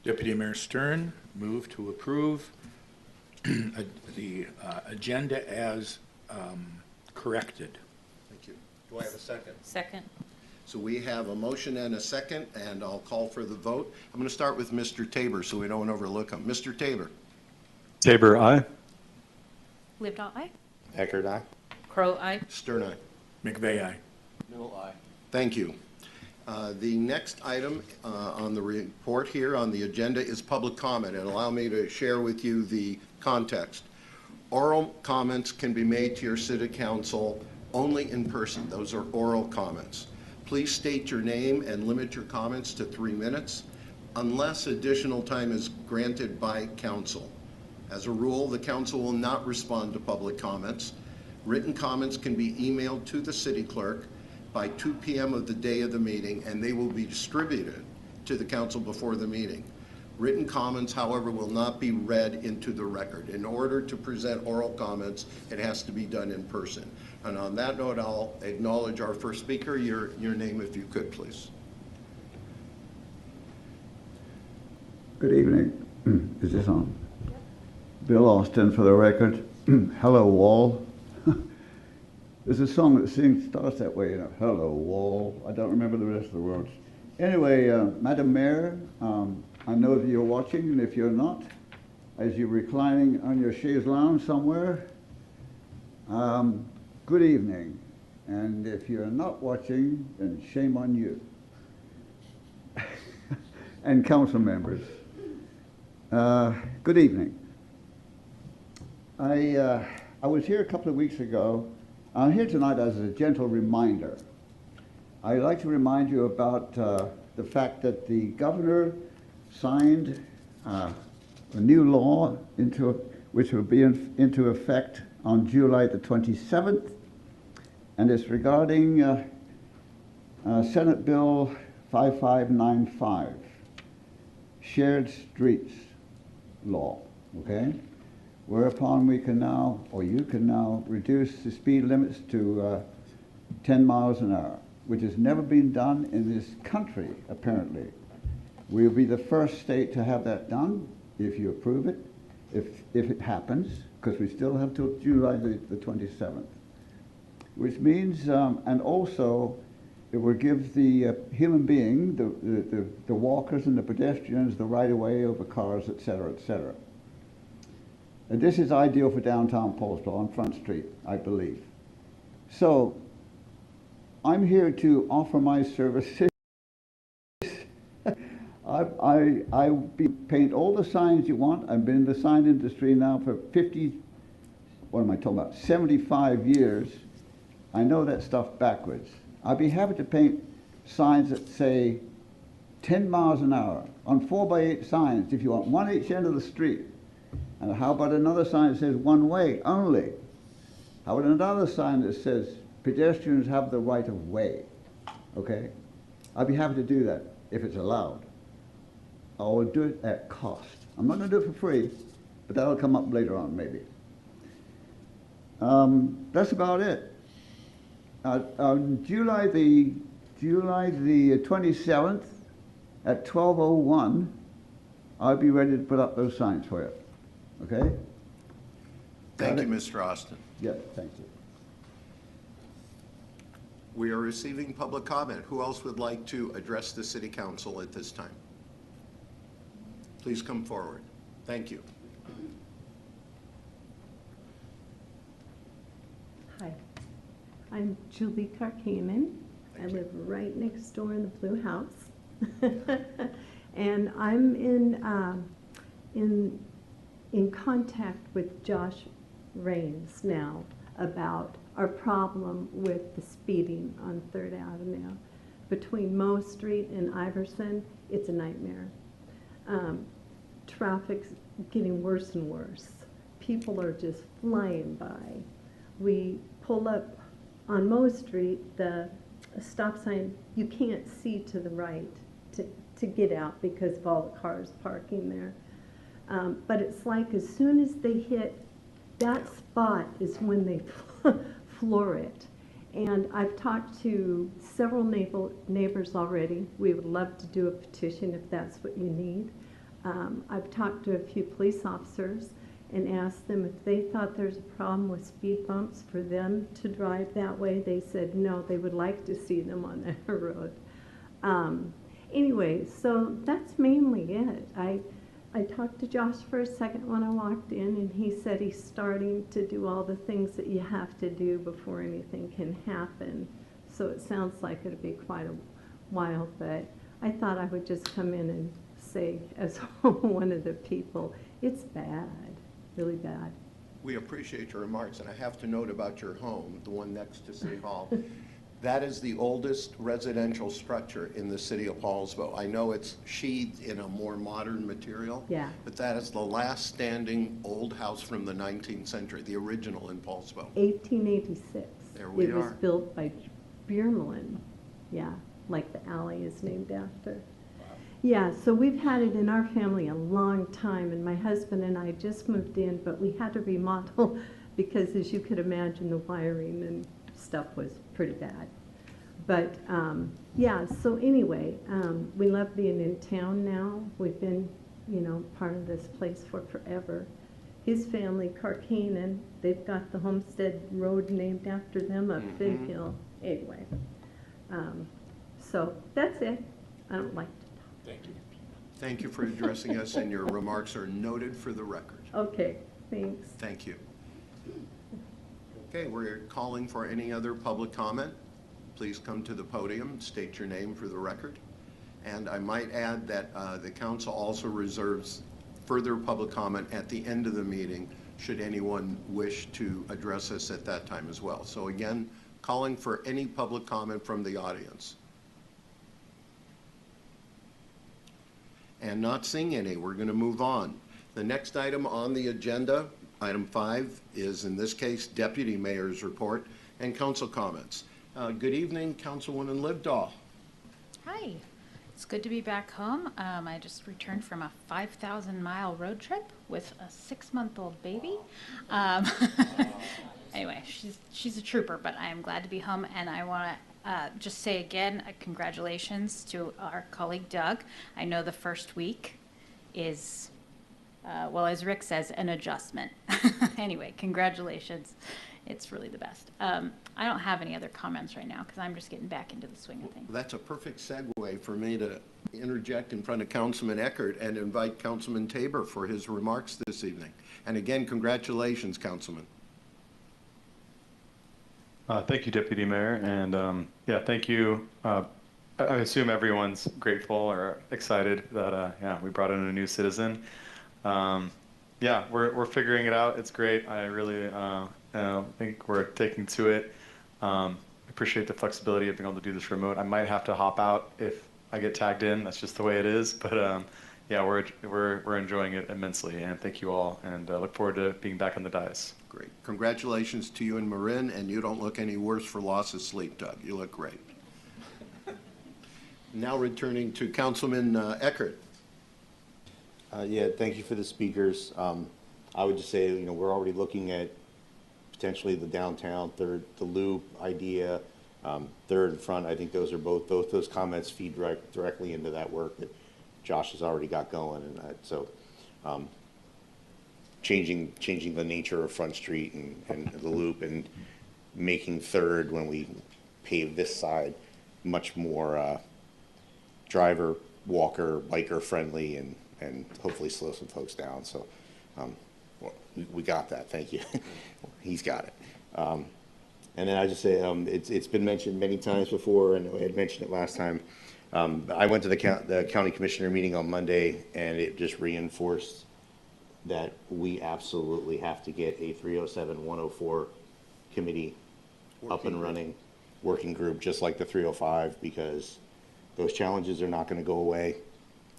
Deputy Mayor Stern, move to approve the agenda as corrected. Thank you. Do I have a second? Second. So we have a motion and a second, and I'll call for the vote. I'm going to start with Mr. Tabor so we don't overlook him. Mr. Tabor. Tabor, aye. Lived aye. Eckert, aye. Crow aye. Stern, aye. McVeigh, aye. Newell, aye. Thank you. The next item on the report here on the agenda is public comment, and allow me to share with you the context. Oral comments can be made to your city council only in person. Those are oral comments. Please state your name and limit your comments to 3 minutes unless additional time is granted by council. As a rule, the council will not respond to public comments. Written comments can be emailed to the city clerk by 2 p.m. of the day of the meeting, and they will be distributed to the council before the meeting. Written comments, however, will not be read into the record. In order to present oral comments, it has to be done in person. And on that note, I'll acknowledge our first speaker. Your name, if you could, please. Good evening. Is this on? Bill Austin for the record. Hello, Wall. There's a song that starts that way, you know, hello, Wall. I don't remember the rest of the words. Anyway, Madam Mayor, I know that you're watching, and if you're not, as you're reclining on your chaise lounge somewhere, good evening. And if you're not watching, then shame on you. And council members, good evening. I was here a couple of weeks ago. I'm here tonight as a gentle reminder. I'd like to remind you about the fact that the governor signed a new law which will be into effect on July the 27th, and it's regarding Senate Bill 5595, Shared Streets Law, okay? Whereupon we can now, or you can now, reduce the speed limits to 10 miles an hour, which has never been done in this country, apparently. We'll be the first state to have that done, if you approve it, if it happens, because we still have till July the 27th. Which means, and also, it will give the human being, the walkers and the pedestrians, the right-of-way over cars, etc., etc. And this is ideal for downtown Poulsbo on Front Street, I believe. So, I'm here to offer my services. I paint all the signs you want. I've been in the sign industry now for 75 years. I know that stuff backwards. I'd be happy to paint signs that say 10 miles an hour on 4x8 signs if you want, one each end of the street. And how about another sign that says one way only? How about another sign that says pedestrians have the right of way? Okay? I'd be happy to do that if it's allowed. I will do it at cost. I'm not going to do it for free, but that'll come up later on maybe. That's about it. On July the 27th at 12:01, I'll be ready to put up those signs for you. Okay? Thank you, Mr. Austin. Yes, thank you. We are receiving public comment. Who else would like to address the city council at this time? Please come forward. Thank you. Hi, I'm Julie Karkanen. I live right next door in the Blue House. And I'm in contact with Josh Raines now about our problem with the speeding on 3rd Avenue. Between Moe Street and Iverson, it's a nightmare. Traffic's getting worse and worse. People are just flying by. We pull up on Moe Street, the stop sign, you can't see to the right to get out because of all the cars parking there. But it's like as soon as they hit that spot is when they floor it. And I've talked to several neighbors already. We would love to do a petition if that's what you need. I've talked to a few police officers and asked them if they thought there's a problem with speed bumps for them to drive that way. They said no, they would like to see them on that road. Anyway, so that's mainly it. I talked to Josh for a second when I walked in, and he said he's starting to do all the things that you have to do before anything can happen. So it sounds like it'll be quite a while, but I thought I would just come in and say, as one of the people, it's bad, really bad. We appreciate your remarks, and I have to note about your home, the one next to City Hall. That is the oldest residential structure in the city of Poulsbo. I know it's sheathed in a more modern material. Yeah. But that is the last standing old house from the 19th century, the original in Poulsbo. 1886. There we It was are. built by Biermelin. Yeah, like the alley is named after. Yeah, so we've had it in our family a long time, and my husband and I just moved in, but we had to remodel because, as you could imagine, the wiring and stuff was pretty bad. But yeah, so anyway, we love being in town now. We've been, part of this place for forever. His family, Carcanan, they've got the Homestead Road named after them up Fig Hill. Anyway, so that's it. I don't like to talk. Thank you. Thank you for addressing us, and your remarks are noted for the record. Okay, thanks. Thank you. Okay, we're calling for any other public comment. Please come to the podium, state your name for the record. And I might add that the council also reserves further public comment at the end of the meeting, should anyone wish to address us at that time as well. So again, calling for any public comment from the audience. And not seeing any, we're going to move on. The next item on the agenda, item 5, is in this case Deputy Mayor's report and council comments. Good evening, Councilwoman Livedall. Hi. It's good to be back home. I just returned from a 5,000-mile road trip with a 6-month-old baby. Anyway, she's a trooper, but I am glad to be home, and I want to just say again, congratulations to our colleague Doug. I know the first week is, well, as Rick says, an adjustment. Anyway, congratulations. It's really the best. I don't have any other comments right now because I'm just getting back into the swing of things. That's a perfect segue for me to interject in front of Councilman Eckert and invite Councilman Tabor for his remarks this evening. And again, congratulations, Councilman. Thank you, Deputy Mayor, and yeah, thank you. I assume everyone's grateful or excited that yeah, we brought in a new citizen. Yeah, we're figuring it out. It's great. I really think we're taking to it. Appreciate the flexibility of being able to do this remote. I might have to hop out if I get tagged in. That's just the way it is. But yeah, we're enjoying it immensely, and thank you all, and look forward to being back on the dais. Great. Congratulations to you and Marin, and you don't look any worse for loss of sleep, Doug. You look great. Now returning to Councilman Eckert. Yeah, thank you for the speakers. I would just say, we're already looking at potentially the downtown, the loop idea, third and front. I think those are both those comments feed directly into that work that Josh has already got going, and so changing the nature of Front Street and the loop, and making third, when we pave this side, much more driver, walker, biker friendly, and hopefully slow some folks down. So we got that. Thank you. He's got it. And then I just say, it's been mentioned many times before, and I had mentioned it last time. I went to the county commissioner meeting on Monday, and it just reinforced that we absolutely have to get a 307-104 committee up and running, working group, just like the 305, because those challenges are not going to go away,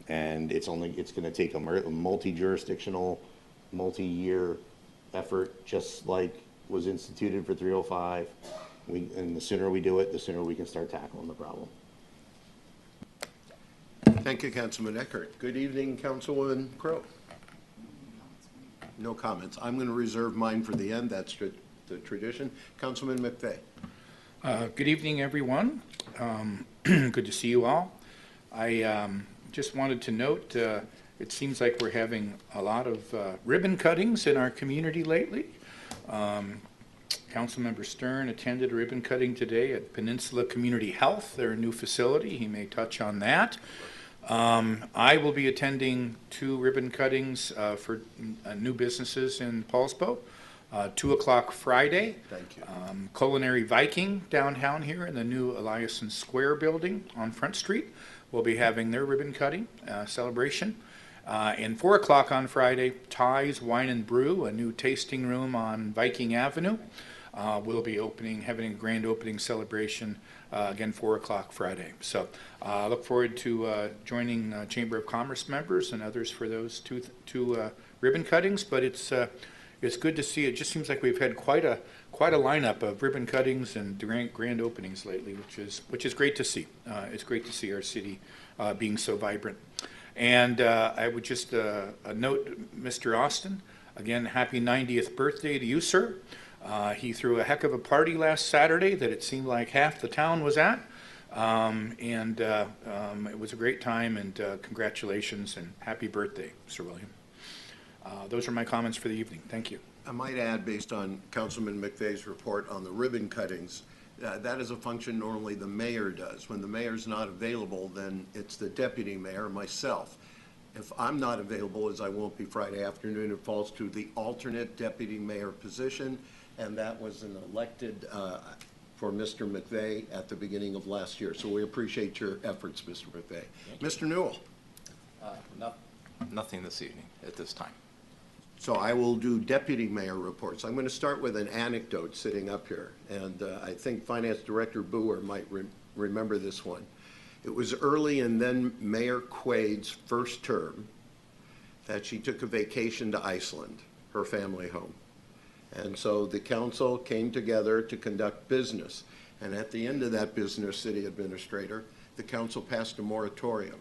and it's going to take a multi-jurisdictional, multi-year effort, just like was instituted for 305. And the sooner we do it, the sooner we can start tackling the problem. Thank you, Councilman Eckert. Good evening, Councilwoman Crowe. No comments. I'm going to reserve mine for the end. That's the tradition. Councilman McVeigh. Good evening, everyone. Good to see you all. I just wanted to note It seems like we're having a lot of ribbon cuttings in our community lately. Councilmember Stern attended a ribbon cutting today at Peninsula Community Health, their new facility. He may touch on that. I will be attending 2 ribbon cuttings for new businesses in Poulsbo. 2 o'clock Friday. Thank you. Culinary Viking downtown here in the new Eliason Square building on Front Street will be having their ribbon cutting celebration. And 4 o'clock on Friday, Ty's Wine and Brew, a new tasting room on Viking Avenue, will be having a grand opening celebration, again, 4 o'clock Friday. So I look forward to joining Chamber of Commerce members and others for those two ribbon cuttings, but it's good to see. It just seems like we've had quite a lineup of ribbon cuttings and grand openings lately, which is great to see. It's great to see our city being so vibrant. And I would just note Mr. Austin, again, happy 90th birthday to you, sir. He threw a heck of a party last Saturday that it seemed like half the town was at. It was a great time, and congratulations and happy birthday, Sir William. Those are my comments for the evening. Thank you. I might add, based on Councilman McVeigh's report on the ribbon cuttings, that is a function normally the mayor does. When the mayor's not available, then it's the deputy mayor, myself. If I'm not available, as I won't be Friday afternoon, it falls to the alternate deputy mayor position, and that was an elected for Mr. McVeigh at the beginning of last year. So we appreciate your efforts, Mr. McVeigh. Mr. Newell. Nothing this evening at this time. So I will do deputy mayor reports. I'm going to start with an anecdote sitting up here, and I think Finance Director Boer might remember this one. It was early in then Mayor Quaid's first term that she took a vacation to Iceland, her family home. And so the council came together to conduct business. And at the end of that business, City Administrator, the council passed a moratorium.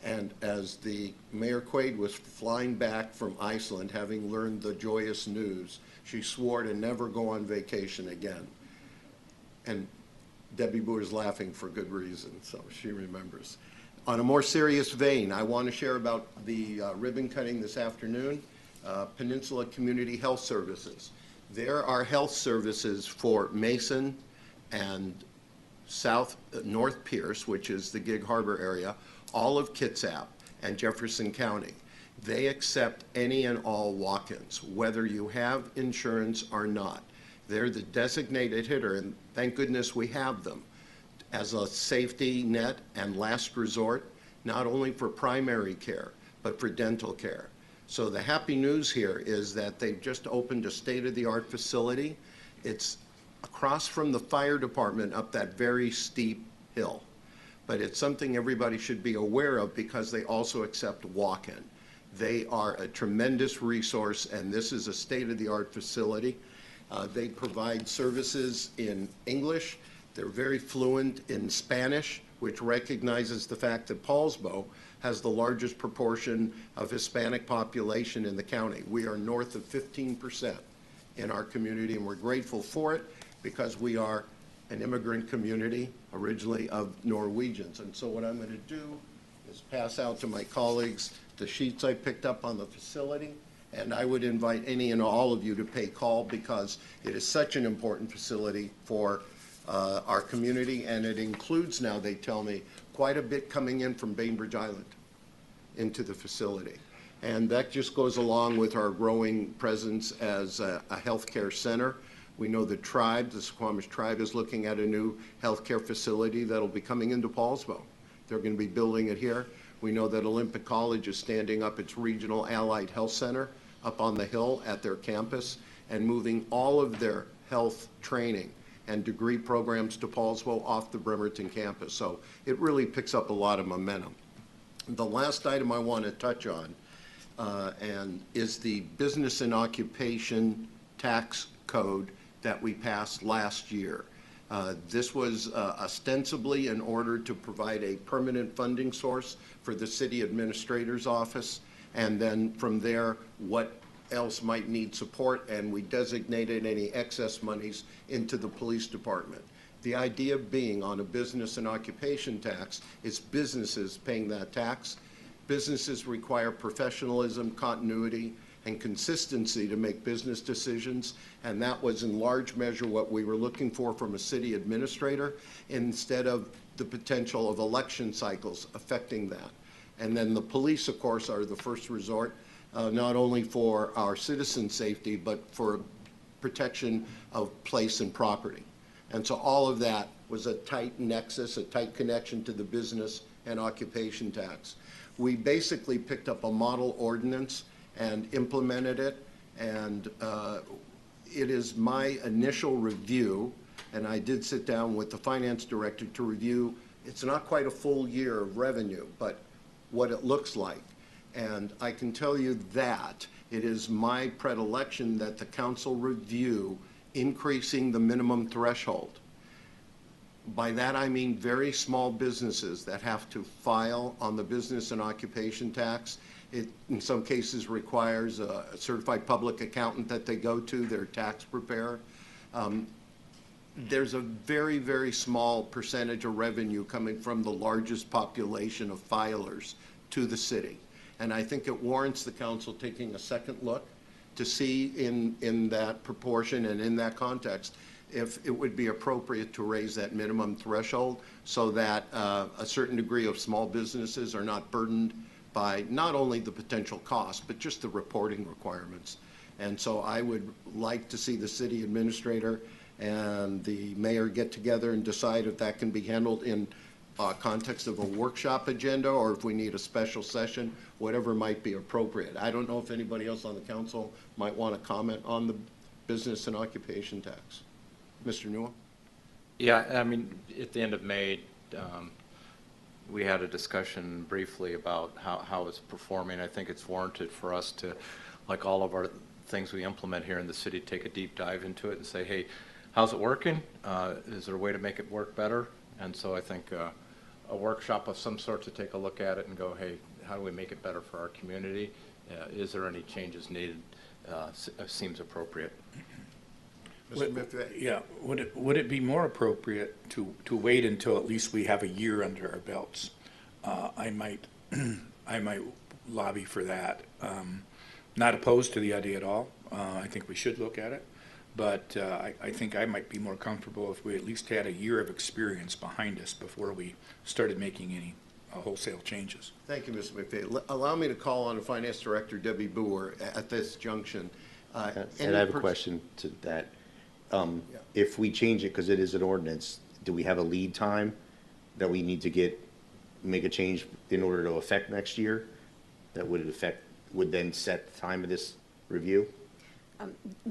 And as the Mayor Quaid was flying back from Iceland, having learned the joyous news, she swore to never go on vacation again. And Debbie Boer's laughing for good reason, so she remembers. On a more serious vein, I want to share about the ribbon cutting this afternoon, Peninsula Community Health Services. There are health services for Mason and North Pierce, which is the Gig Harbor area, all of Kitsap and Jefferson County. They accept any and all walk-ins, whether you have insurance or not. They're the designated hitter, and thank goodness we have them as a safety net and last resort, not only for primary care, but for dental care. So the happy news here is that they've just opened a state-of-the-art facility. It's across from the fire department up that very steep hill. But it's something everybody should be aware of because they also accept walk-in. They are a tremendous resource, and this is a state-of-the-art facility. They provide services in English. They're very fluent in Spanish, which recognizes the fact that Poulsbo has the largest proportion of Hispanic population in the county. We are north of 15% in our community, and we're grateful for it because we are an immigrant community, originally of Norwegians. And so what I'm going to do is pass out to my colleagues the sheets I picked up on the facility, and I would invite any and all of you to pay call because it is such an important facility for our community, and it includes now, they tell me, quite a bit coming in from Bainbridge Island into the facility. And that just goes along with our growing presence as a healthcare center. We know the tribe, the Squamish tribe, is looking at a new healthcare facility that'll be coming into Poulsbo. They're going to be building it here. We know that Olympic College is standing up its regional allied health center up on the hill at their campus and moving all of their health training and degree programs to Poulsbo off the Bremerton campus. So it really picks up a lot of momentum. The last item I want to touch on is the business and occupation tax code that we passed last year. This was ostensibly in order to provide a permanent funding source for the city administrator's office, and then from there, what else might need support, and we designated any excess monies into the police department. The idea being on a business and occupation tax is businesses paying that tax. Businesses require professionalism, continuity, and consistency to make business decisions, and that was in large measure what we were looking for from a city administrator, instead of the potential of election cycles affecting that. And then the police, of course, are the first resort, not only for our citizen safety, but for protection of place and property. And so all of that was a tight nexus, a tight connection to the business and occupation tax. We basically picked up a model ordinance and implemented it, and it is my initial review, and I did sit down with the finance director to review, it's not quite a full year of revenue, but what it looks like. And I can tell you that it is my predilection that the council review increasing the minimum threshold. By that I mean very small businesses that have to file on the business and occupation tax. It, in some cases, requires a certified public accountant that they go to, their tax preparer. There's a very, very small percentage of revenue coming from the largest population of filers to the city. And I think it warrants the council taking a second look to see in that proportion and in that context if it would be appropriate to raise that minimum threshold so that a certain degree of small businesses are not burdened by not only the potential cost, but just the reporting requirements. And so I would like to see the city administrator and the mayor get together and decide if that can be handled in context of a workshop agenda, or if we need a special session, whatever might be appropriate. I don't know if anybody else on the council might want to comment on the business and occupation tax. Mr. Newell? Yeah, I mean, at the end of May, we had a discussion briefly about how it's performing. I think it's warranted for us to, like all of our things we implement here in the city, take a deep dive into it and say, hey, how's it working? Is there a way to make it work better? And so I think a workshop of some sort to take a look at it and go, hey, how do we make it better for our community? Is there any changes needed? Seems appropriate. Yeah, would it be more appropriate to wait until at least we have a year under our belts? I might lobby for that. Not opposed to the idea at all. I think we should look at it, but I think I might be more comfortable if we at least had a year of experience behind us before we started making any wholesale changes. Thank you, Mr. McVeigh. Allow me to call on the Finance Director, Debbie Boer, at this junction. And I have a question to that. If we change it, because it is an ordinance, do we have a lead time that we need to make a change in order to affect next year? That would then set the time of this review?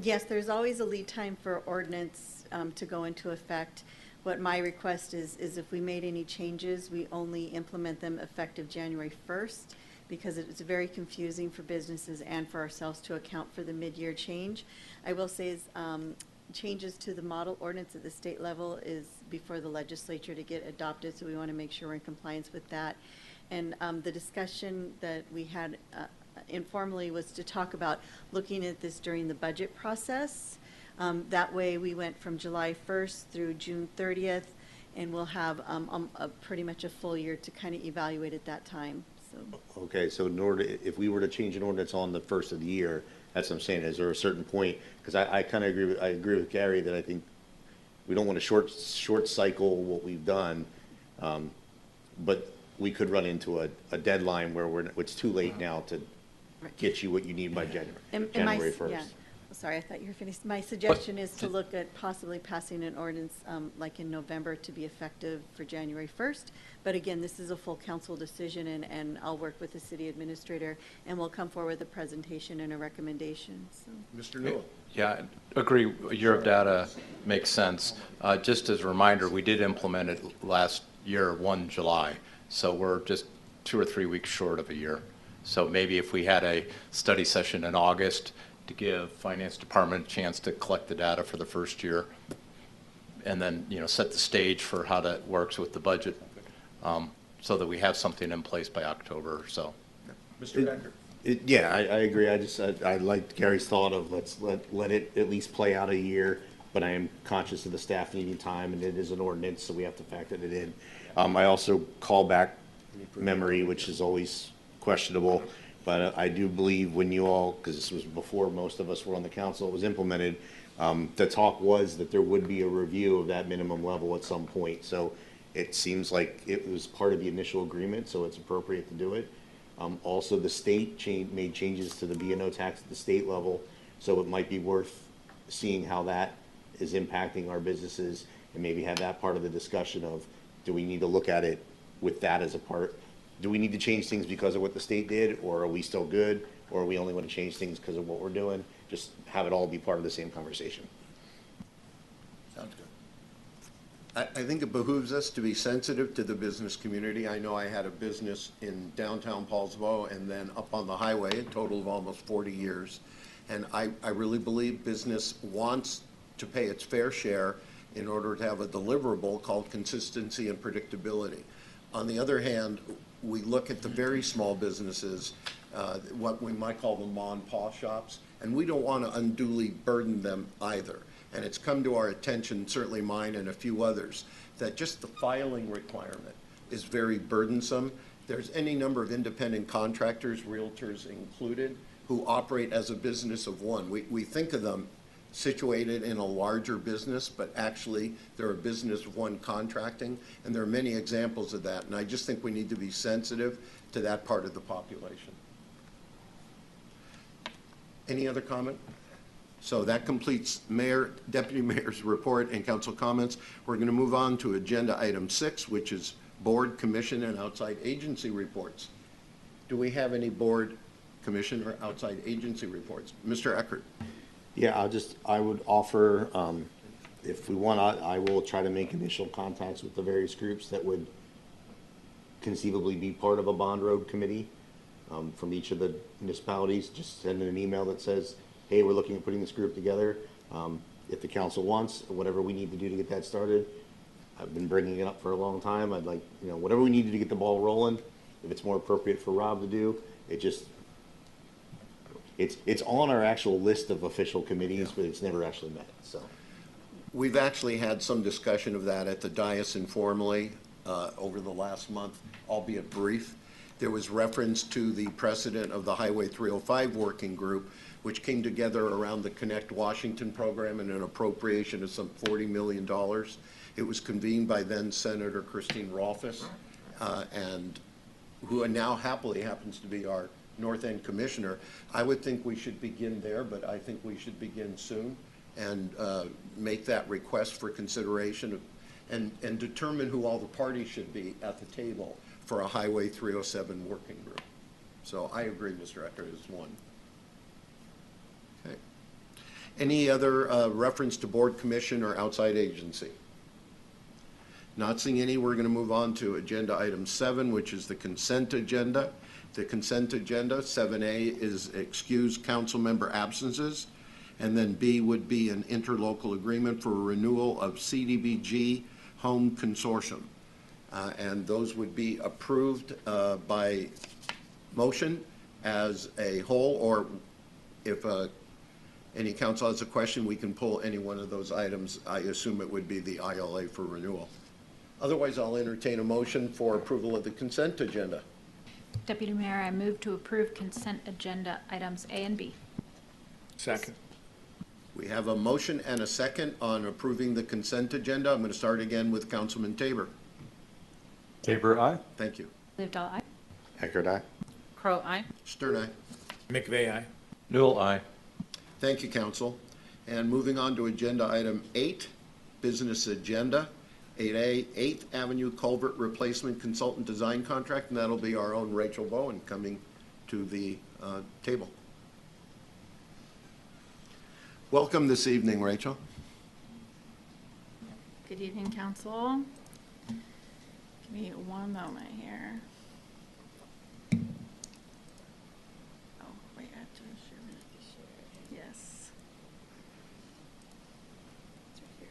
Yes, there's always a lead time for ordinance to go into effect. What my request is if we made any changes, we only implement them effective January 1st, because it's very confusing for businesses and for ourselves to account for the mid-year change. I will say is changes to the model ordinance at the state level is before the legislature to get adopted, so we want to make sure we're in compliance with that. And the discussion that we had informally was to talk about looking at this during the budget process. That way we went from July 1st through June 30th, and we'll have pretty much a full year to kind of evaluate at that time. So. Okay, so if we were to change an ordinance on the first of the year, that's what I'm saying, is there a certain point, because I kind of agree with Gary that I think we don't want to short cycle what we've done, but we could run into a deadline where it's too late now to get you what you need by January 1st. Yeah. Sorry, I thought you were finished. My suggestion is to look at possibly passing an ordinance like in November to be effective for January 1st. But again, this is a full council decision, and I'll work with the city administrator, and we'll come forward with a presentation and a recommendation. So. Mr. Newell. Yeah, agree. Year of data makes sense. Just as a reminder, we did implement it last year, 1 July. So we're just 2 or 3 weeks short of a year. So maybe if we had a study session in August to give finance department a chance to collect the data for the first year, and then set the stage for how that works with the budget, so that we have something in place by October or so. Mr. Becker. Yeah, I agree. I liked Gary's thought of let's let it at least play out a year, but I am conscious of the staff needing time, and it is an ordinance, so we have to factor it in. I also call back memory, which is always questionable. But I do believe when you all, because this was before most of us were on the council, it was implemented, the talk was that there would be a review of that minimum level at some point. So it seems like it was part of the initial agreement, so it's appropriate to do it. Also, the state made changes to the B&O tax at the state level, so it might be worth seeing how that is impacting our businesses and maybe have that part of the discussion of, do we need to look at it with that as a part? Do we need to change things because of what the state did, or are we still good, or we only want to change things because of what we're doing? Just have it all be part of the same conversation. Sounds good. I think it behooves us to be sensitive to the business community. I know I had a business in downtown Poulsbo and then up on the highway, a total of almost 40 years. And I really believe business wants to pay its fair share in order to have a deliverable called consistency and predictability. On the other hand, we look at the very small businesses, what we might call the ma and pa shops, and we don't want to unduly burden them either. And it's come to our attention, certainly mine and a few others, that just the filing requirement is very burdensome. There's any number of independent contractors, realtors included, who operate as a business of one. We think of them situated in a larger business, but actually they're a business of one contracting, and there are many examples of that. And I just think we need to be sensitive to that part of the population. Any other comment? So that completes Mayor, Deputy Mayor's report and council comments. We're going to move on to agenda item 6, which is board, commission, and outside agency reports. Do we have any board, commission, or outside agency reports? Mr. Eckert. Yeah, I would offer, if we want, I will try to make initial contacts with the various groups that would conceivably be part of a bond road committee from each of the municipalities. Just send an email that says, hey, we're looking at putting this group together. If the council wants, whatever we need to do to get that started. I've been bringing it up for a long time. I'd like, whatever we need to do to get the ball rolling. If it's more appropriate for Rob to do, it's on our actual list of official committees, but it's never actually met, so. We've actually had some discussion of that at the dais informally over the last month, albeit brief. There was reference to the precedent of the Highway 305 working group, which came together around the Connect Washington program and an appropriation of some $40 million. It was convened by then Senator Christine Rolfes, and who now happily happens to be our North End Commissioner. I would think we should begin there, but I think we should begin soon and make that request for consideration and determine who all the parties should be at the table for a Highway 307 working group. So I agree, Mr. Eckert, is one. Okay. Any other reference to board, commission, or outside agency? Not seeing any, we're going to move on to agenda item 7, which is the consent agenda. The consent agenda, 7A, is excuse council member absences, and then B would be an interlocal agreement for renewal of CDBG Home Consortium. And those would be approved by motion as a whole, or if any council has a question, we can pull any one of those items. I assume it would be the ILA for renewal. Otherwise, I'll entertain a motion for approval of the consent agenda. Deputy Mayor, I move to approve consent agenda items A and B. Second. We have a motion and a second on approving the consent agenda. I'm going to start again with Councilman Tabor. Tabor, aye. Thank you. Lived all aye. Eckert, aye. Crow aye. Stern, aye. McVeigh, aye. Newell, aye. Thank you, Council. And moving on to agenda item 8, business agenda. 8A, 8th Avenue Culvert Replacement Consultant Design Contract, and that'll be our own Rachel Bowen coming to the table. Welcome this evening, Rachel. Good evening, Council. Give me one moment here. Oh, wait, I have to share. Yes. It's right here.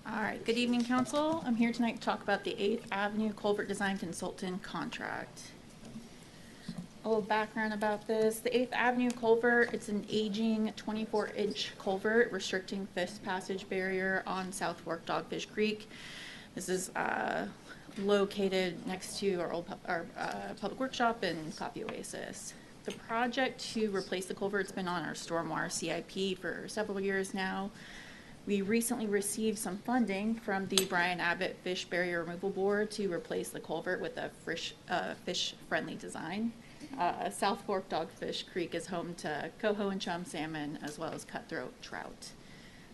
All right, good evening, Council. I'm here tonight to talk about the 8th Avenue Culvert Design Consultant contract. a little background about this. The 8th Avenue culvert, it's an aging 24-inch culvert restricting fish passage barrier on South Fork Dogfish Creek. This is located next to our public workshop and Coffee Oasis. The project to replace the culvert's been on our stormwater CIP for several years now. We recently received some funding from the Brian Abbott Fish Barrier Removal Board to replace the culvert with a fish-friendly design. South Fork Dogfish Creek is home to coho and chum salmon as well as cutthroat trout.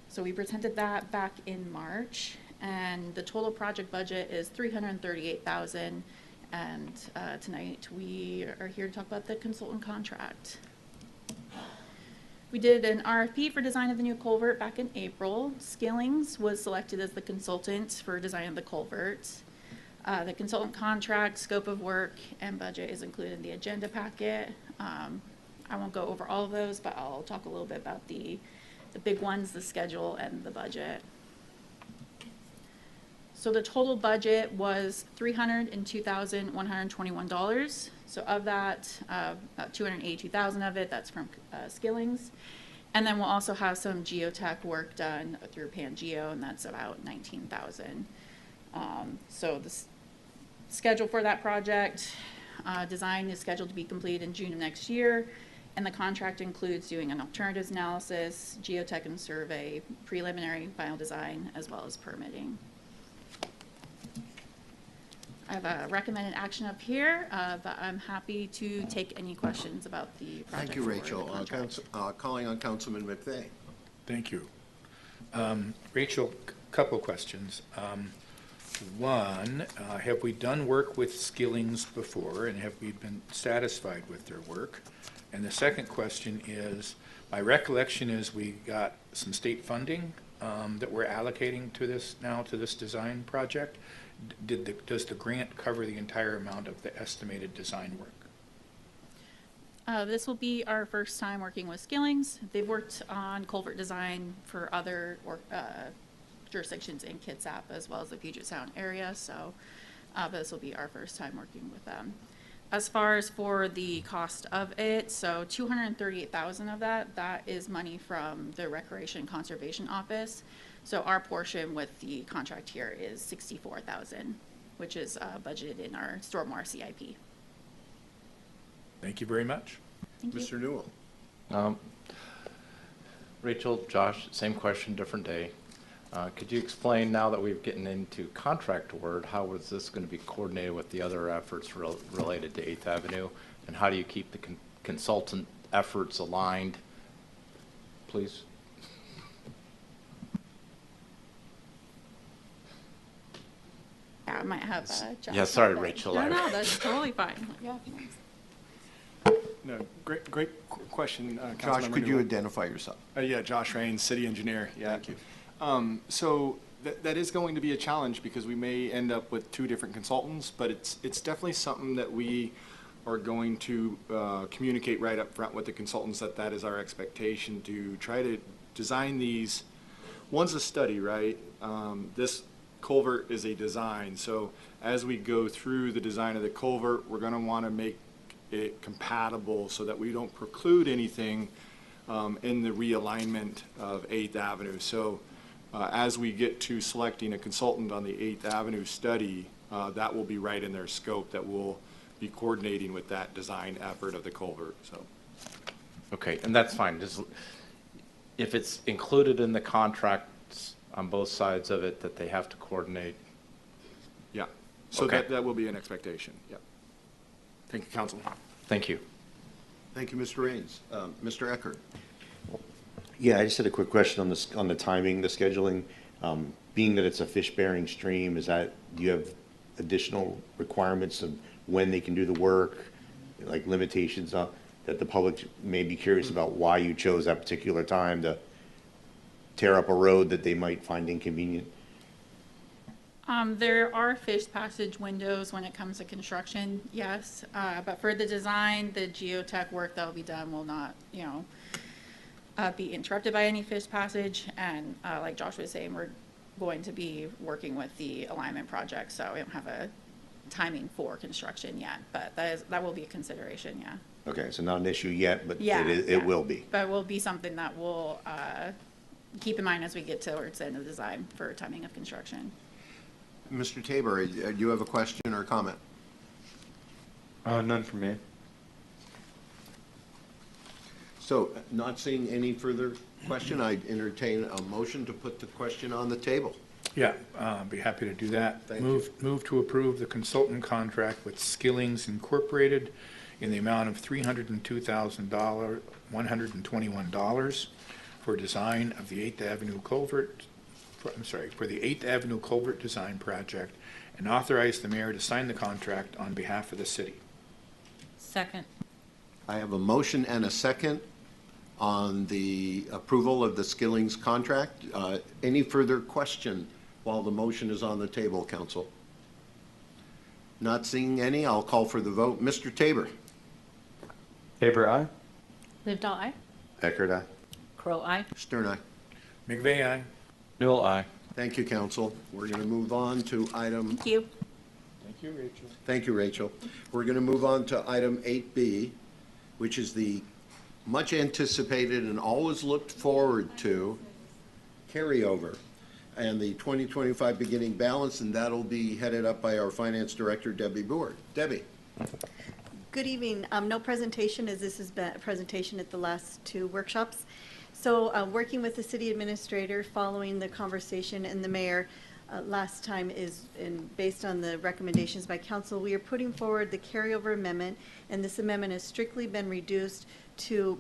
So we presented that back in March, and the total project budget is $338,000. And tonight we are here to talk about the consultant contract. We did an RFP for design of the new culvert back in April. Skillings was selected as the consultant for design of the culvert. The consultant contract, scope of work, and budget is included in the agenda packet. I won't go over all of those, but I'll talk a little bit about the big ones, the schedule, and the budget. So the total budget was $302,121. So of that, about $282,000 of it, that's from Skillings. And then we'll also have some geotech work done through PanGeo, and that's about $19,000. So the schedule for that project, design is scheduled to be complete in June of next year. And the contract includes doing an alternatives analysis, geotech and survey, preliminary final design, as well as permitting. I have a recommended action up here, but I'm happy to take any questions about the project. Thank you, Rachel. Calling on Councilman McVeigh. Thank you. Rachel, couple questions. One, have we done work with Skillings before, and have we been satisfied with their work? And the second question is, my recollection is we got some state funding that we're allocating to this now, to this design project. Does the grant cover the entire amount of the estimated design work? This will be our first time working with Skillings. They've worked on culvert design for other jurisdictions in Kitsap as well as the Puget Sound area, so but this will be our first time working with them. As far as for the cost of it, so $238,000 of that is money from the Recreation Conservation Office. So our portion with the contract here is $64,000, which is budgeted in our stormwater CIP. Thank you very much. Thank you. Mr. Newell. Rachel, Josh, same question, different day. Could you explain, now that we've gotten into contract award, how is this going to be coordinated with the other efforts related to 8th Avenue? And how do you keep the consultant efforts aligned, please? Yeah, I might have Josh. Yeah, sorry, back. Rachel. No, that's totally fine. Yeah, thanks. No, great question, Josh, Councilmember could you Newell. identify yourself? Yeah, Josh Raines, city engineer. Yeah. Thank you. So that is going to be a challenge because we may end up with two different consultants, but it's definitely something that we are going to communicate right up front with the consultants, that is our expectation, to try to design these. One's a study, right? This culvert is a design. So as we go through the design of the culvert, we're going to want to make it compatible so that we don't preclude anything in the realignment of 8th Avenue. So as we get to selecting a consultant on the 8th Avenue study, that will be right in their scope, that will be coordinating with that design effort of the culvert. So, Okay, and that's fine. Just, if it's included in the contracts on both sides of it, that they have to coordinate. yeah. So Okay. that will be an expectation. Yeah. Thank you, Council. Thank you. Thank you, Mr. Raines. Mr. Eckert. Yeah, I just had a quick question on the timing, the scheduling. Being that it's a fish-bearing stream, do you have additional requirements of when they can do the work, like limitations on, that the public may be curious about why you chose that particular time to tear up a road that they might find inconvenient? There are fish passage windows when it comes to construction, yes. But for the design, the geotech work that will be done will not, be interrupted by any fish passage. And like Josh was saying, we're going to be working with the alignment project, so we don't have a timing for construction yet, but that will be a consideration, yeah. Okay, so not an issue yet, but Yeah, it yeah. will be. But will be something that we'll keep in mind as we get towards the end of the design for timing of construction. Mr. Tabor, do you have a question or comment? None for me. So, not seeing any further question, I entertain a motion to put the question on the table. Yeah, be happy to do that. Thank Move to approve the consultant contract with Skillings Incorporated in the amount of $302,121 for design of the 8th Avenue Culvert, for the 8th Avenue Culvert Design Project, and authorize the mayor to sign the contract on behalf of the city. Second. I have a motion and a second on the approval of the Skillings contract. Any further question while the motion is on the table, council? Not seeing any, I'll call for the vote. Mr. Tabor? Tabor, aye. Lived all aye. Eckert, aye. Crow aye. Stern, aye. McVeigh, aye. Newell, aye. Thank you, council. We're going to move on to item. Thank you. Thank you, Rachel. Thank you, Rachel. We're going to move on to item 8B, which is the much anticipated and always looked forward to carryover and the 2025 beginning balance, and that'll be headed up by our finance director, Debbie Board. Debbie. Good evening. No presentation, as this has been a presentation at the last two workshops. So working with the city administrator following the conversation and the mayor last time based on the recommendations by council, we are putting forward the carryover amendment, and this amendment has strictly been reduced to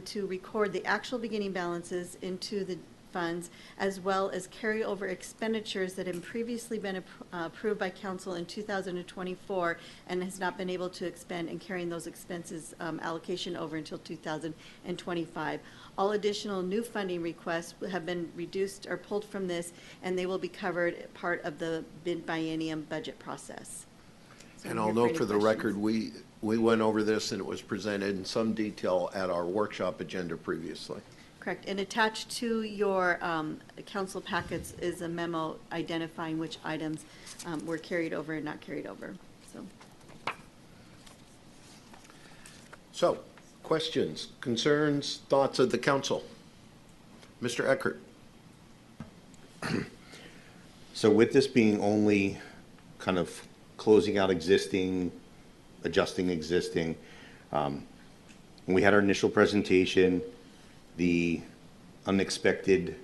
to record the actual beginning balances into the funds, as well as carry over expenditures that have previously been approved by council in 2024 and has not been able to expend, and carrying those expenses allocation over until 2025. All additional new funding requests have been reduced or pulled from this, and they will be covered part of the biennium budget process. So And I'm I'll here for note any for the questions. record, we went over this and it was presented in some detail at our workshop agenda previously. Correct, and attached to your council packets is a memo identifying which items were carried over and not carried over, so. So, questions, concerns, thoughts of the council? Mr. Eckert? So with this being only kind of closing out existing, adjusting existing, when we had our initial presentation, the unexpected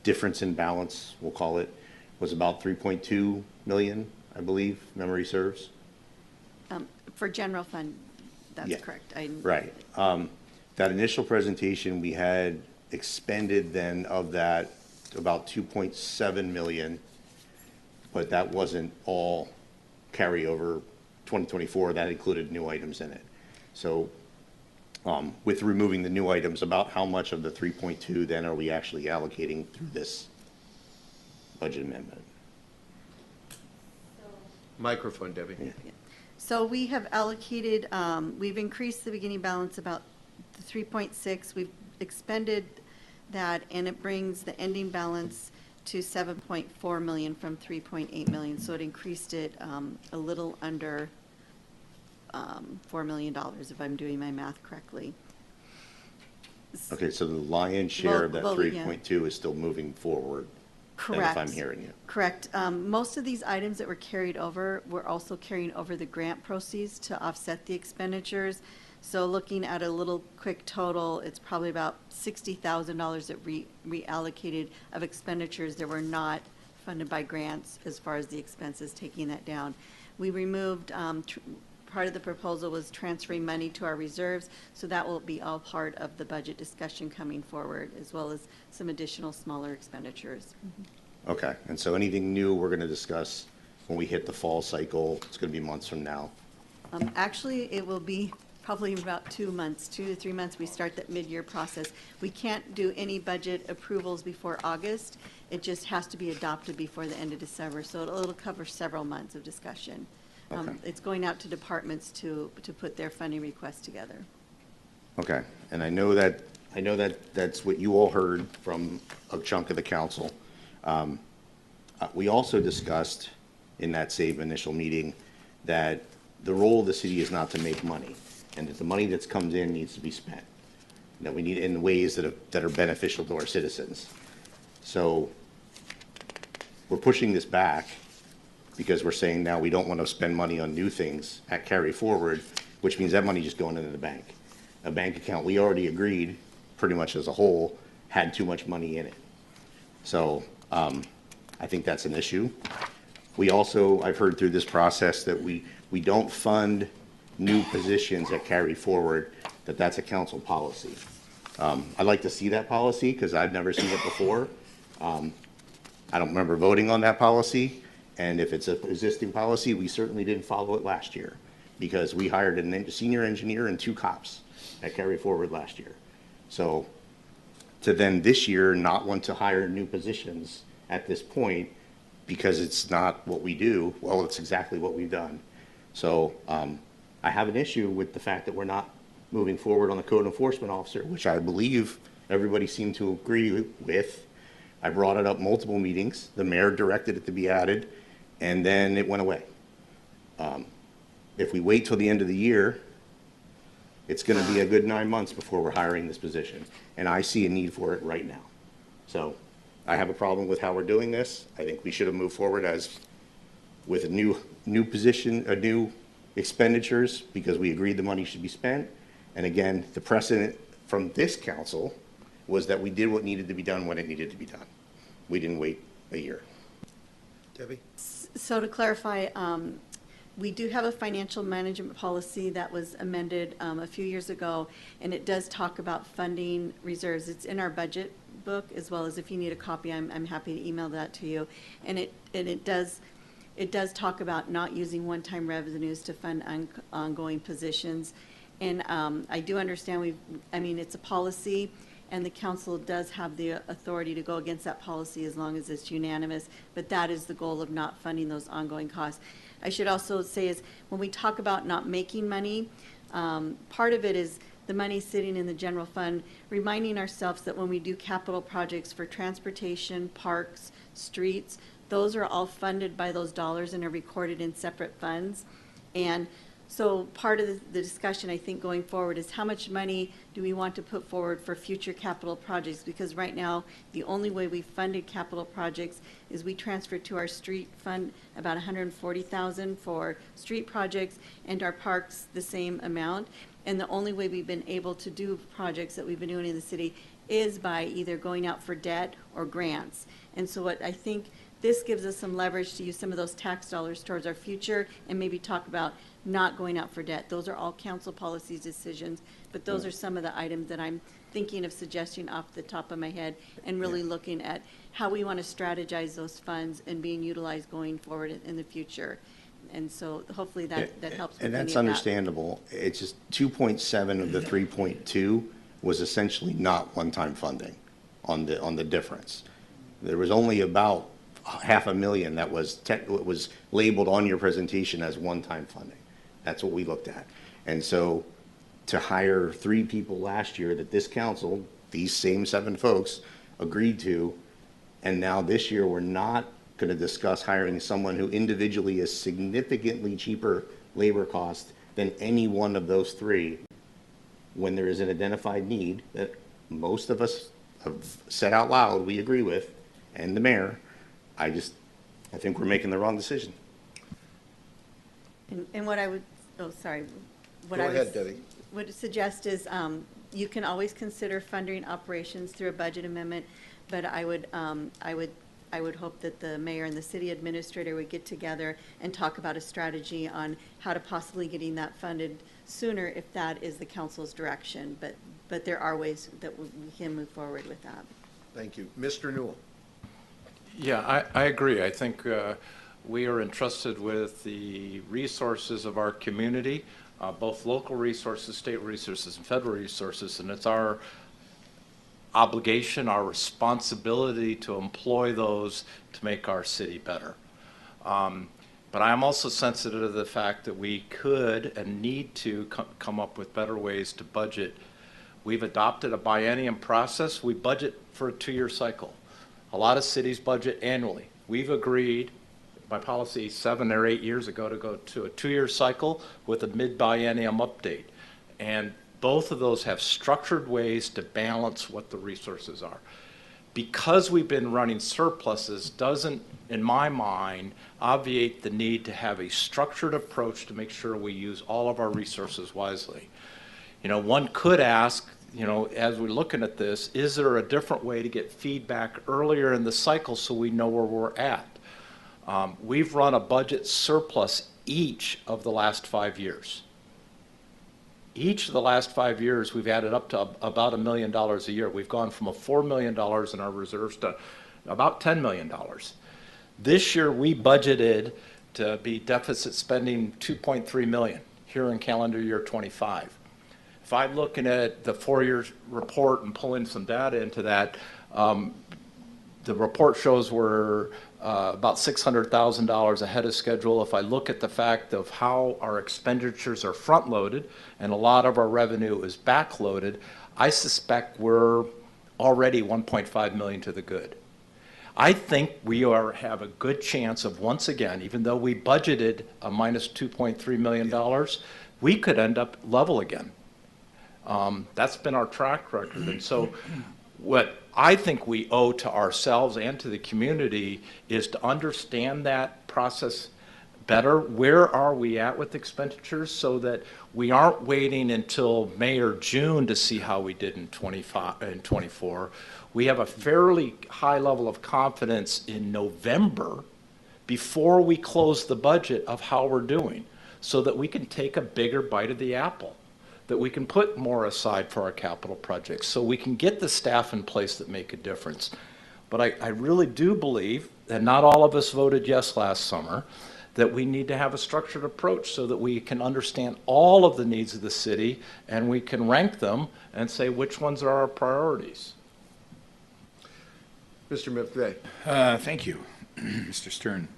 difference in balance, we'll call it, was about 3.2 million, I believe, memory serves. For general fund, Yeah. that's correct. Right. That initial presentation, we had expended then of that about 2.7 million, but that wasn't all carryover 2024. That included new items in it. So with removing the new items, about how much of the 3.2 then are we actually allocating through this budget amendment? Microphone, Debbie. Yeah. So we have allocated, we've increased the beginning balance about 3.6. We've expended that, and it brings the ending balance to 7.4 million from 3.8 million. So it increased it a little under $4 million, if I'm doing my math correctly. Okay, so the lion's share of that Well, yeah. 3.2 is still moving forward. Then, Correct. if I'm hearing you. Correct. Most of these items that were carried over, we're also carrying over the grant proceeds to offset the expenditures. So looking at a little quick total, it's probably about $60,000 that reallocated of expenditures that were not funded by grants as far as the expenses, taking that down. We removed, part of the proposal was transferring money to our reserves, so that will be all part of the budget discussion coming forward, as well as some additional smaller expenditures. Okay, and so anything new we're going to discuss when we hit the fall cycle, it's going to be months from now. Actually, it will be probably about 2 months, 2 to 3 months. We start that mid-year process. We can't do any budget approvals before August. It just has to be adopted before the end of December, so it'll cover several months of discussion. Okay. It's going out to departments to put their funding requests together. Okay, and I know that that's what you all heard from a chunk of the council. We also discussed in that same initial meeting that the role of the city is not to make money, and that the money that comes in needs to be spent, that we need it in ways that are beneficial to our citizens. So we're pushing this back because we're saying now we don't want to spend money on new things at carry forward, which means that money just going into the bank. A bank account we already agreed, pretty much as a whole, had too much money in it. So I think that's an issue. We also, I've heard through this process that we don't fund new positions that carry forward, that's a council policy. I'd like to see that policy because I've never seen it before. I don't remember voting on that policy, and if it's an existing policy, we certainly didn't follow it last year because we hired a senior engineer and 2 cops that carry forward last year. So to then this year not want to hire new positions at this point because it's not what we do, well, it's exactly what we've done. So I have an issue with the fact that we're not moving forward on the code enforcement officer, which I believe everybody seemed to agree with. I brought it up multiple meetings. The mayor directed it to be added, and then it went away. If we wait till the end of the year, it's going to be a good 9 months before we're hiring this position, and I see a need for it right now. So I have a problem with how we're doing this. I think we should have moved forward with a new position, a new expenditures, because we agreed the money should be spent. And again, the precedent from this council was that we did what needed to be done when it needed to be done. We didn't wait a year. Debbie? So to clarify, we do have a financial management policy that was amended a few years ago, and it does talk about funding reserves. It's in our budget book, as well as if you need a copy, I'm happy to email that to you. And it does talk about not using one-time revenues to fund ongoing positions. And I do understand it's a policy, and the council does have the authority to go against that policy as long as it's unanimous, but that is the goal of not funding those ongoing costs. I should also say is when we talk about not making money, part of it is the money sitting in the general fund, reminding ourselves that when we do capital projects for transportation, parks, streets, those are all funded by those dollars and are recorded in separate funds. And so part of the discussion, I think, going forward is how much money do we want to put forward for future capital projects? Because right now, the only way we funded capital projects is we transferred to our street fund about $140,000 for street projects, and our parks the same amount. And the only way we've been able to do projects that we've been doing in the city is by either going out for debt or grants. And so what I think this gives us some leverage to use some of those tax dollars towards our future and maybe talk about not going out for debt. Those are all council policies decisions, but those are some of the items that I'm thinking of suggesting off the top of my head and really looking at how we want to strategize those funds and being utilized going forward in the future. And so hopefully that helps with And any that's of that. understandable. It's just 2.7 of the 3.2 was essentially not one-time funding on the difference. There was only about $500,000 that was labeled on your presentation as one-time funding. That's what we looked at. And so to hire 3 people last year that this council, these same 7 folks, agreed to, and now this year we're not going to discuss hiring someone who individually is significantly cheaper labor cost than any one of those 3 when there is an identified need that most of us have said out loud we agree with, and the mayor. I think we're making the wrong decision. And what I would, what Go I ahead, Debbie. would suggest is you can always consider funding operations through a budget amendment, but I would hope that the mayor and the city administrator would get together and talk about a strategy on how to possibly getting that funded sooner if that is the council's direction. But there are ways that we can move forward with that. Thank you. Mr. Newell. Yeah, I agree. I think we are entrusted with the resources of our community, both local resources, state resources, and federal resources, and it's our obligation, our responsibility to employ those to make our city better. But I'm also sensitive to the fact that we could and need to come up with better ways to budget. We've adopted a biennium process. We budget for a 2-year cycle. A lot of cities budget annually. We've agreed my policy 7 or 8 years ago to go to a 2-year cycle with a mid-biennium update. And both of those have structured ways to balance what the resources are. Because we've been running surpluses doesn't, in my mind, obviate the need to have a structured approach to make sure we use all of our resources wisely. You know, one could ask, you know, as we're looking at this, is there a different way to get feedback earlier in the cycle so we know where we're at? We've run a budget surplus each of the last 5 years. Each of the last 5 years, we've added up to about $1 million a year. We've gone from a $4 million in our reserves to about $10 million. This year, we budgeted to be deficit spending $2.3 million here in calendar year 25. If I'm looking at the 4-year report and pulling some data into that, the report shows we're about $600,000 ahead of schedule. If I look at the fact of how our expenditures are front-loaded and a lot of our revenue is back-loaded, I suspect we're already $1.5 million to the good. I think we have a good chance of, once again, even though we budgeted a minus $2.3 million, we could end up level again. That's been our track record. And so what I think we owe to ourselves and to the community is to understand that process better. Where are we at with expenditures so that we aren't waiting until May or June to see how we did in 25 and 24. We have a fairly high level of confidence in November before we close the budget of how we're doing so that we can take a bigger bite of the apple, that we can put more aside for our capital projects, so we can get the staff in place that make a difference. But I really do believe, and not all of us voted yes last summer, that we need to have a structured approach so that we can understand all of the needs of the city and we can rank them and say which ones are our priorities. Mr. McVeigh. Thank you, Mr. Stern.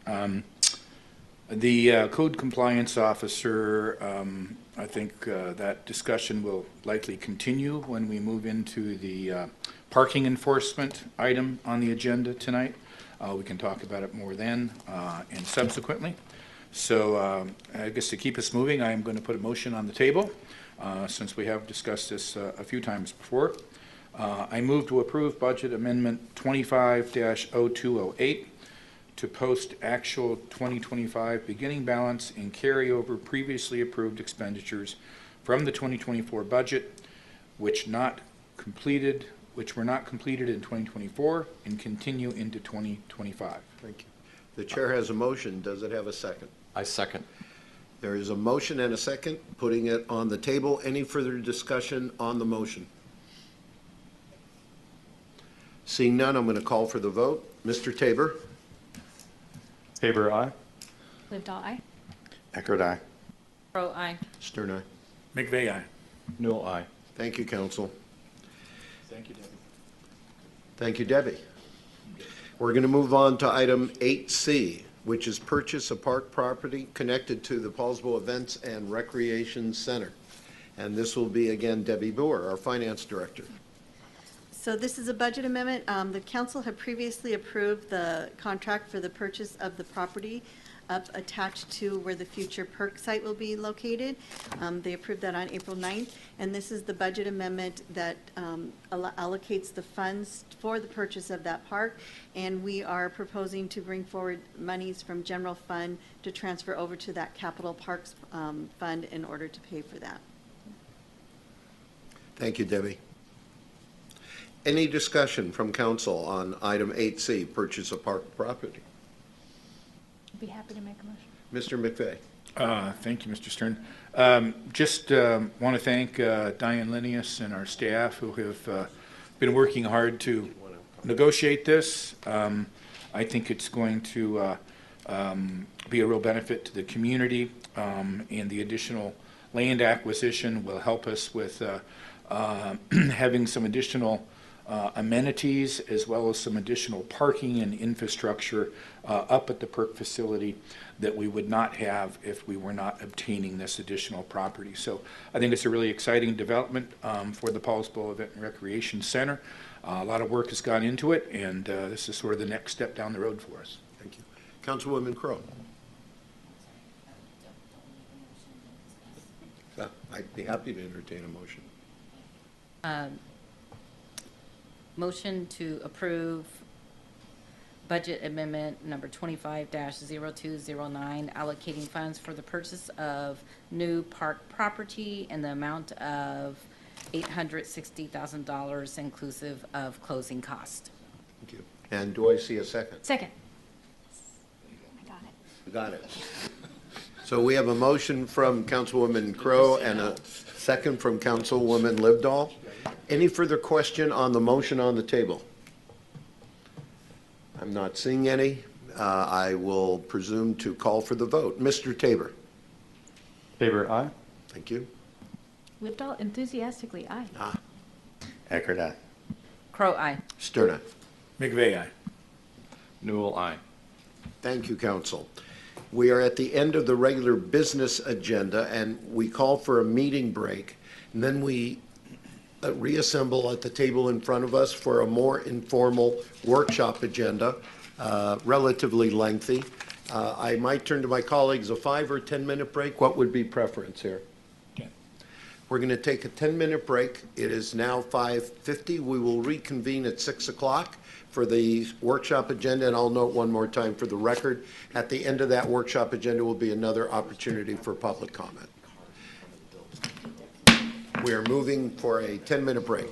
The code compliance officer, I think that discussion will likely continue when we move into the parking enforcement item on the agenda tonight. We can talk about it more then and subsequently. So I guess to keep us moving, I am going to put a motion on the table since we have discussed this a few times before. I move to approve budget amendment 25-0208 to post actual 2025 beginning balance and carry over previously approved expenditures from the 2024 budget, which were not completed in 2024 and continue into 2025. Thank you. The chair has a motion. Does it have a second? I second. There is a motion and a second, putting it on the table. Any further discussion on the motion? Seeing none, I'm going to call for the vote. Mr. Tabor? Tabor, aye. Lived all aye. Eckert, aye. Pro, aye. Stern, aye. McVeigh, aye. Newell, aye. Thank you, council. Thank you, Debbie. Thank you, Debbie. We're going to move on to item 8C, which is purchase of park property connected to the Poulsbo Events and Recreation Center. And this will be, again, Debbie Boer, our finance director. So this is a budget amendment. The council had previously approved the contract for the purchase of the property up attached to where the future perk site will be located. They approved that on April 9th, and this is the budget amendment that allocates the funds for the purchase of that park, and we are proposing to bring forward monies from general fund to transfer over to that capital parks fund in order to pay for that. Thank you, Debbie. Any discussion from council on item 8C, purchase of park property? I'd be happy to make a motion. Mr. McVeigh. Thank you, Mr. Stern. Just want to thank Diane Linnaeus and our staff who have been working hard to negotiate this. I think it's going to be a real benefit to the community, and the additional land acquisition will help us with having some additional amenities as well as some additional parking and infrastructure up at the perk facility that we would not have if we were not obtaining this additional property. So I think it's a really exciting development for the Poulsbo Event and Recreation Center. A lot of work has gone into it, and this is sort of the next step down the road for us. Thank you. Councilwoman Crowe. I'd be happy to entertain a motion. Motion to approve budget amendment number 25-0209, allocating funds for the purchase of new park property in the amount of $860,000 inclusive of closing cost. Thank you. And do I see a second? Second. I got it. Got it. So we have a motion from Councilwoman Crowe and a second from Councilwoman Livedall. Any further question on the motion on the table? I'm not seeing any. I will presume to call for the vote. Mr. Tabor. Tabor, aye. Thank you. Livedall enthusiastically, aye. Eckert, aye. Crow, aye. Sterna. McVeigh, aye. Newell, aye. Thank you, Council. We are at the end of the regular business agenda, and we call for a meeting break. And then we reassemble at the table in front of us for a more informal workshop agenda, relatively lengthy. I might turn to my colleagues, a 5 or 10-minute break. What would be preference here? We're going to take a 10-minute break. It is now 5:50. We will reconvene at 6 o'clock for the workshop agenda, and I'll note one more time for the record, at the end of that workshop agenda will be another opportunity for public comment. We are moving for a 10-minute break.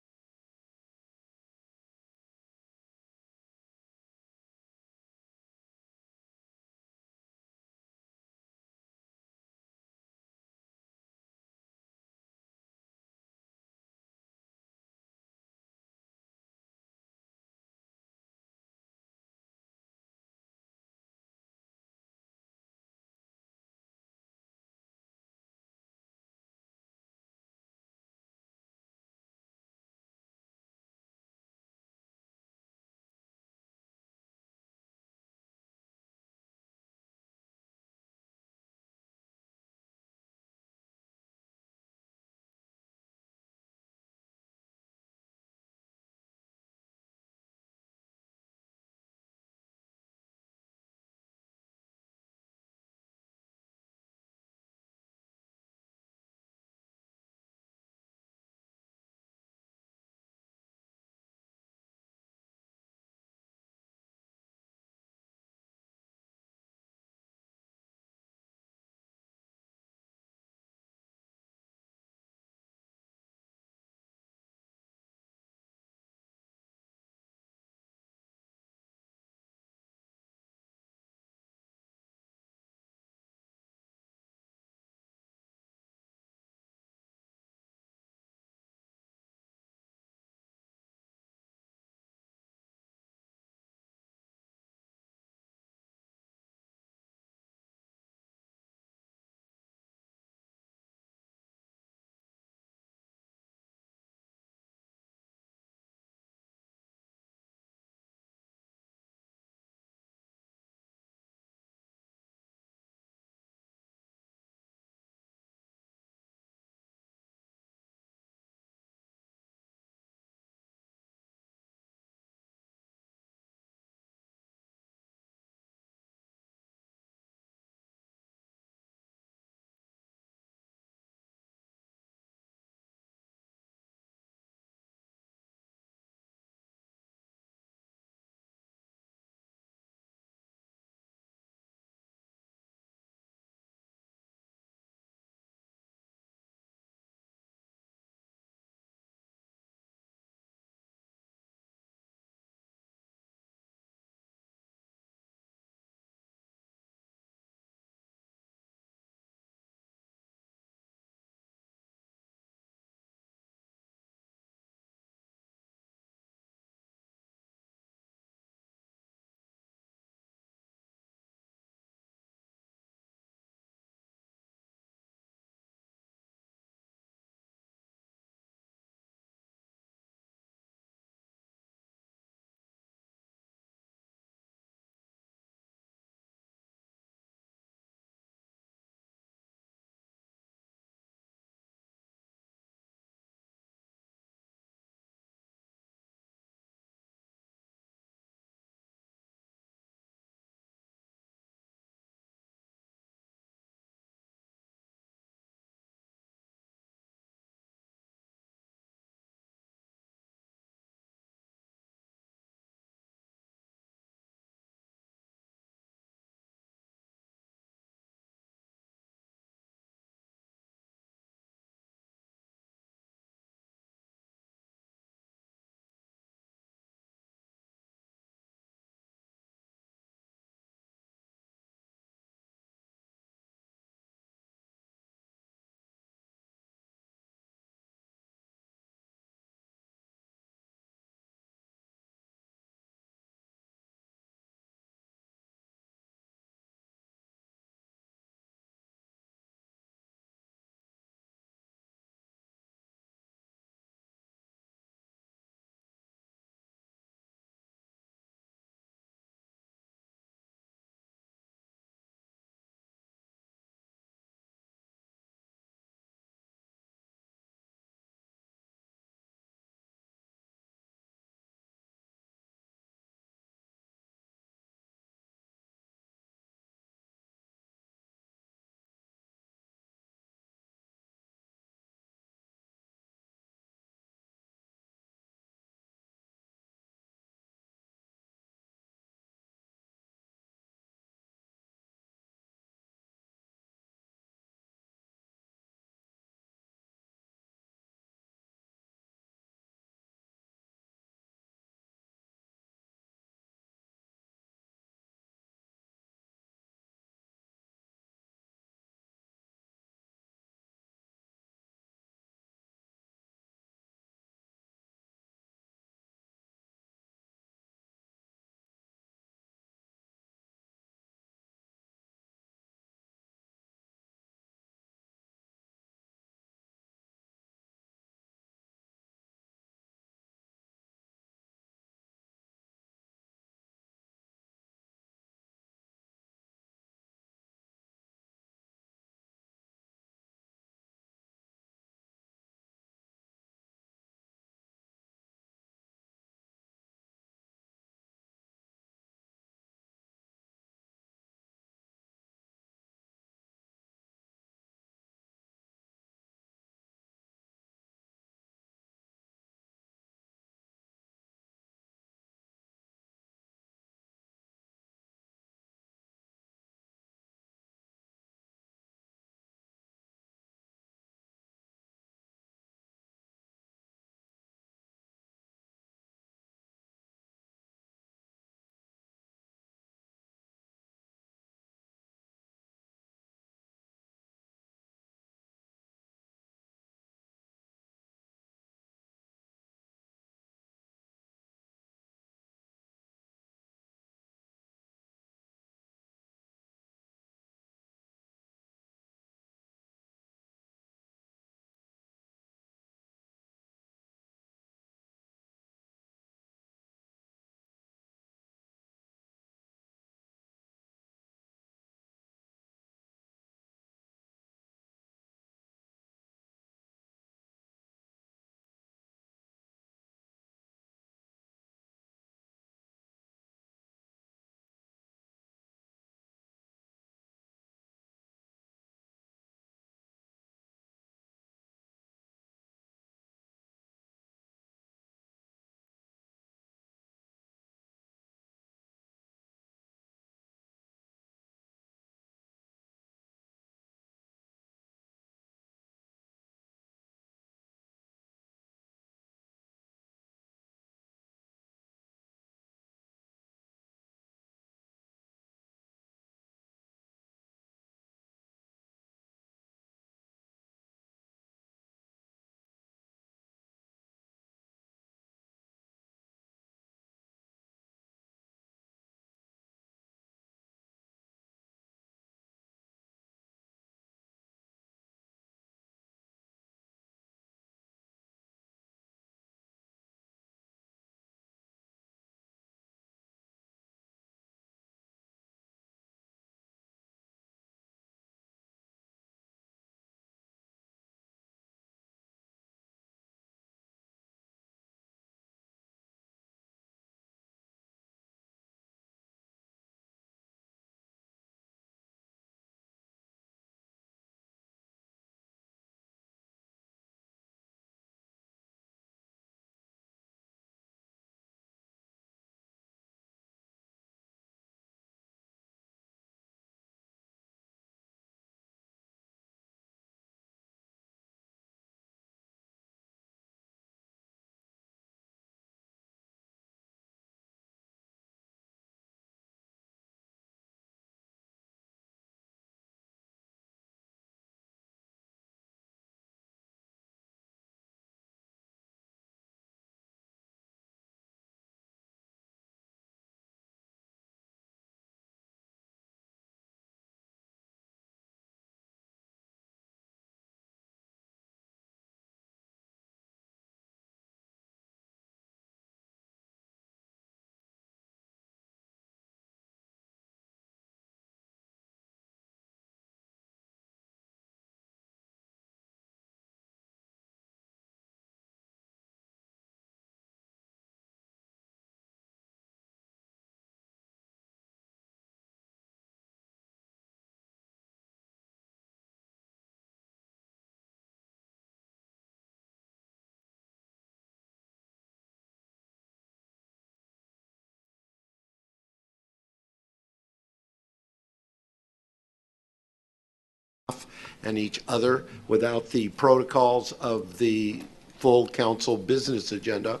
and each other without the protocols of the full council business agenda.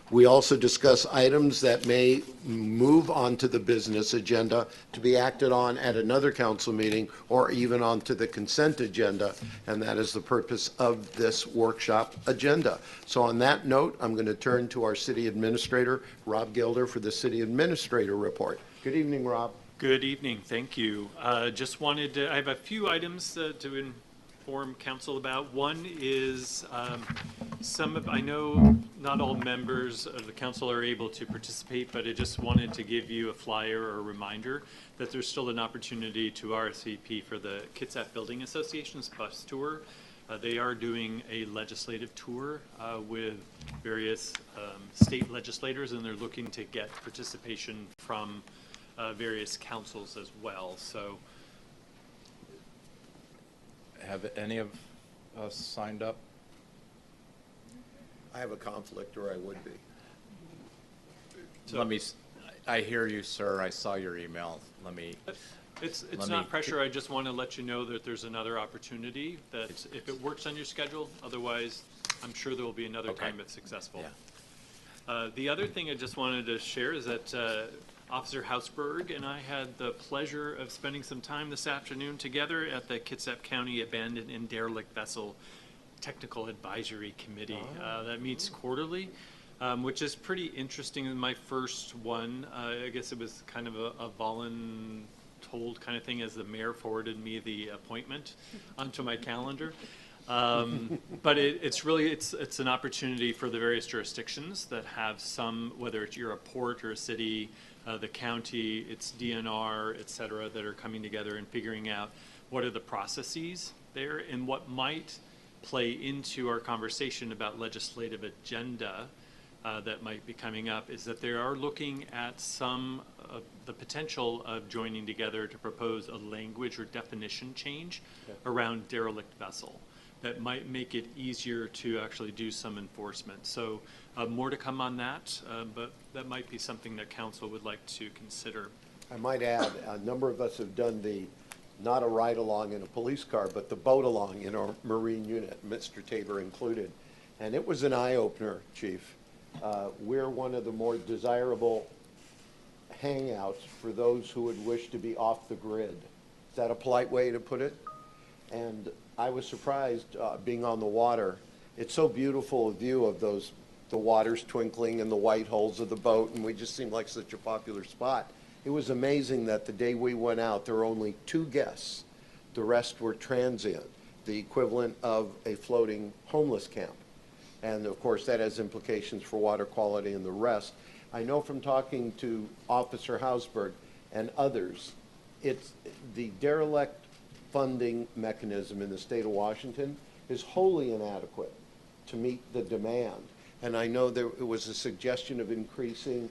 We also discuss items that may move onto the business agenda to be acted on at another council meeting or even onto the consent agenda, and that is the purpose of this workshop agenda. So on that note, I'm going to turn to our city administrator, Rob Gilder, for the city administrator report. Good evening, Rob. Good evening, thank you. Just wanted to, I have a few items to inform council about. One is I know not all members of the council are able to participate, but I just wanted to give you a flyer or a reminder that there's still an opportunity to RSVP for the Kitsap Building Association's bus tour. They are doing a legislative tour with various state legislators, and they're looking to get participation from various councils as well. So, Have any of us signed up? I have a conflict, or I would be. So I hear you, sir. I saw your email. It's not pressure. I just want to let you know that there's another opportunity that if it works on your schedule, otherwise I'm sure there will be another time if successful. Yeah. The other thing I just wanted to share is that Officer Hausberg and I had the pleasure of spending some time this afternoon together at the Kitsap County Abandoned and Derelict Vessel Technical Advisory Committee. That meets quarterly, which is pretty interesting. My first one, I guess it was kind of a voluntold kind of thing, as the mayor forwarded me the appointment onto my calendar. But it's an opportunity for the various jurisdictions that have some, whether it's you're a port or a city, the county, its DNR, et cetera, that are coming together and figuring out what are the processes there and what might play into our conversation about legislative agenda that might be coming up, is that they are looking at some of the potential of joining together to propose a language or definition change around derelict vessel that might make it easier to actually do some enforcement. So more to come on that, but that might be something that council would like to consider. I might add, a number of us have done not a ride-along in a police car, but the boat-along in our Marine unit, Mr. Tabor included. And it was an eye-opener, Chief. We're one of the more desirable hangouts for those who would wish to be off the grid. Is that a polite way to put it? And I was surprised being on the water. It's so beautiful a view of the waters twinkling and the white hulls of the boat, and we just seemed like such a popular spot. It was amazing that the day we went out, there were only 2 guests. The rest were transient, the equivalent of a floating homeless camp. And of course, that has implications for water quality and the rest. I know from talking to Officer Hausberg and others, it's the derelict funding mechanism in the state of Washington is wholly inadequate to meet the demand. And I know there was a suggestion of increasing,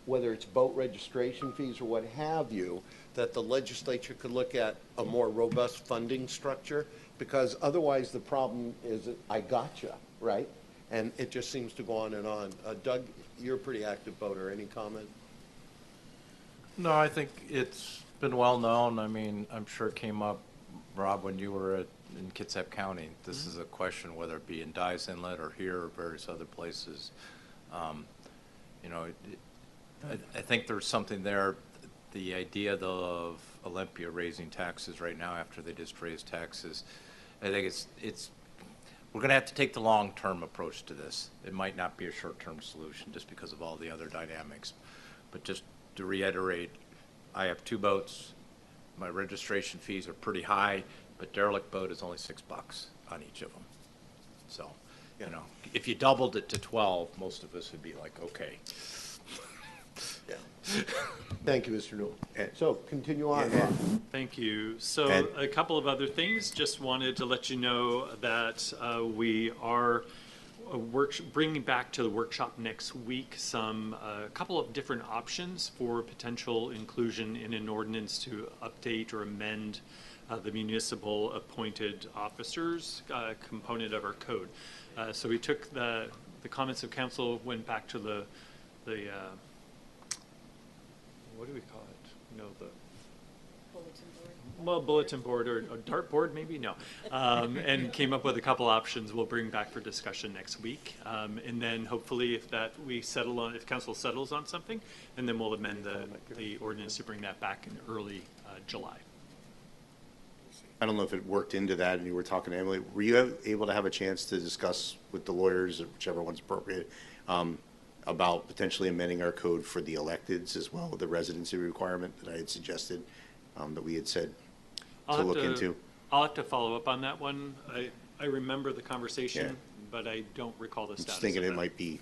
whether it's boat registration fees or what have you, that the legislature could look at a more robust funding structure, because otherwise the problem is, I gotcha, right? And it just seems to go on and on. Doug, you're a pretty active boater. Any comment? No, I think it's been well known. I mean, I'm sure it came up, Rob, when you were in Kitsap County. This is a question, whether it be in Dyes Inlet or here or various other places. You know, I think there's something there. The idea, though, of Olympia raising taxes right now after they just raised taxes, I think we're going to have to take the long-term approach to this. It might not be a short-term solution just because of all the other dynamics. But just to reiterate, I have 2 boats. My registration fees are pretty high, but derelict boat is only $6 on each of them. So, you know, if you doubled it to 12, most of us would be like, okay. Yeah. Thank you, Mr. Newell. So continue on, Rob. Thank you. So a couple of other things. Just wanted to let you know that we are bringing back to the workshop next week a couple of different options for potential inclusion in an ordinance to update or amend the municipal appointed officers component of our code. So we took the comments of council, went back to the what do we call it? You know, the well, bulletin board or dartboard, maybe, no. And came up with a couple options we'll bring back for discussion next week. And then hopefully if council settles on something, and then we'll amend the ordinance to bring that back in early July. I don't know if it worked into that, and you were talking to Emily. Were you able to have a chance to discuss with the lawyers, whichever one's appropriate, about potentially amending our code for the electeds as well, the residency requirement that I had suggested, that we had said to look into? I'll have to follow up on that one. I remember the conversation, Yeah. but I don't recall the I'm status just thinking of it that. might be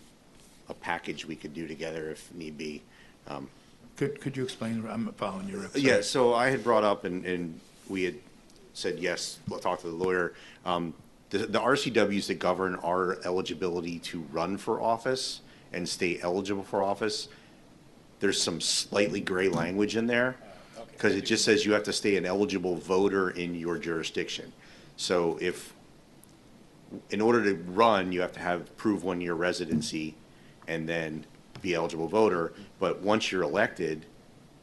a package we could do together if need be. Could you explain? I'm following you. Rick. Yeah, so I had brought up, and we had said, yes, we'll talk to the lawyer. The RCWs that govern our eligibility to run for office and stay eligible for office, there's some slightly gray language in there, because it just says you have to stay an eligible voter in your jurisdiction. So in order to run, you have to prove 1 year residency and then be eligible voter. But once you're elected,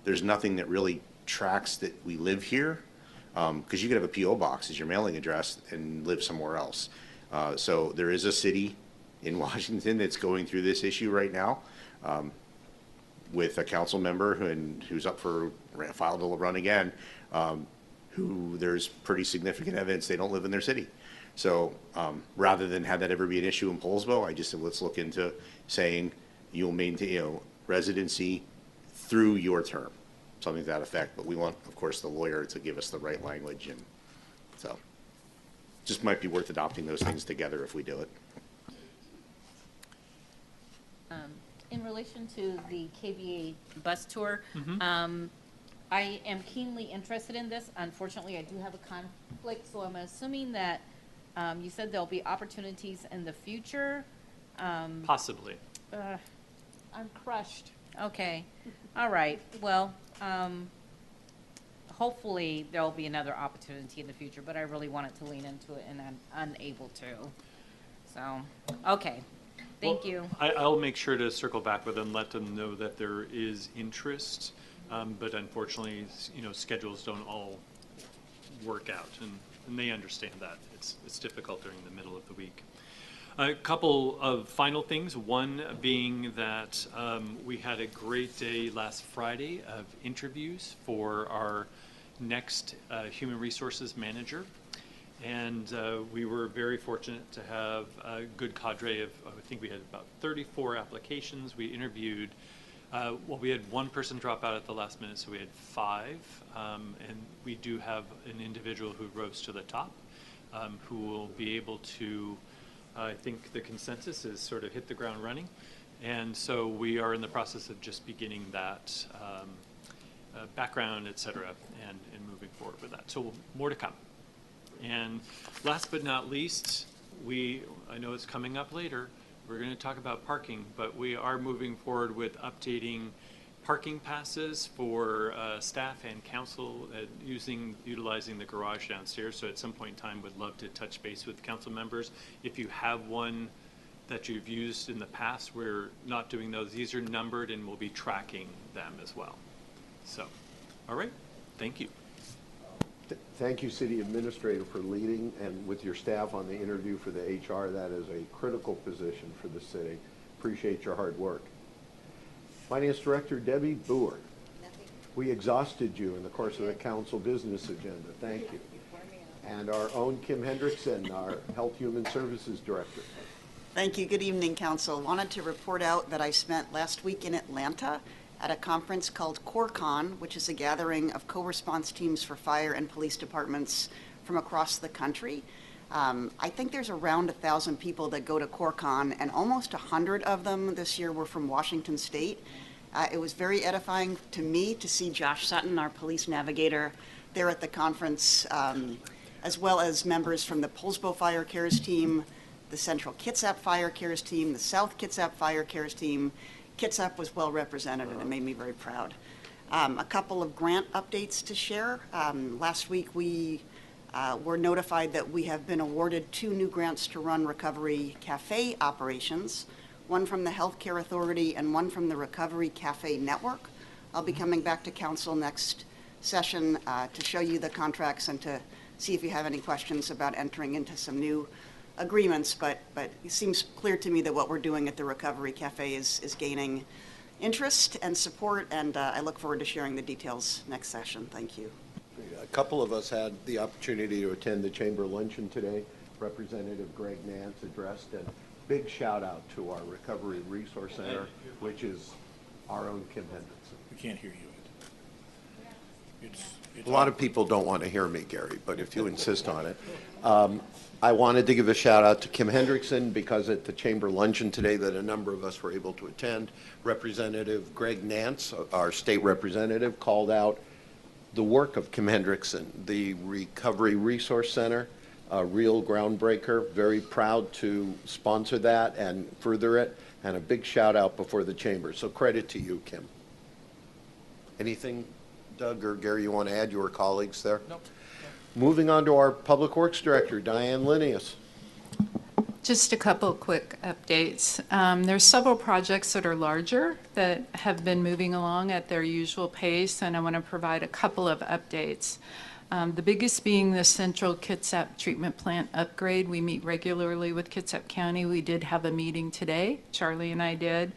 there's nothing that really tracks that we live here, because you could have a P.O. box as your mailing address and live somewhere else. So there is a city in Washington that's going through this issue right now, with a council member who's up for filed to run again, who there's pretty significant evidence they don't live in their city. So rather than have that ever be an issue in Poulsbo, I just said, let's look into saying you'll maintain, residency through your term, something to that effect. But we want, of course, the lawyer to give us the right language, and so just might be worth adopting those things together if we do it. In relation to the KVA bus tour, I am keenly interested in this. Unfortunately, I do have a conflict, so I'm assuming that you said there'll be opportunities in the future. Possibly. I'm crushed. Okay. All right. Well, hopefully there'll be another opportunity in the future, but I really wanted to lean into it, and I'm unable to. So, okay. Thank you. I'll make sure to circle back with them, let them know that there is interest, but unfortunately, schedules don't all work out, and they understand that. It's difficult during the middle of the week. A couple of final things, one being that we had a great day last Friday of interviews for our next human resources manager. And we were very fortunate to have a good cadre of, I think we had about 34 applications. We interviewed, we had one person drop out at the last minute, so we had 5. And we do have an individual who rose to the top, who will be able to, I think the consensus is sort of hit the ground running. And so we are in the process of just beginning that background, et cetera, and moving forward with that. So more to come. And last but not least, I know it's coming up later, we're going to talk about parking, but we are moving forward with updating parking passes for staff and council utilizing the garage downstairs. So at some point in time, would love to touch base with council members. If you have one that you've used in the past, we're not doing those. These are numbered, and we'll be tracking them as well. So, all right, thank you. Thank you, City Administrator, for leading and with your staff on the interview for the HR. That is a critical position for the city. Appreciate your hard work. Finance Director Debbie Boer. We exhausted you in the course of the council business agenda. Thank you. And our own Kim Hendrickson, our Health Human Services Director. Thank you. Good evening, Council. Wanted to report out that I spent last week in Atlanta at a conference called CoreCon, which is a gathering of co-response teams for fire and police departments from across the country. I think there's around 1,000 people that go to CoreCon, and almost 100 of them this year were from Washington State. It was very edifying to me to see Josh Sutton, our police navigator, there at the conference, as well as members from the Poulsbo Fire Cares team, the Central Kitsap Fire Cares team, the South Kitsap Fire Cares team. Kitsap was well represented, and it made me very proud. A couple of grant updates to share. Last week we were notified that we have been awarded 2 new grants to run Recovery Cafe operations, one from the Healthcare Authority and one from the Recovery Cafe Network. I'll be coming back to council next session to show you the contracts and to see if you have any questions about entering into some new agreements, but it seems clear to me that what we're doing at the Recovery Cafe is gaining interest and support, and I look forward to sharing the details next session. Thank you. A couple of us had the opportunity to attend the Chamber luncheon today. Representative Greg Nance addressed, and big shout out to our Recovery Resource Center, which is our own Kim Hendrickson. We can't hear you. A lot of people don't want to hear me, Gary, but if you insist on it. I wanted to give a shout out to Kim Hendrickson because at the Chamber luncheon today that a number of us were able to attend, Representative Greg Nance, our state representative, called out the work of Kim Hendrickson, the Recovery Resource Center, a real groundbreaker. Very proud to sponsor that and further it, and a big shout out before the Chamber. So credit to you, Kim. Anything, Doug or Gary, you want to add? Your colleagues there? Nope. Moving on to our Public Works Director, Diane Linnaeus. Just a couple quick updates. There's several projects that are larger that have been moving along at their usual pace, and I want to provide a couple of updates. The biggest being the Central Kitsap Treatment Plant upgrade. We meet regularly with Kitsap County. We did have a meeting today, Charlie and I did,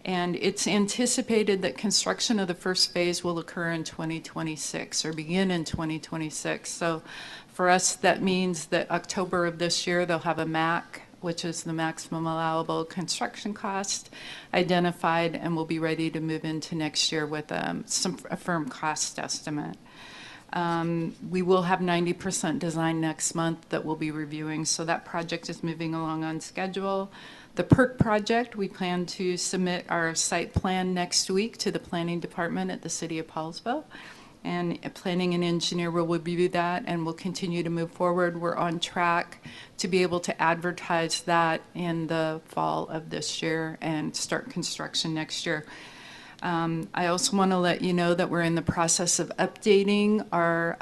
and it's anticipated that construction of the first phase will occur in 2026 or begin in 2026. So for us, that means that October of this year, they'll have a MAC, which is the maximum allowable construction cost, identified, and we'll be ready to move into next year with a firm cost estimate. We will have 90% design next month that we'll be reviewing, so that project is moving along on schedule. The PERC project, we plan to submit our site plan next week to the planning department at the city of Poulsbo. And planning and engineer will review that and we'll continue to move forward. We're on track to be able to advertise that in the fall of this year and start construction next year. I also want to let you know that we're in the process of updating our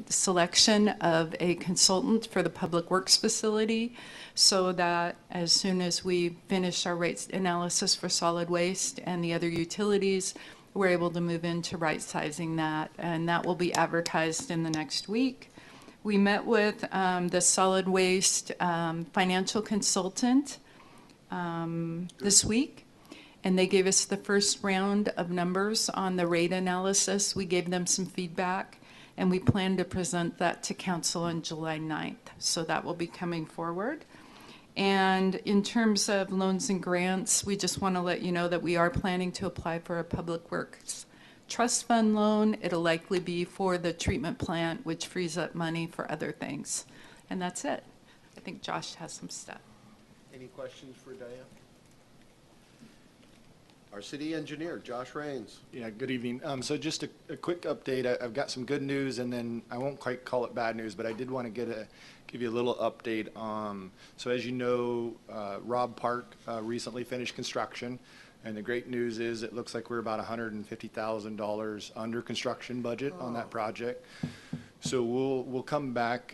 selection of a consultant for the Public Works facility so that as soon as we finish our rates analysis for solid waste and the other utilities, we're able to move into right-sizing that, and that will be advertised in the next week. We met with the solid waste financial consultant this week, and they gave us the first round of numbers on the rate analysis. We gave them some feedback, and we plan to present that to council on July 9th. So that will be coming forward. And in terms of loans and grants, we just want to let you know that we are planning to apply for a Public Works Trust Fund loan. It'll likely be for the treatment plant, which frees up money for other things. And that's it. I think Josh has some stuff. Any questions for Diane? Our city engineer, Josh Rains. Yeah, good evening. So just a quick update. I've got some good news, and then I won't quite call it bad news, but I did want to give you a little update. So as you know, Robb Park recently finished construction, and the great news is it looks like we're about $150,000 under construction budget on that project. So we'll come back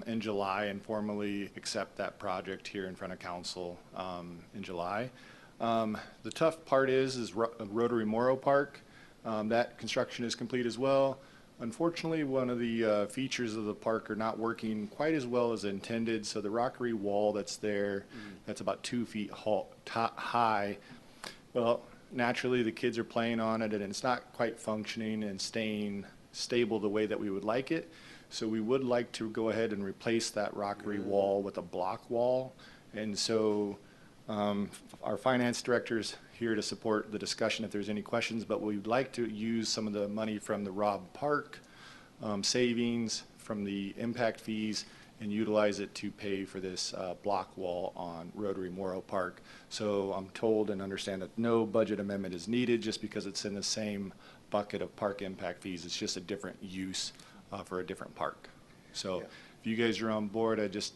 in July and formally accept that project here in front of council in July. The tough part is Rotary Moro Park. That construction is complete as well. Unfortunately, one of the features of the park are not working quite as well as intended. So the rockery wall that's there, that's about 2 feet high. Well, naturally the kids are playing on it and it's not quite functioning and staying stable the way that we would like it. So we would like to go ahead and replace that rockery wall with a block wall. And so our finance director is here to support the discussion if there's any questions, but we'd like to use some of the money from the Robb Park savings, from the impact fees, and utilize it to pay for this block wall on Rotary Moro Park. So I'm told and understand that no budget amendment is needed just because it's in the same bucket of park impact fees. It's just a different use for a different park. So if you guys are on board, I just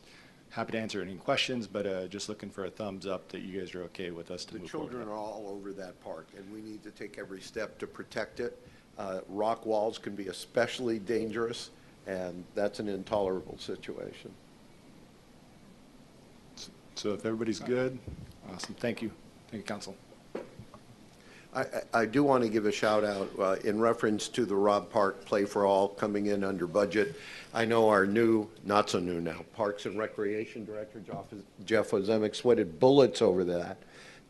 happy to answer any questions, but just looking for a thumbs up that you guys are okay with us to move forward. The children are all over that park, and we need to take every step to protect it. Rock walls can be especially dangerous, and that's an intolerable situation. So if everybody's good, awesome. Thank you. Thank you, Council. I do want to give a shout out in reference to the Rob Park Play for All coming in under budget. I know our new, not so new now, Parks and Recreation Director, Jeff Ozemick, sweated bullets over that.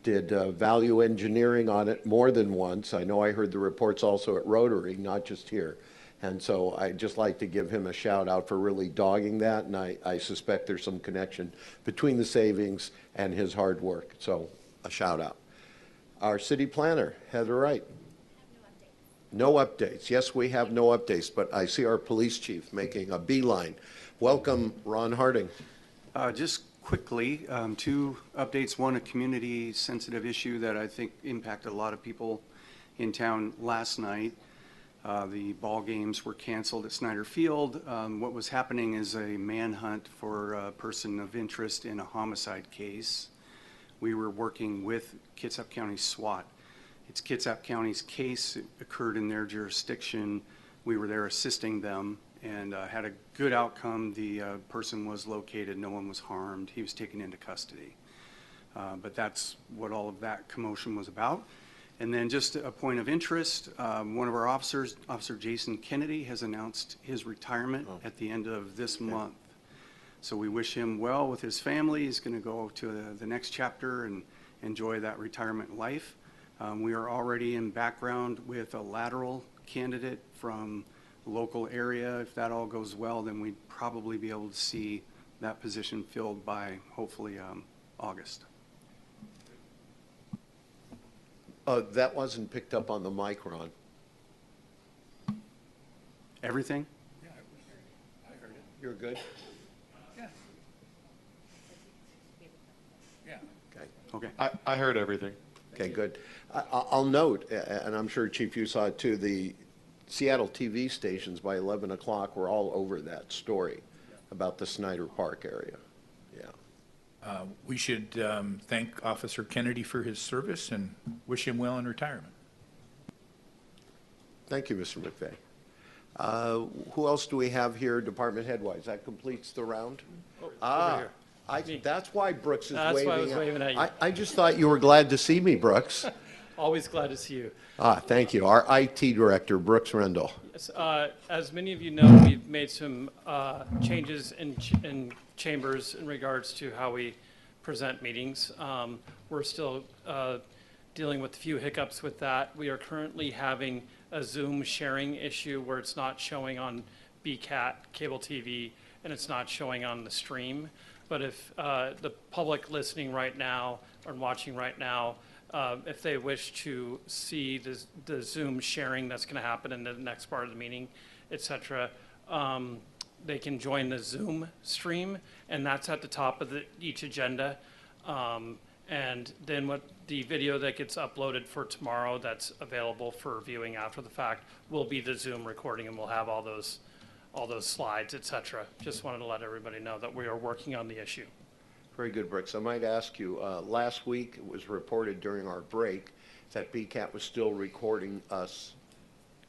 Did value engineering on it more than once. I know I heard the reports also at Rotary, not just here. And so I'd just like to give him a shout out for really dogging that. And I suspect there's some connection between the savings and his hard work. So a shout out. Our city planner, Heather Wright. No updates. Yes, we have no updates, but I see our police chief making a beeline. Welcome, Ron Harding. Just quickly, two updates. One, a community-sensitive issue that I think impacted a lot of people in town last night. The ball games were canceled at Snyder Field. What was happening is a manhunt for a person of interest in a homicide case. We were working with Kitsap County SWAT. It's Kitsap County's case. It occurred in their jurisdiction. We were there assisting them and had a good outcome. The person was located. No one was harmed. He was taken into custody. But that's what all of that commotion was about. And then just a point of interest, one of our officers, Officer Jason Kennedy, has announced his retirement at the end of this month. So we wish him well with his family. He's going to go to the next chapter and enjoy that retirement life. We are already in background with a lateral candidate from the local area. If that all goes well, then we'd probably be able to see that position filled by hopefully August. That wasn't picked up on the mic, Ron. Everything? Yeah, I heard it. You're good? Yeah. Yeah. Okay. Okay. I heard everything. Okay, good. I'll note, and I'm sure, Chief, you saw it too, the Seattle TV stations by 11 o'clock were all over that story about the Snyder Park area. Yeah. We should thank Officer Kennedy for his service and wish him well in retirement. Thank you, Mr. McVeigh. Who else do we have here, department head-wise? That completes the round? That's why Brooks is That's waving. why I was waving at you. I just thought you were glad to see me, Brooks. Always glad to see you. Thank you. Our IT director, Brooks Rendell. As many of you know, we've made some changes in chambers in regards to how we present meetings. We're still dealing with a few hiccups with that. We are currently having a Zoom sharing issue where it's not showing on BCAT cable TV and it's not showing on the stream. But if the public listening right now or watching right now, if they wish to see the Zoom sharing that's going to happen in the next part of the meeting, et cetera, they can join the Zoom stream, and that's at the top of each agenda. And then what the video that gets uploaded for tomorrow that's available for viewing after the fact will be the Zoom recording, and we'll have all those slides, et cetera. Just wanted to let everybody know that we are working on the issue. Very good, Brooks. I might ask you, last week it was reported during our break that BCAT was still recording us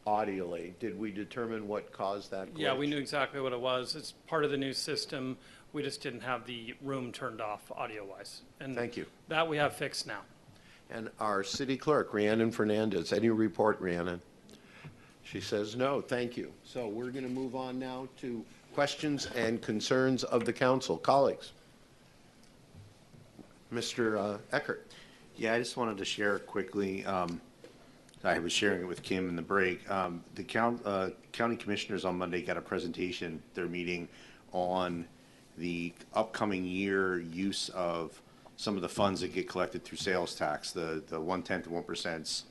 audially. Did we determine what caused that glitch? Yeah, we knew exactly what it was. It's part of the new system. We just didn't have the room turned off audio-wise. And thank you. That we have fixed now. And our city clerk, Rhiannon Fernandez. Any report, Rhiannon? She says no. Thank you. So we're going to move on now to questions and concerns of the council. Colleagues. Mr. Eckert. Yeah, I just wanted to share quickly. I was sharing it with Kim in the break. The county commissioners on Monday got a presentation. They're meeting on the upcoming year use of some of the funds that get collected through sales tax, the 1/10 to 1%,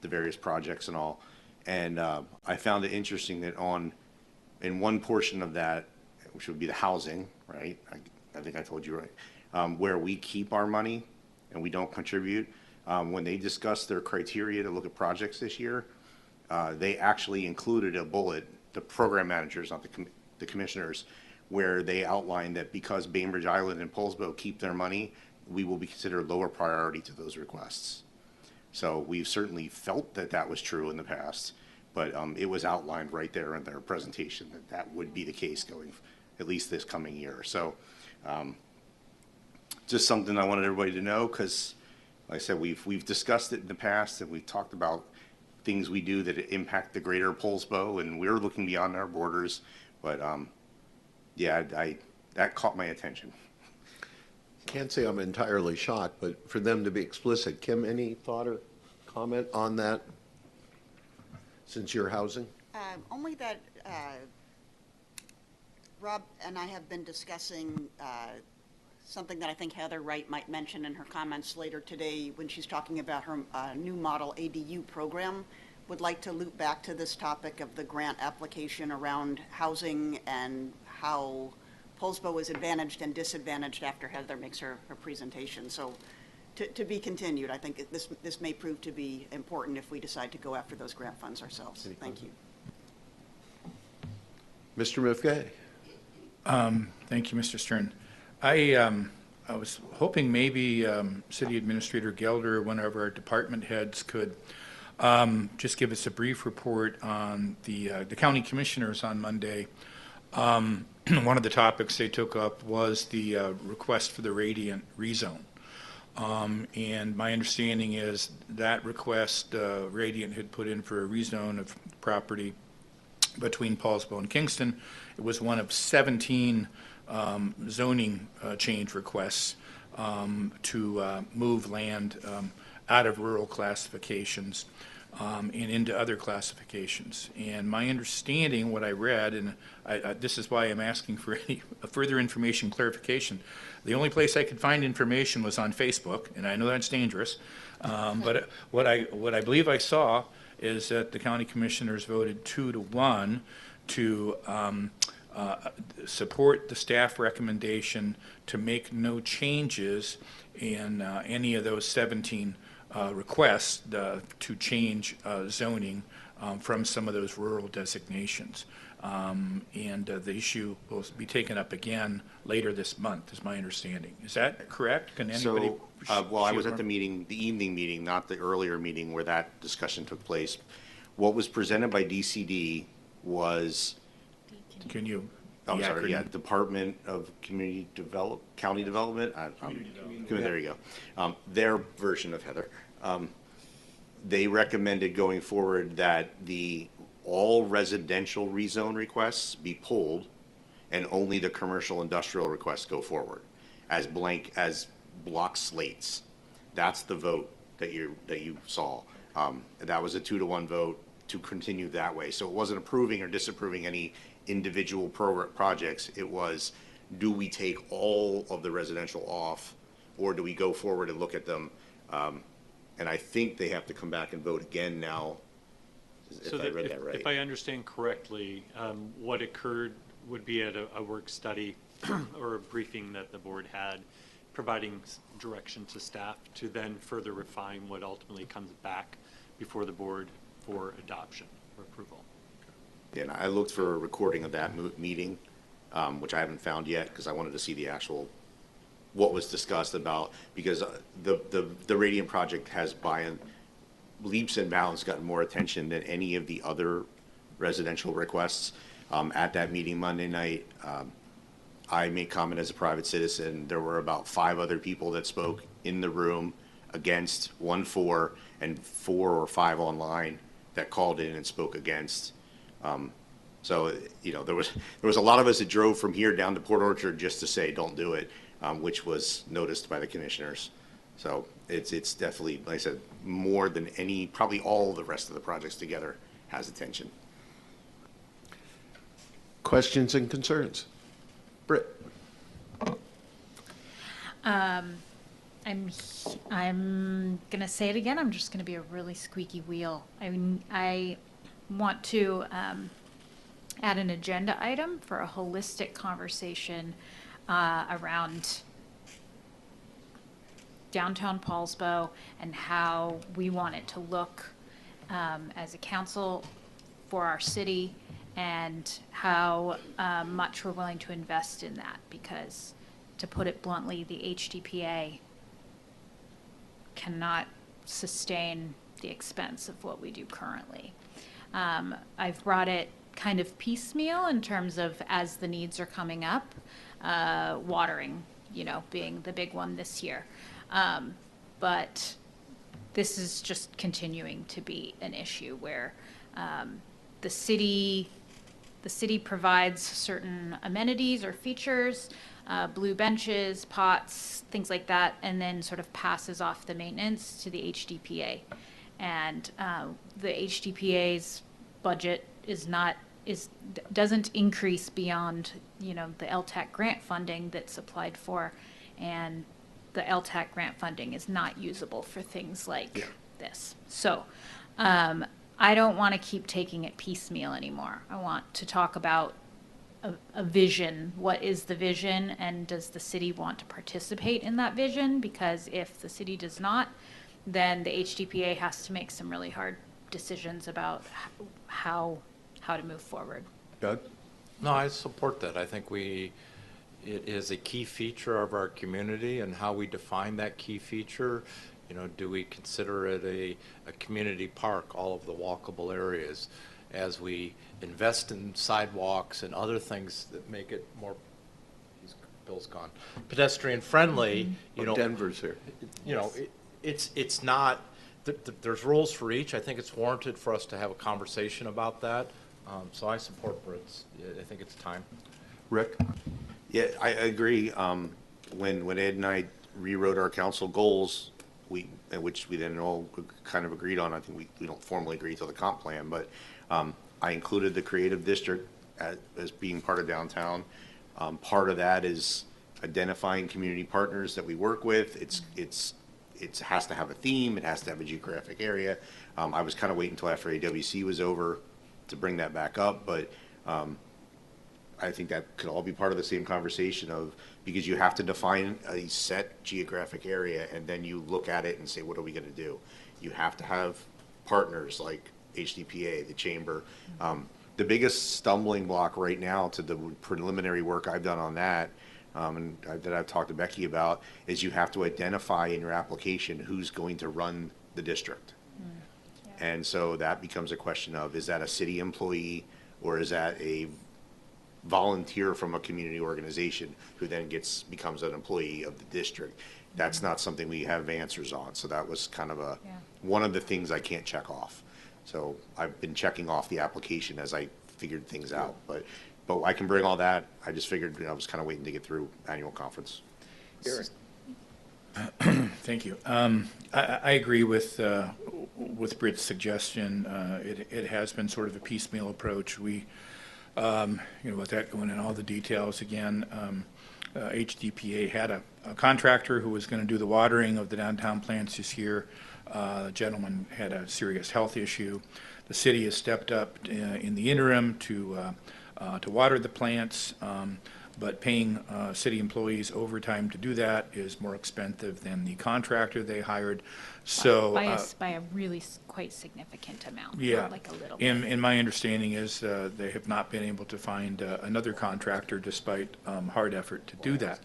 the various projects and all. And I found it interesting that in one portion of that, which would be the housing, right? I think I told you right, where we keep our money and we don't contribute. When they discussed their criteria to look at projects this year, they actually included a bullet, the program managers, not the commissioners, where they outlined that because Bainbridge Island and Poulsbo keep their money, we will be considered lower priority to those requests. So we've certainly felt that that was true in the past, but it was outlined right there in their presentation that that would be the case going at least this coming year. So just something I wanted everybody to know, because like I said, we've discussed it in the past, and we've talked about things we do that impact the greater Poulsbo, and we're looking beyond our borders. But yeah, that caught my attention. Can't say I'm entirely shocked, but for them to be explicit, Kim, any thought or comment on that, since you're housing? Only that Rob and I have been discussing something that I think Heather Wright might mention in her comments later today when she's talking about her new model ADU program. Would like to loop back to this topic of the grant application around housing and how Poulsbo is advantaged and disadvantaged after Heather makes her presentation. So to be continued. I think this may prove to be important if we decide to go after those grant funds ourselves. Thank you. Mr. Mifke. Thank you, Mr. Stern. I was hoping maybe City Administrator Gelder, or one of our department heads, could just give us a brief report on the county commissioners on Monday. One of the topics they took up was the request for the Radiant rezone. And my understanding is that request Radiant had put in for a rezone of property between Poulsbo and Kingston. It was one of 17 zoning change requests to move land out of rural classifications and into other classifications. And my understanding, what I read, and this is why I'm asking for any further information clarification, the only place I could find information was on Facebook, and I know that's dangerous, but what I believe I saw is that the county commissioners voted 2-1 to support the staff recommendation to make no changes in any of those 17 requests to change zoning from some of those rural designations. And the issue will be taken up again later this month, is my understanding. Is that correct? Can anybody? Well, I was at the meeting, the evening meeting, not the earlier meeting where that discussion took place. What was presented by DCD was. Can you? I'm sorry, yeah, Department of County Development. There you go. Their version of Heather. They recommended going forward that all residential rezone requests be pulled and only the commercial industrial requests go forward as block slates. That's the vote that you saw. That was a 2-1 vote to continue that way. So it wasn't approving or disapproving any individual projects. It was, do we take all of the residential off, or do we go forward and look at them? And I think they have to come back and vote again now, if I read that right. If I understand correctly, what occurred would be at a work study or a briefing that the board had, providing direction to staff to then further refine what ultimately comes back before the board for adoption or approval. Yeah, and I looked for a recording of that meeting, which I haven't found yet because I wanted to see the actual what was discussed about, because the Radiant project has by leaps and bounds gotten more attention than any of the other residential requests. At that meeting Monday night, I made comment as a private citizen. There were about 5 other people that spoke in the room against, 1 for, and 4 or 5 online that called in and spoke against. So, you know, there was a lot of us that drove from here down to Port Orchard just to say, don't do it, which was noticed by the commissioners. So it's definitely, like I said, more than probably all the rest of the projects together has attention. Questions and concerns? Britt. I'm gonna say it again. I'm just gonna be a really squeaky wheel. I want to add an agenda item for a holistic conversation around downtown Poulsbo and how we want it to look as a council for our city, and how much we're willing to invest in that, because, to put it bluntly, the HDPA cannot sustain the expense of what we do currently. I've brought it kind of piecemeal in terms of as the needs are coming up, watering, being the big one this year. but this is just continuing to be an issue where the city provides certain amenities or features, blue benches, pots, things like that, and then sort of passes off the maintenance to the HDPA. And the HDPA's budget doesn't increase beyond, the LTAC grant funding that's applied for, and the LTAC grant funding is not usable for things like this. So I don't want to keep taking it piecemeal anymore. I want to talk about a vision. What is the vision, and does the city want to participate in that vision? Because if the city does not, then the HDPA has to make some really hard decisions about how to move forward. Doug? No, I support that. I think it is a key feature of our community, and how we define that key feature. Do we consider it a community park, all of the walkable areas, as we invest in sidewalks and other things that make it more, Bill's gone, pedestrian friendly, Denver's here. It's not, there's rules for each. I think it's warranted for us to have a conversation about that. So I support Britt's. I think it's time. Rick? Yeah, I agree. When Ed and I rewrote our council goals, which we then all kind of agreed on, I think we don't formally agree to the comp plan, but I included the creative district as being part of downtown. Part of that is identifying community partners that we work with. It has to have a theme. It has to have a geographic area. I was kind of waiting until after AWC was over to bring that back up, but I think that could all be part of the same conversation because you have to define a set geographic area, and then you look at it and say, what are we going to do? You have to have partners like HDPA, the chamber. The biggest stumbling block right now to the preliminary work I've done on that, and that I've talked to Becky about, is you have to identify in your application who's going to run the district. And so that becomes a question of, is that a city employee, or is that a volunteer from a community organization who then becomes an employee of the district? That's not something we have answers on. So that was kind of one of the things I can't check off. So I've been checking off the application as I figured things out, but I can bring all that. I just figured I was kind of waiting to get through annual conference. Eric? Thank you. I agree with Britt's suggestion. It has been sort of a piecemeal approach. We, without going into all the details again, HDPA had a contractor who was going to do the watering of the downtown plants this year. The gentleman had a serious health issue. The city has stepped up in the interim to water the plants. But paying city employees overtime to do that is more expensive than the contractor they hired. So by a really quite significant amount. Yeah, not like a little bit. and my understanding is they have not been able to find another contractor despite hard effort to do that.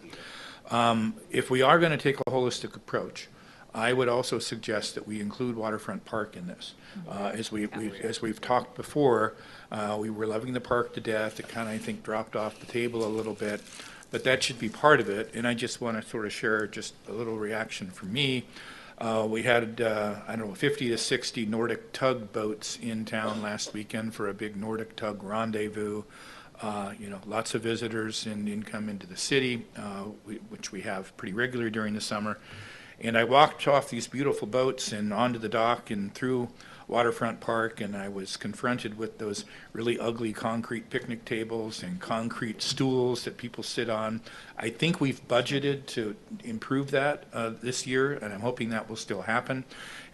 If we are going to take a holistic approach, I would also suggest that we include Waterfront Park in this. As we've talked before, we were loving the park to death. It kind of, I think, dropped off the table a little bit, but that should be part of it. And I just want to sort of share just a little reaction from me. We had, 50 to 60 Nordic tug boats in town last weekend for a big Nordic tug rendezvous. Lots of visitors and income into the city, which we have pretty regularly during the summer. And I walked off these beautiful boats and onto the dock and through Waterfront Park, and I was confronted with those really ugly concrete picnic tables and concrete stools that people sit on. I think we've budgeted to improve that this year, and I'm hoping that will still happen.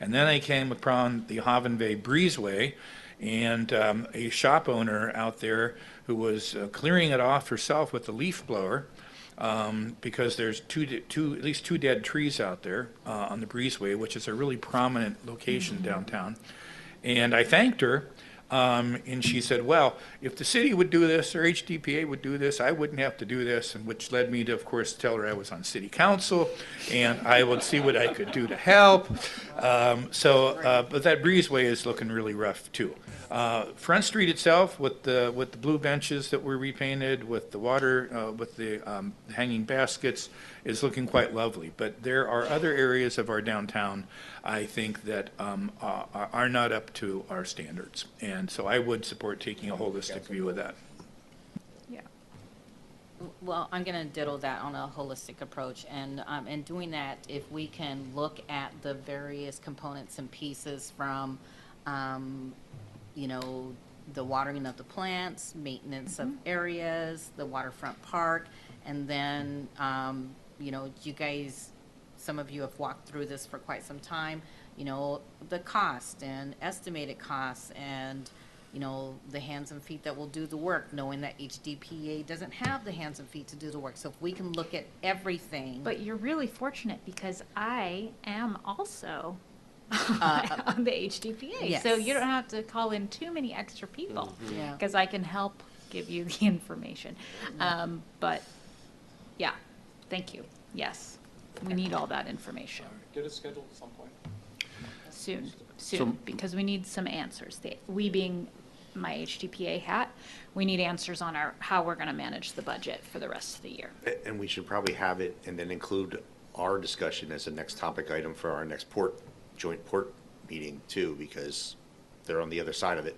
And then I came upon the Havenvay Breezeway, and a shop owner out there who was clearing it off herself with a leaf blower. Because there's at least two dead trees out there on the Breezeway, which is a really prominent location downtown. And I thanked her, And she said, well, if the city would do this or HDPA would do this, I wouldn't have to do this, and which led me to, of course, tell her I was on city council and I would see what I could do to help. But that breezeway is looking really rough too. Front Street itself, with the blue benches that were repainted, with the water, with the hanging baskets, is looking quite lovely. But there are other areas of our downtown, I think, that are not up to our standards. And so I would support taking a holistic view of that. Yeah. Well, I'm going to diddle that on a holistic approach. And in doing that, if we can look at the various components and pieces from, you know, the watering of the plants, maintenance of areas, the waterfront park, and then, you know, you guys, some of you have walked through this for quite some time, you know, the cost and estimated costs and, you know, the hands and feet that will do the work, knowing that HDPA doesn't have the hands and feet to do the work. So if we can look at everything. But you're really fortunate because I am also on the HDPA. Yes. So you don't have to call in too many extra people Yeah. because I can help give you the information. But yeah, thank you. Yes, we need all that information Get a schedule at some point. soon, because we need some answers. We being my HDPA hat, we need answers on how we're going to manage the budget for the rest of the year. And we should probably have it and then include our discussion as a next topic item for our next joint port meeting too, because they're on the other side of it.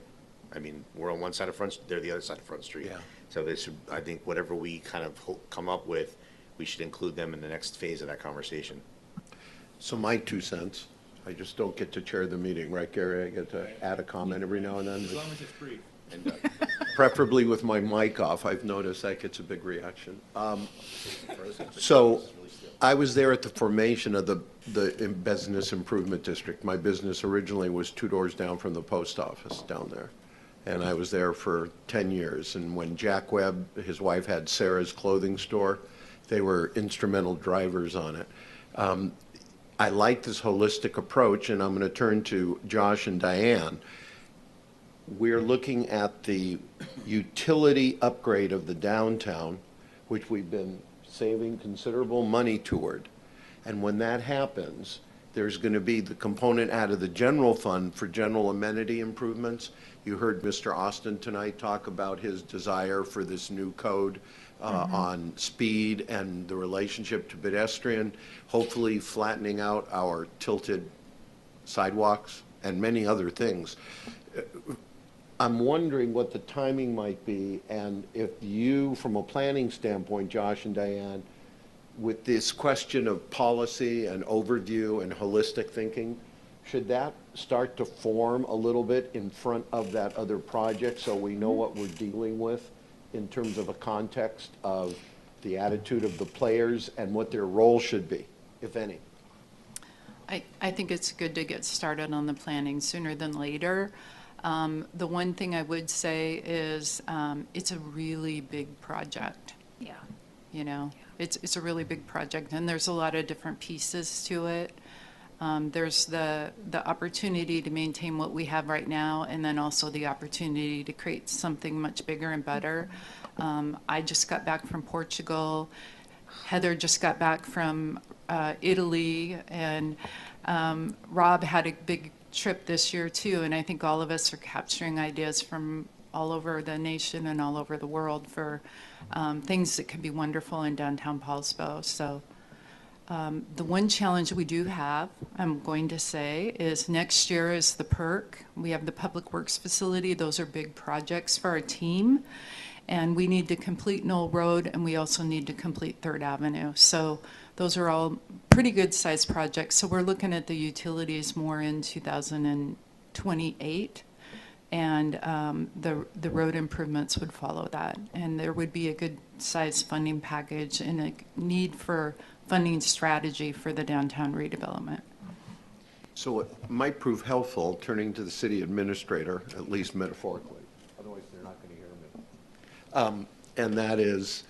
I mean, we're on one side of they're the other side of Front Street. Yeah. So they should, I think whatever we kind of come up with, we should include them in the next phase of that conversation. So my 2 cents, I just don't get to chair the meeting, right, Gary? I get to add a comment every now and then. As long as it's brief. And, preferably with my mic off. I've noticed that gets a big reaction. So I was there at the formation of the Business Improvement District. My business originally was 2 doors down from the post office down there. And I was there for 10 years. And when Jack Webb, his wife, had Sarah's clothing store, they were instrumental drivers on it. I like this holistic approach, and I'm going to turn to Josh and Diane. We're looking at the utility upgrade of the downtown, which we've been saving considerable money toward. And when that happens, there's going to be the component out of the general fund for general amenity improvements. You heard Mr. Austin tonight talk about his desire for this new code on speed and the relationship to pedestrian, hopefully flattening out our tilted sidewalks and many other things. I'm wondering what the timing might be, and if you, from a planning standpoint, Josh and Diane, with this question of policy and overview and holistic thinking, should that start to form a little bit in front of that other project so we know what we're dealing with in terms of a context of the attitude of the players and what their role should be, if any? I think it's good to get started on the planning sooner than later. The one thing I would say is it's a really big project. Yeah. You know, it's a really big project, and there's a lot of different pieces to it. There's the opportunity to maintain what we have right now, and then also the opportunity to create something much bigger and better. I just got back from Portugal. Heather just got back from Italy, and Rob had a big trip this year too, and I think all of us are capturing ideas from all over the nation and all over the world for things that could be wonderful in downtown Poulsbo. So the one challenge we do have, I'm going to say, is next year is the PERC. We have the Public Works Facility. Those are big projects for our team. And we need to complete Knoll Road, and we also need to complete 3rd Avenue. So those are all pretty good sized projects. So we're looking at the utilities more in 2028. And the road improvements would follow that. And there would be a good sized funding package and a need for funding strategy for the downtown redevelopment. So it might prove helpful, turning to the city administrator, at least metaphorically, otherwise they're not going to hear me. And that is,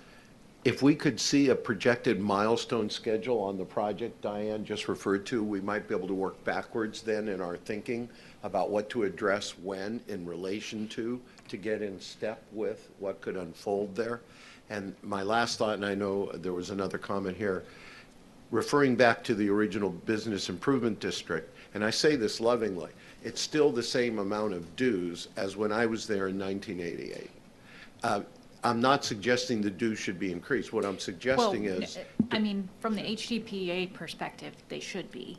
If we could see a projected milestone schedule on the project Diane just referred to, we might be able to work backwards then in our thinking about what to address when in relation to get in step with what could unfold there. And my last thought, and I know there was another comment here, referring back to the original Business Improvement District, and I say this lovingly, it's still the same amount of dues as when I was there in 1988. I'm not suggesting the dues should be increased. What I'm suggesting is... I mean, from the HDPA perspective, they should be.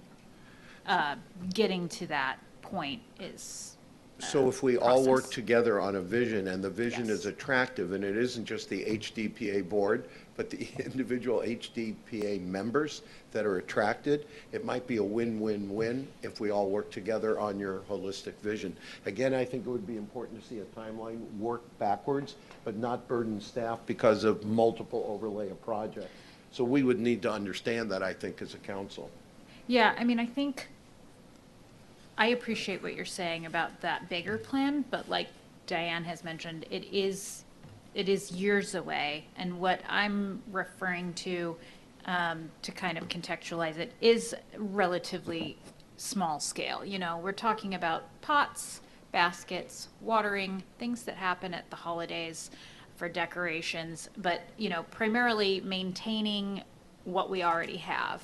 Getting to that point is So if we all work process. together on a vision, and the vision is attractive, and it isn't just the HDPA board, but the individual HDPA members that are attracted, it might be a win-win-win if we all work together on your holistic vision. Again, I think it would be important to see a timeline, work backwards, but not burden staff because of multiple overlay of projects. So we would need to understand that, I think, as a council. Yeah, I mean, I think I appreciate what you're saying about that bigger plan, but like Diane has mentioned, it is years away. And what I'm referring to kind of contextualize it, is relatively small scale. You know, we're talking about pots, baskets, watering, things that happen at the holidays for decorations, but, you know, primarily maintaining what we already have.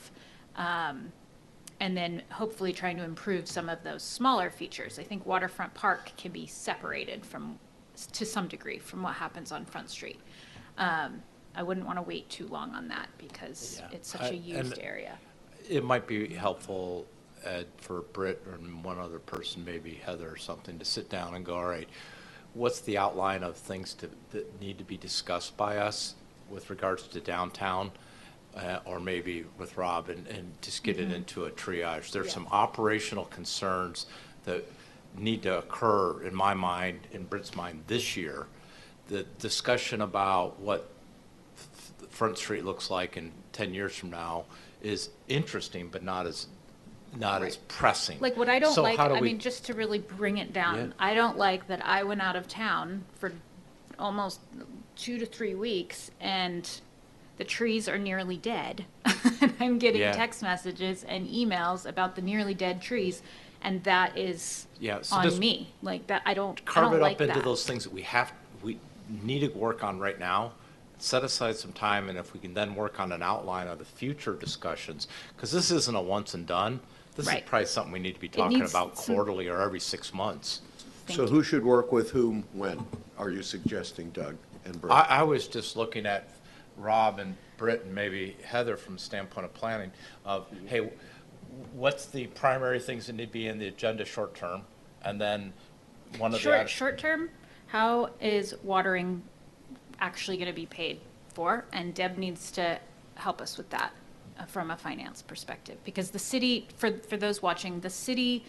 And then hopefully trying to improve some of those smaller features. I think Waterfront Park can be separated from, to some degree, from what happens on Front Street. I wouldn't want to wait too long on that because it's such a used area. It might be helpful, Ed, for Britt or one other person, maybe Heather or something, to sit down and go, all right, what's the outline of things that need to be discussed by us with regards to downtown? Or maybe with Rob, and just get it into a triage. There's some operational concerns that need to occur, in my mind, in Britt's mind, this year. The discussion about what Front Street looks like in 10 years from now is interesting, but not as pressing. Like what I don't So like, how do I we- mean, just to really bring it down, Yeah. I don't like that I went out of town for almost 2 to 3 weeks and the trees are nearly dead. And I'm getting text messages and emails about the nearly dead trees, and that is so on just me. Like that, I don't carve it like up into that. those things that we need to work on right now. Set aside some time, and if we can then work on an outline of the future discussions, because this isn't a once and done. This is probably something we need to be talking needs about some- quarterly or every 6 months. So who should work with whom when, are you suggesting, Doug and Britt? I was just looking at Rob and Britt and maybe Heather from the standpoint of planning of, hey, what's the primary things that need to be in the agenda short term? And then one of the... Short term, how is watering actually going to be paid for? And Deb needs to help us with that from a finance perspective. Because the city, for those watching, the city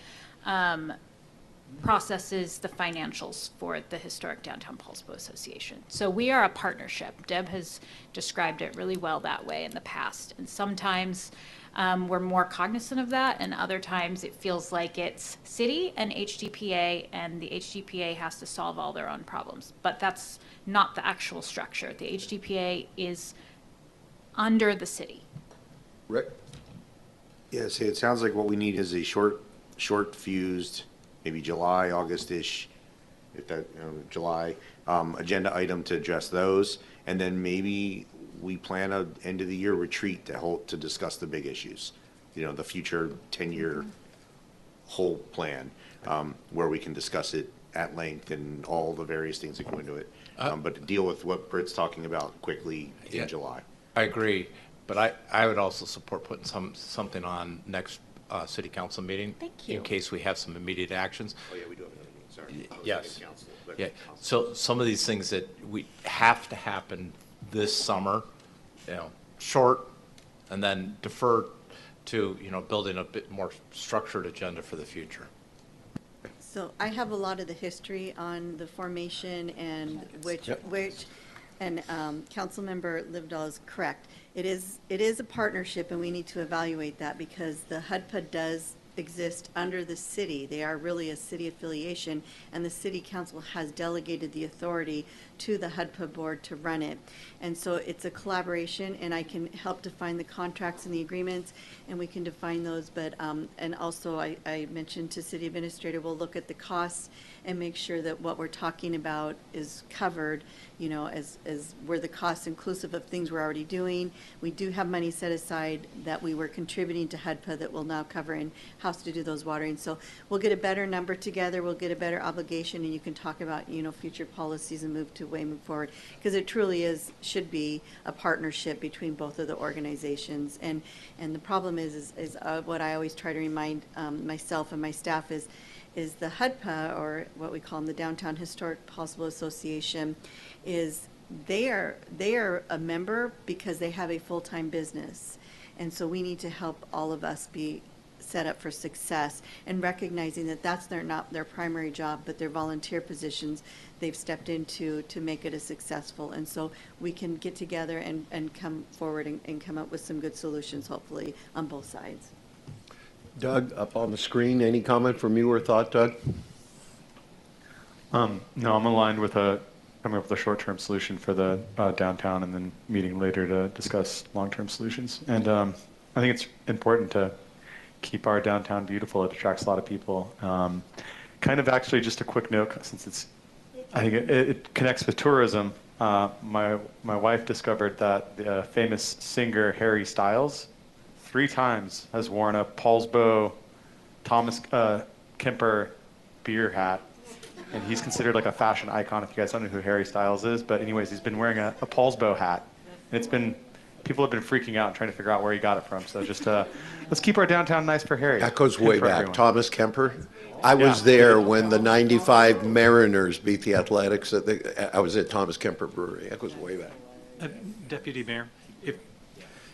processes the financials for the Historic Downtown Poulsbo Association. So we are a partnership. Deb has described it really well that way in the past. And sometimes we're more cognizant of that, and other times it feels like it's city and HDPA, and the HDPA has to solve all their own problems. But that's not the actual structure. The HDPA is under the city. Rick? Yeah, see, it sounds like what we need is a short fused, maybe July, August-ish, if that, July, agenda item to address those. And then maybe we plan a end of the year retreat to discuss the big issues. You know, the future 10-year whole plan, where we can discuss it at length and all the various things that go into it. But to deal with what Britt's talking about quickly in July. I agree, but I would also support putting something on next city council meeting. Thank you. In case we have some immediate actions. Oh, yeah, we do have another meeting, sorry. I was Yes. thinking council, but Yeah, council. so some of these things that we have to happen this summer, you know, short, and then defer to, you know, building a bit more structured agenda for the future. So I have a lot of the history on the formation and which, and Councilmember Livedall is correct. It is a partnership, and we need to evaluate that because the HUDPA does exist under the city. They are really a city affiliation, and the city council has delegated the authority to the HUDPA board to run it. And so it's a collaboration, and I can help define the contracts and the agreements, and we can define those. But and also I mentioned to city administrator, we'll look at the costs and make sure that what we're talking about is covered, you know, as were the costs inclusive of things we're already doing. We do have money set aside that we were contributing to HUDPA that will now cover in-house to do those watering. So we'll get a better number together, we'll get a better obligation, and you can talk about, you know, future policies and move forward. Because it truly should be a partnership between both of the organizations. And the problem is what I always try to remind myself and my staff is the HUDPA, or what we call them, the Downtown Historic Poulsbo Association, is they are a member because they have a full-time business. And so we need to help all of us be set up for success, and recognizing that that's not their primary job, but their volunteer positions they've stepped into to make it a successful. And so we can get together and come forward and come up with some good solutions, hopefully, on both sides. Doug, up on the screen, any comment from you or thought, Doug? No, I'm aligned with coming up with a short-term solution for the downtown, and then meeting later to discuss long-term solutions. And I think it's important to keep our downtown beautiful. It attracts a lot of people. Kind of actually just a quick note, since I think it connects with tourism. My wife discovered that the famous singer Harry Styles 3 times has worn a Poulsbo Thomas Kemper beer hat, and he's considered like a fashion icon. If you guys don't know who Harry Styles is, but anyways, he's been wearing a Poulsbo hat, and people have been freaking out and trying to figure out where he got it from. So just let's keep our downtown nice for Harry. That goes way back. Everyone. Thomas Kemper. I was there when the '95 Mariners beat the Athletics. I was at Thomas Kemper Brewery. That goes way back. Deputy Mayor, if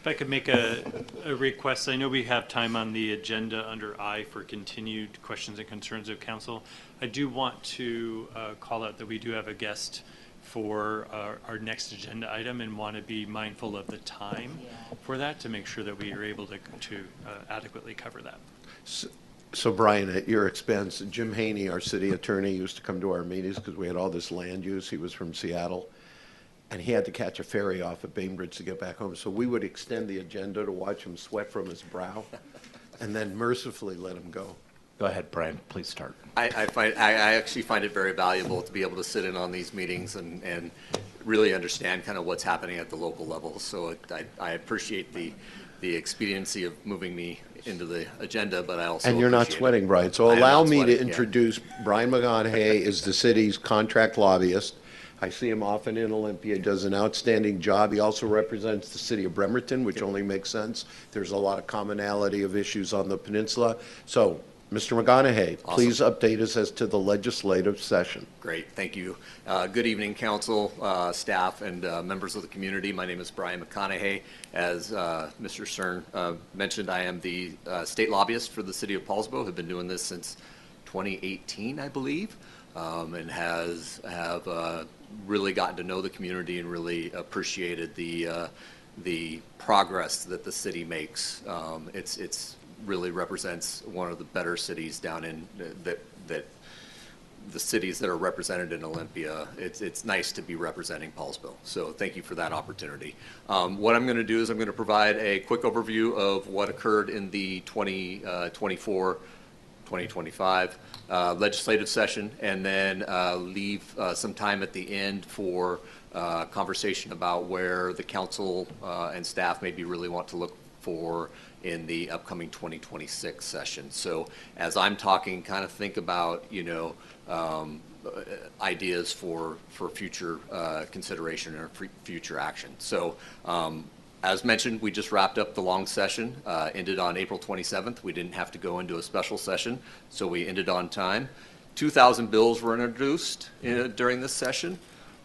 I could make a request. I know we have time on the agenda under I for continued questions and concerns of council. I do want to call out that we do have a guest for our next agenda item, and want to be mindful of the time for that to make sure that we are able to adequately cover that. So Brian, at your expense, Jim Haney, our city attorney, used to come to our meetings because we had all this land use. He was from Seattle, and he had to catch a ferry off at Bainbridge to get back home. So we would extend the agenda to watch him sweat from his brow, and then mercifully let him go. Go ahead, Brian, please start. I actually find it very valuable to be able to sit in on these meetings and really understand kind of what's happening at the local level. So I appreciate the expediency of moving me into the agenda, but I also And you're not sweating, Brian. So allow me to introduce Brian McGonahay is the city's contract lobbyist. I see him often in Olympia. He does an outstanding job. He also represents the city of Bremerton, which only makes sense. There's a lot of commonality of issues on the peninsula. So, Mr. McGonahay, please update us as to the legislative session. Great, thank you. Good evening, council, staff, and members of the community. My name is Brian McConaughey. As Mr. Stern mentioned, I am the state lobbyist for the city of Poulsbo. Have been doing this since 2018, I believe, and have really gotten to know the community and really appreciated the progress that the city makes. It's really represents one of the better cities down in that the cities that are represented in Olympia. It's nice to be representing Poulsbo. So thank you for that opportunity. What I'm going to do is I'm going to provide a quick overview of what occurred in the 2024-2025 legislative session, and then leave some time at the end for conversation about where the council and staff maybe really want to look for in the upcoming 2026 session. So as I'm talking, kind of think about, ideas for future consideration or future action. So as mentioned, we just wrapped up the long session, ended on April 27th. We didn't have to go into a special session, so we ended on time. 2,000 bills were introduced during this session.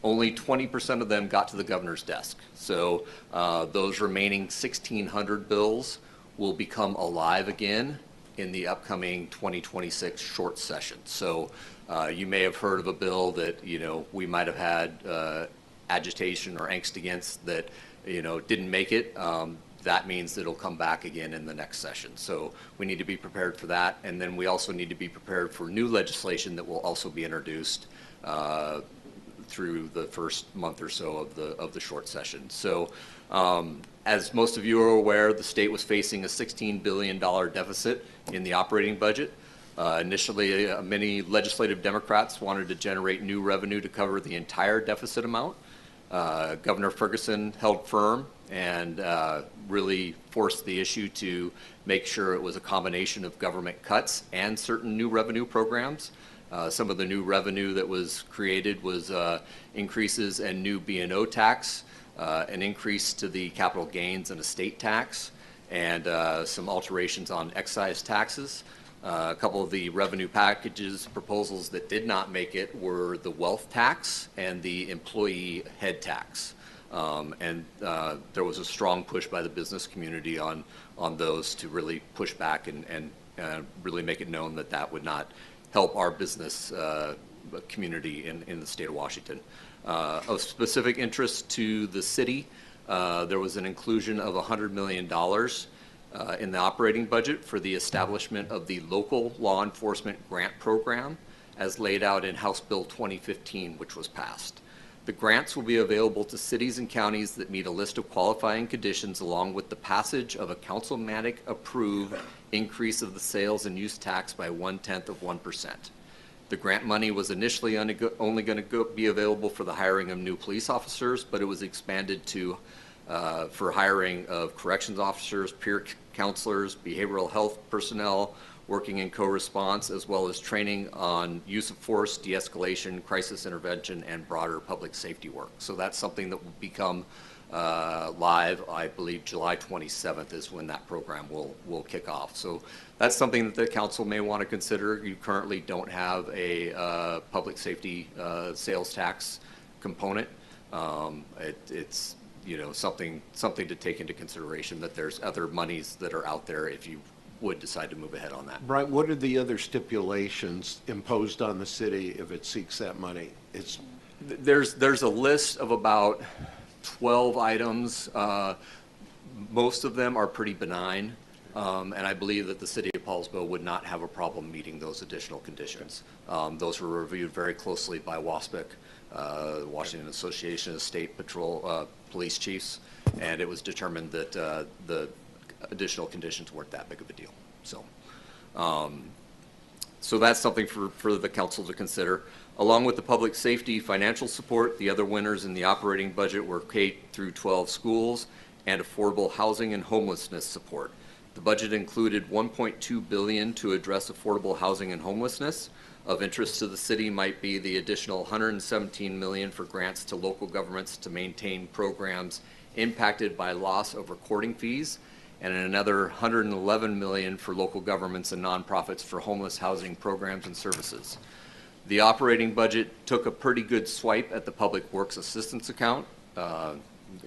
Only 20% of them got to the governor's desk. So those remaining 1,600 bills will become alive again in the upcoming 2026 short session. So you may have heard of a bill that, we might have had agitation or angst against that, didn't make it. That means that it'll come back again in the next session. So we need to be prepared for that. And then we also need to be prepared for new legislation that will also be introduced through the first month or so of the short session. So as most of you are aware, the state was facing a $16 billion deficit in the operating budget. Initially, many legislative Democrats wanted to generate new revenue to cover the entire deficit amount. Governor Ferguson held firm and really forced the issue to make sure it was a combination of government cuts and certain new revenue programs. Some of the new revenue that was created was increases in new B&O tax, an increase to the capital gains and estate tax, and some alterations on excise taxes. A couple of the revenue packages proposals that did not make it were the wealth tax and the employee head tax. There was a strong push by the business community on those to really push back and really make it known that that would not help our business community in the state of Washington. Of specific interest to the city, there was an inclusion of $100 million in the operating budget for the establishment of the local law enforcement grant program as laid out in House Bill 2015, which was passed. The grants will be available to cities and counties that meet a list of qualifying conditions along with the passage of a councilmatic approved increase of the sales and use tax by 1/10%. The grant money was initially only going to be available for the hiring of new police officers, but it was expanded to for hiring of corrections officers, peer counselors, behavioral health personnel working in co-response, as well as training on use of force, de-escalation, crisis intervention, and broader public safety work. So that's something that will become live, I believe July 27th is when that program will kick off. So that's something that the council may want to consider. You currently don't have a public safety sales tax component. It's something to take into consideration, that there's other monies that are out there if you would decide to move ahead on that. Brian, what are the other stipulations imposed on the city if it seeks that money? There's a list of about 12 items. Most of them are pretty benign, and I believe that the city of Poulsbo would not have a problem meeting those additional conditions. Those were reviewed very closely by WASPC, the Washington Association of State Patrol Police Chiefs, and it was determined that the additional conditions weren't that big of a deal. So that's something for the council to consider. Along with the public safety financial support, the other winners in the operating budget were K through 12 schools and affordable housing and homelessness support. The budget included $1.2 billion to address affordable housing and homelessness. Of interest to the city might be the additional $117 million for grants to local governments to maintain programs impacted by loss of recording fees, and another $111 million for local governments and nonprofits for homeless housing programs and services. The operating budget took a pretty good swipe at the Public Works Assistance account.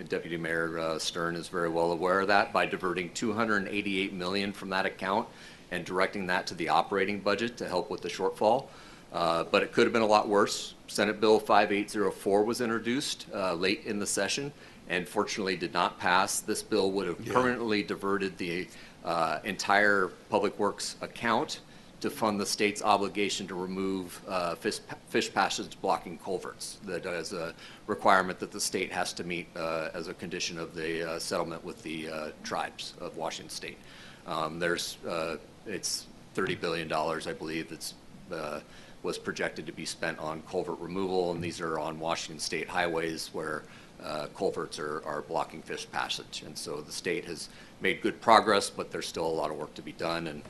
Deputy Mayor Stern is very well aware of that, by diverting $288 million from that account and directing that to the operating budget to help with the shortfall. But it could have been a lot worse. Senate Bill 5804 was introduced late in the session and fortunately did not pass. This bill would have permanently diverted the entire Public Works account to fund the state's obligation to remove fish passage blocking culverts. That is a requirement that the state has to meet as a condition of the settlement with the tribes of Washington State. It's $30 billion, I believe, that's was projected to be spent on culvert removal, and these are on Washington State highways where culverts are blocking fish passage. And so the state has made good progress, but there's still a lot of work to be done, and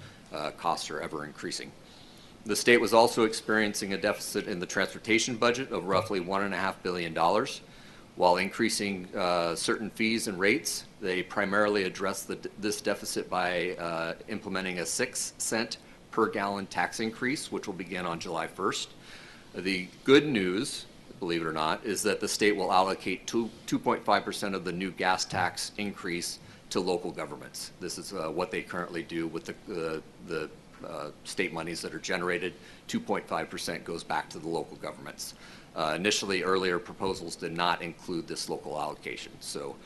costs are ever increasing. The state was also experiencing a deficit in the transportation budget of roughly $1.5 billion. While increasing certain fees and rates, they primarily addressed this deficit by implementing a 6-cent per gallon tax increase, which will begin on July 1st. The good news, believe it or not, is that the state will allocate 2.5% of the new gas tax increase to local governments. This is what they currently do with the state monies that are generated. 2.5% goes back to the local governments. Initially, earlier proposals did not include this local allocation, so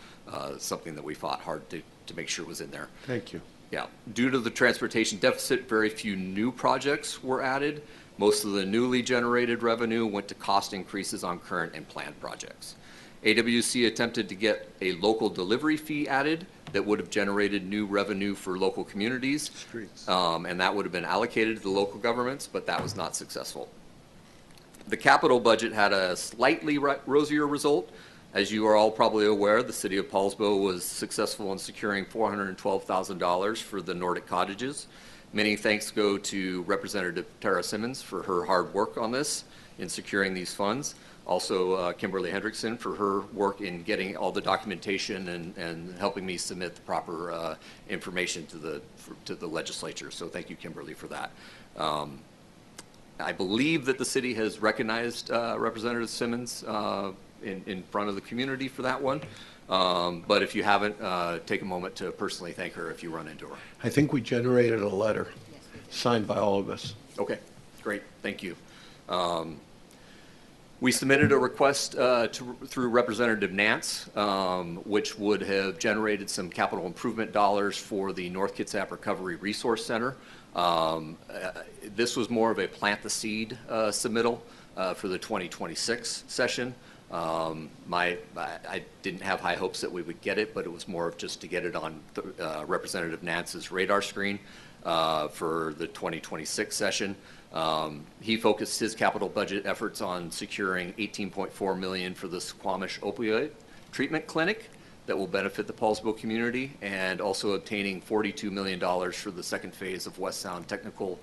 something that we fought hard to make sure was in there. Thank you. Yeah. Due to the transportation deficit, very few new projects were added. Most of the newly generated revenue went to cost increases on current and planned projects. AWC attempted to get a local delivery fee added that would have generated new revenue for local communities. And that would have been allocated to the local governments, but that was not successful. The capital budget had a slightly rosier result. As you are all probably aware, the city of Poulsbo was successful in securing $412,000 for the Nordic cottages. Many thanks go to Representative Tara Simmons for her hard work on this in securing these funds. Also, Kimberly Hendrickson for her work in getting all the documentation and helping me submit the proper information to the legislature. So thank you, Kimberly, for that. I believe that the city has recognized Representative Simmons in front of the community for that one. But if you haven't, take a moment to personally thank her if you run into her. I think we generated a letter signed by all of us. Okay, great, thank you. We submitted a request through Representative Nance, which would have generated some capital improvement dollars for the North Kitsap Recovery Resource Center. This was more of a plant the seed submittal for the 2026 session. I didn't have high hopes that we would get it, but it was more of just to get it on Representative Nance's radar screen for the 2026 session. He focused his capital budget efforts on securing $18.4 million for the Squamish opioid treatment clinic that will benefit the Poulsbo community, and also obtaining $42 million for the second phase of West Sound Technical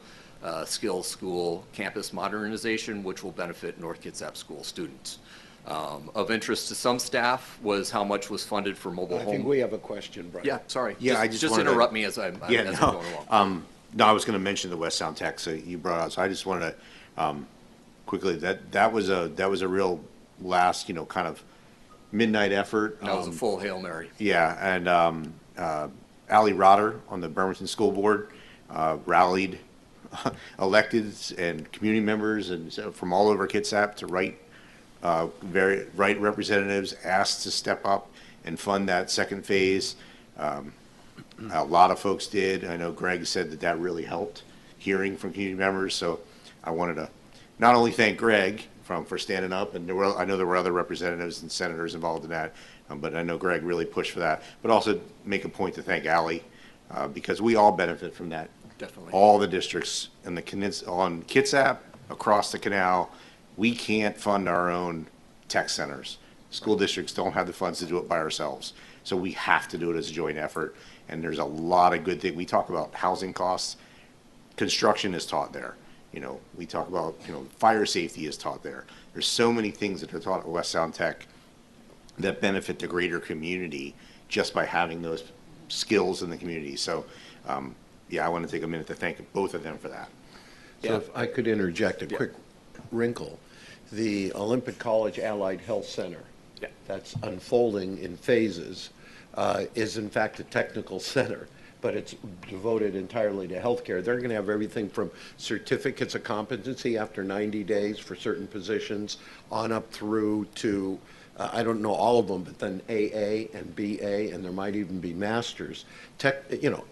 Skills School campus modernization, which will benefit North Kitsap School students. Of interest to some staff was how much was funded for mobile home. I think we have a question, Brian. Yeah, sorry. Yeah, I just interrupt me as I'm going along. No, I was going to mention the West Sound Tech, so you brought it up. So I just wanted to quickly, that was a real last, kind of midnight effort. That was a full Hail Mary. Yeah, and Allie Rotter on the Bremerton School Board rallied electeds and community members and from all over Kitsap to write representatives, asked to step up and fund that second phase. A lot of folks did. I know Greg said that really helped hearing from community members. So I wanted to not only thank Greg for standing up, and I know there were other representatives and senators involved in that, but I know Greg really pushed for that. But also make a point to thank Allie because we all benefit from that. Definitely. All the districts on Kitsap, across the canal, we can't fund our own tech centers. School districts don't have the funds to do it by ourselves. So we have to do it as a joint effort. And there's a lot of good things. We talk about housing costs. Construction is taught there. We talk about, fire safety is taught there. There's so many things that are taught at West Sound Tech that benefit the greater community just by having those skills in the community. So, I want to take a minute to thank both of them for that. So if I could interject a quick wrinkle. The Olympic College Allied Health Center that's unfolding in phases is in fact a technical center, but it's devoted entirely to healthcare. They're going to have everything from certificates of competency after 90 days for certain positions on up through to, I don't know all of them, but then AA and BA, and there might even be masters. Tech,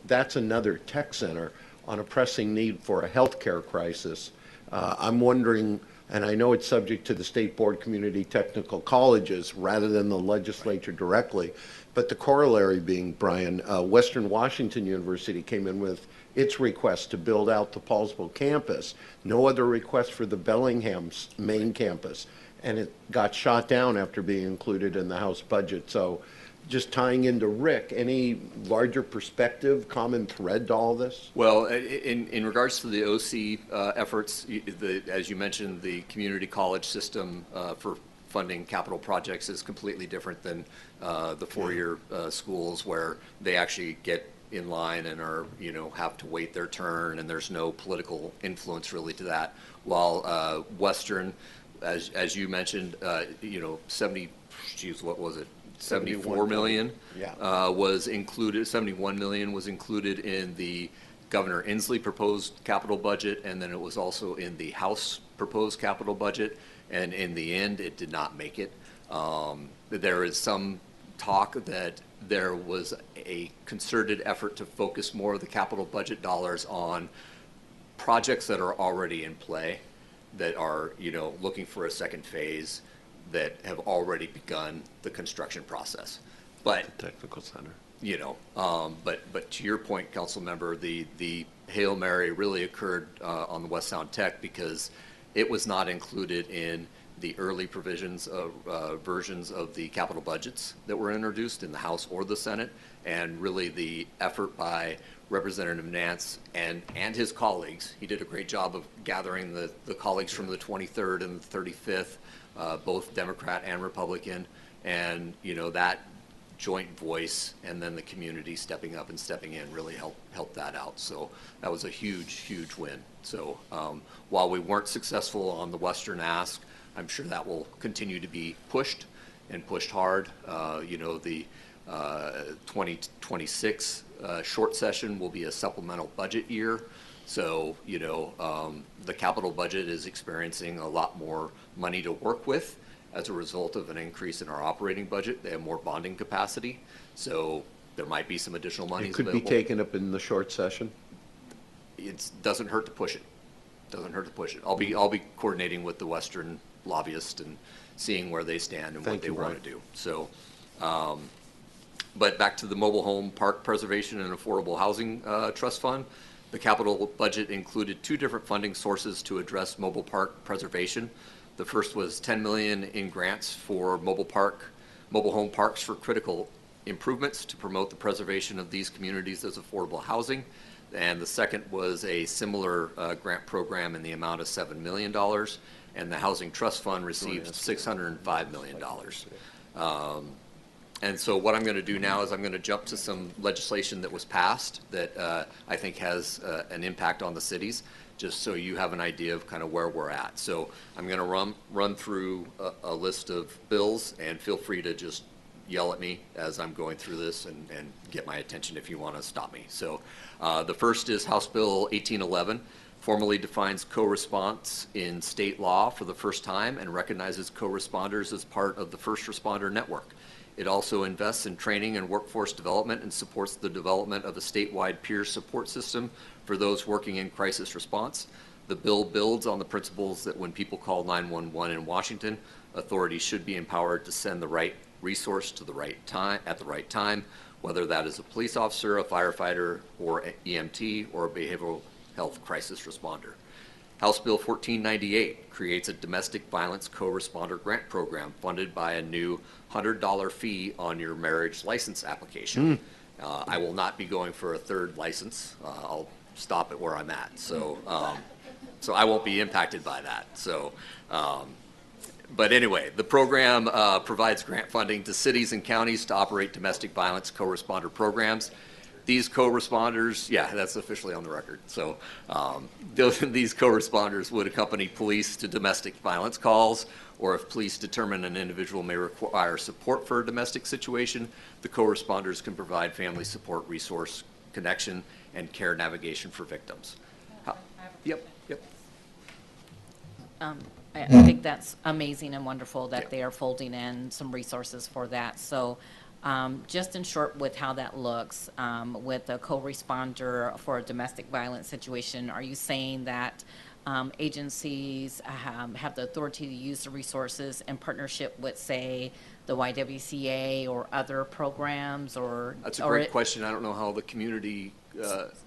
that's another tech center on a pressing need for a healthcare crisis. I'm wondering, and I know it's subject to the State Board Community Technical Colleges rather than the legislature directly, but the corollary being, Brian, Western Washington University came in with its request to build out the Poulsbo campus. No other request for the Bellingham's main campus, and it got shot down after being included in the House budget. So just tying into Rick, any larger perspective, common thread to all this? Well, in regards to the OC efforts, as you mentioned, the community college system for funding capital projects is completely different than the four-year schools where they actually get in line and are, have to wait their turn, and there's no political influence really to that. While Western, as you mentioned, 74 million was included, 71 million was included in the Governor Inslee proposed capital budget, and then it was also in the House proposed capital budget, and in the end, it did not make it. There is some talk that there was a concerted effort to focus more of the capital budget dollars on projects that are already in play. that are, looking for a second phase that have already begun the construction process. But Technical center. But to your point, council member, the Hail Mary really occurred on the West Sound Tech because it was not included in the early provisions of versions of the capital budgets that were introduced in the House or the Senate, and really the effort by Representative Nance and his colleagues. He did a great job of gathering the colleagues from the 23rd and the 35th, both Democrat and Republican, and that joint voice and then the community stepping up and stepping in really helped that out. So that was a huge win. So while we weren't successful on the Western ask, I'm sure that will continue to be pushed and pushed hard. The 2026 short session will be a supplemental budget year. So, the capital budget is experiencing a lot more money to work with as a result of an increase in our operating budget. They have more bonding capacity. So there might be some additional money It could available. be taken up in the short session? It doesn't hurt to push it. Doesn't hurt to push it. I'll be coordinating with the Western lobbyist and seeing where they stand and what they want to do. So, but back to the Mobile Home Park Preservation and Affordable Housing Trust Fund. The capital budget included two different funding sources to address mobile park preservation. The first was $10 million in grants for mobile home parks for critical improvements to promote the preservation of these communities as affordable housing. And the second was a similar grant program in the amount of $7 million. And the Housing Trust Fund received $605 million. And so what I'm going to do now is I'm going to jump to some legislation that was passed that I think has an impact on the cities, just so you have an idea of kind of where we're at. So I'm going to run through a list of bills, and feel free to just yell at me as I'm going through this and get my attention if you want to stop me. So the first is House Bill 1811. Formally defines co-response in state law for the first time and recognizes co-responders as part of the first responder network. It also invests in training and workforce development and supports the development of a statewide peer support system for those working in crisis response. The bill builds on the principles that when people call 911 in Washington, authorities should be empowered to send the right resource to the right time at the right time, whether that is a police officer, a firefighter, or EMT, or a behavioral health crisis responder. House Bill 1498 creates a domestic violence co-responder grant program funded by a new $100 fee on your marriage license application. I will not be going for a third license. I'll stop at where I'm at. So, so I won't be impacted by that. So, but anyway, the program provides grant funding to cities and counties to operate domestic violence co-responder programs. These co-responders, yeah, that's officially on the record. So these co-responders would accompany police to domestic violence calls, or if police determine an individual may require support for a domestic situation, the co-responders can provide family support, resource connection, and care navigation for victims. Yep. I think that's amazing and wonderful that they are folding in some resources for that. So just in short with how that looks, with a co-responder for a domestic violence situation, are you saying that agencies have the authority to use the resources in partnership with, say, the YWCA or other programs? Or that's a great question. I don't know how the community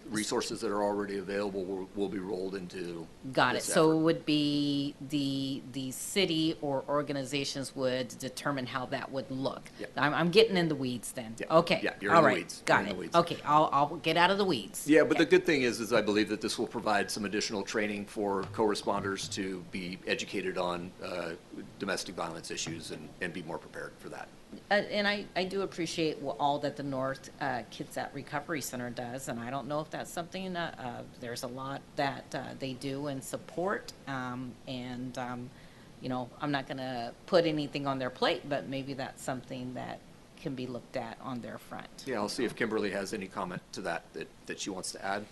resources that are already available will be rolled into. Got it. So it would be the city or organizations would determine how that would look. Yep. I'm getting in the weeds then. Yep. Okay. Yeah, you're all in the right. weeds. Got You're in it. the weeds. Okay. I'll get out of the weeds. Yeah, but the good thing is I believe that this will provide some additional training for co-responders to be educated on domestic violence issues and be more prepared for that. And I do appreciate all that the North Kids at Recovery Center does, and I don't know if that's something, there's a lot that they do and support, you know, I'm not going to put anything on their plate, but maybe that's something that can be looked at on their front. Yeah, I'll see if Kimberly has any comment to that she wants to add.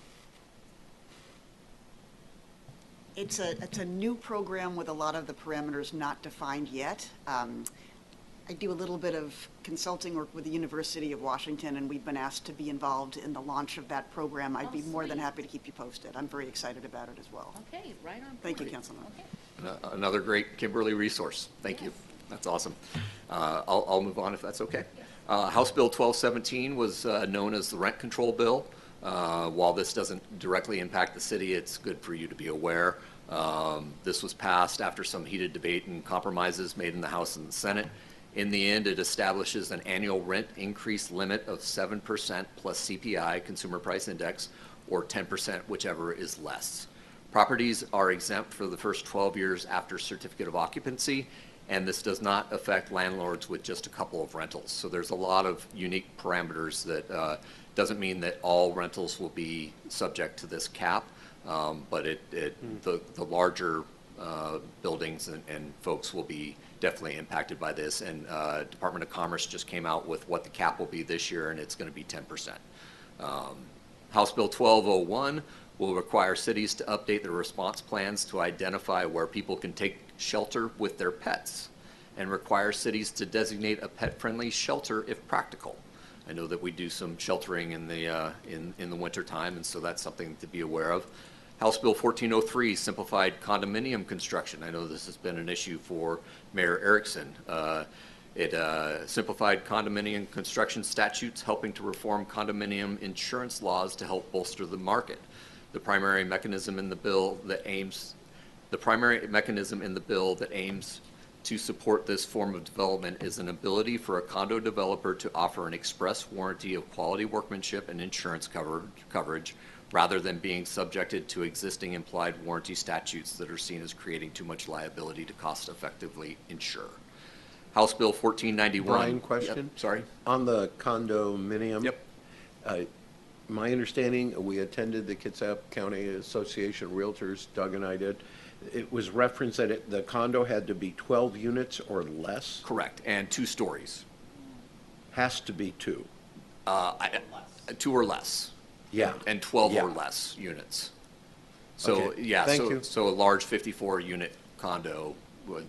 It's a new program with a lot of the parameters not defined yet. I do a little bit of consulting work with the University of Washington, and we've been asked to be involved in the launch of that program. I'd be more than happy to keep you posted. I'm very excited about it as well. Okay, right on. Thank you, board. Councilman. Another great Kimberly resource. Thank you. That's awesome. I'll move on if that's okay. House Bill 1217 was known as the rent control bill. While this doesn't directly impact the city, it's good for you to be aware. This was passed after some heated debate and compromises made in the House and the Senate. In the end, it establishes an annual rent increase limit of 7% plus CPI, Consumer Price Index, or 10%, whichever is less. Properties are exempt for the first 12 years after certificate of occupancy, and this does not affect landlords with just a couple of rentals. So there's a lot of unique parameters that doesn't mean that all rentals will be subject to this cap, but the larger buildings and folks will be definitely impacted by this. And Department of Commerce just came out with what the cap will be this year, and it's going to be 10%. House Bill 1201 will require cities to update their response plans to identify where people can take shelter with their pets, and require cities to designate a pet-friendly shelter if practical. I know that we do some sheltering in the winter time, and so that's something to be aware of. House Bill 1403 simplified condominium construction. I know this has been an issue for Mayor Erickson. It simplified condominium construction statutes, helping to reform condominium insurance laws to help bolster the market. The primary mechanism in the bill that aims to support this form of development is an ability for a condo developer to offer an express warranty of quality workmanship and insurance coverage, rather than being subjected to existing implied warranty statutes that are seen as creating too much liability to cost-effectively insure. House Bill 1491. Brian, question? Yep, sorry. On the condominium. Yep. My understanding, we attended the Kitsap County Association of Realtors, Doug and I did. It was referenced that the condo had to be 12 units or less? Correct, and 2 stories. Has to be 2. 2 or less. Yeah. And 12 or less units. So, Okay. yeah, Thank you. so a large 54-unit condo would,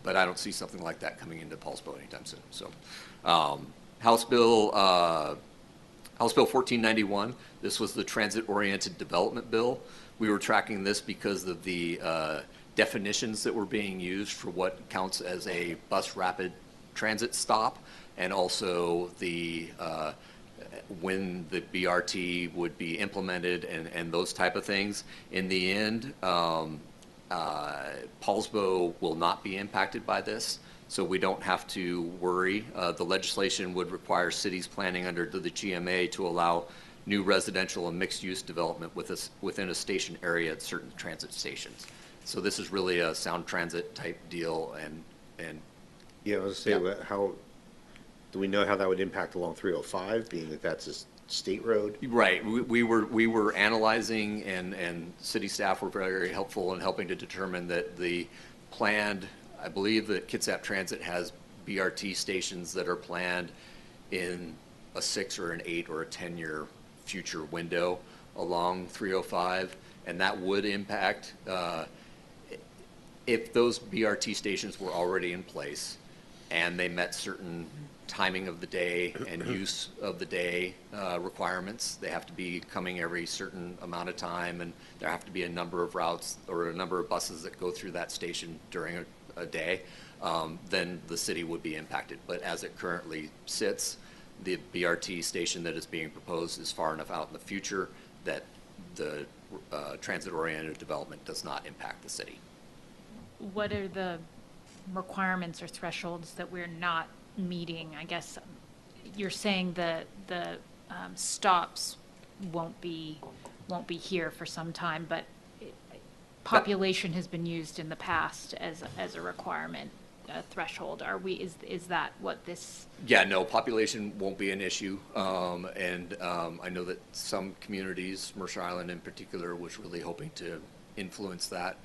but I don't see something like that coming into Poulsbo anytime soon. So, House Bill 1491, this was the transit-oriented development bill. We were tracking this because of the definitions that were being used for what counts as a bus rapid transit stop, and also the when the BRT would be implemented and those type of things. In the end, Poulsbo will not be impacted by this, so we don't have to worry. The legislation would require cities planning under the GMA to allow new residential and mixed-use development within a station area at certain transit stations. So this is really a sound transit type deal, and Yeah, I was saying, how, do we know how that would impact along 305, being that that's a state road? Right. We were analyzing, and city staff were very helpful in helping to determine that the planned, I believe that Kitsap Transit has BRT stations that are planned in a 6 or an 8 or a 10-year future window along 305, and that would impact if those BRT stations were already in place and they met certain timing of the day and use of the day requirements. They have to be coming every certain amount of time, and there have to be a number of routes or a number of buses that go through that station during a day. Then the city would be impacted. But as it currently sits, the BRT station that is being proposed is far enough out in the future that the transit-oriented development does not impact the city. What are the requirements or thresholds that we're not meeting? I guess you're saying the stops won't be here for some time, but population has been used in the past as a requirement, a threshold. Is that what this? Yeah, no, population won't be an issue, and I know that some communities, Mercer Island in particular, was really hoping to influence that.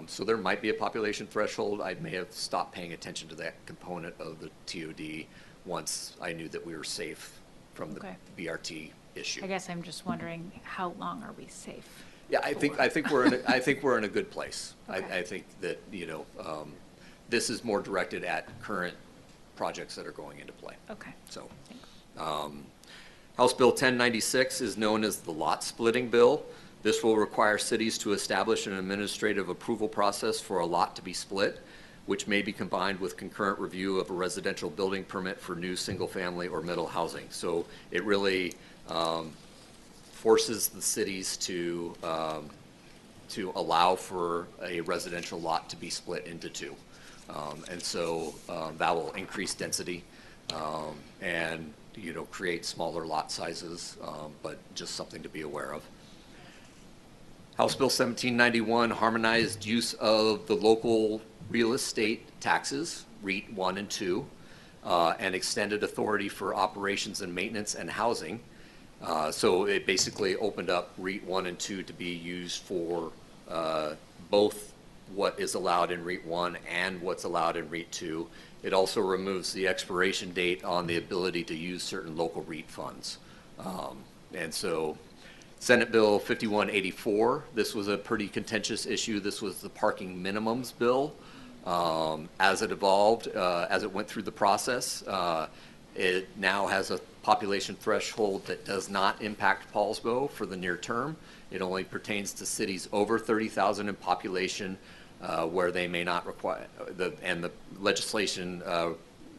So there might be a population threshold. I may have stopped paying attention to that component of the TOD once I knew that we were safe from the BRT issue. I guess I'm just wondering, how long are we safe? Yeah, I think we're in a good place. Okay. I think that this is more directed at current projects that are going into play. Okay. So, House Bill 1096 is known as the lot splitting bill. This will require cities to establish an administrative approval process for a lot to be split, which may be combined with concurrent review of a residential building permit for new single-family or middle housing. So it really forces the cities to allow for a residential lot to be split into two. And so that will increase density and, you know, create smaller lot sizes, but just something to be aware of. House Bill 1791 harmonized use of the local real estate taxes, REIT 1 and 2, and extended authority for operations and maintenance and housing. So it basically opened up REIT 1 and 2 to be used for both what is allowed in REIT 1 and what's allowed in REIT 2. It also removes the expiration date on the ability to use certain local REIT funds. And so Senate Bill 5184, this was a pretty contentious issue. This was the parking minimums bill. As it evolved, as it went through the process, it now has a population threshold that does not impact Poulsbo for the near term. It only pertains to cities over 30,000 in population where they may not require, and the legislation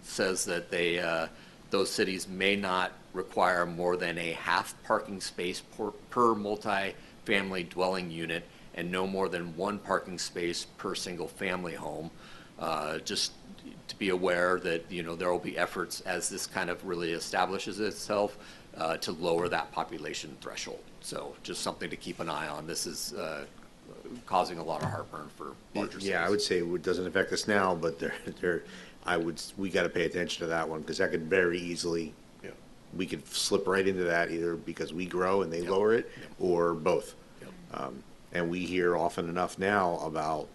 says that those cities may not require more than a half parking space per multi-family dwelling unit and no more than one parking space per single family home. Just to be aware that, you know, there will be efforts as this kind of really establishes itself to lower that population threshold. So just something to keep an eye on. This is causing a lot of heartburn for larger cities. Yeah, I would say it doesn't affect us now, but we got to pay attention to that one because that could very easily, we could slip right into that either because we grow and they lower it or both. And we hear often enough now about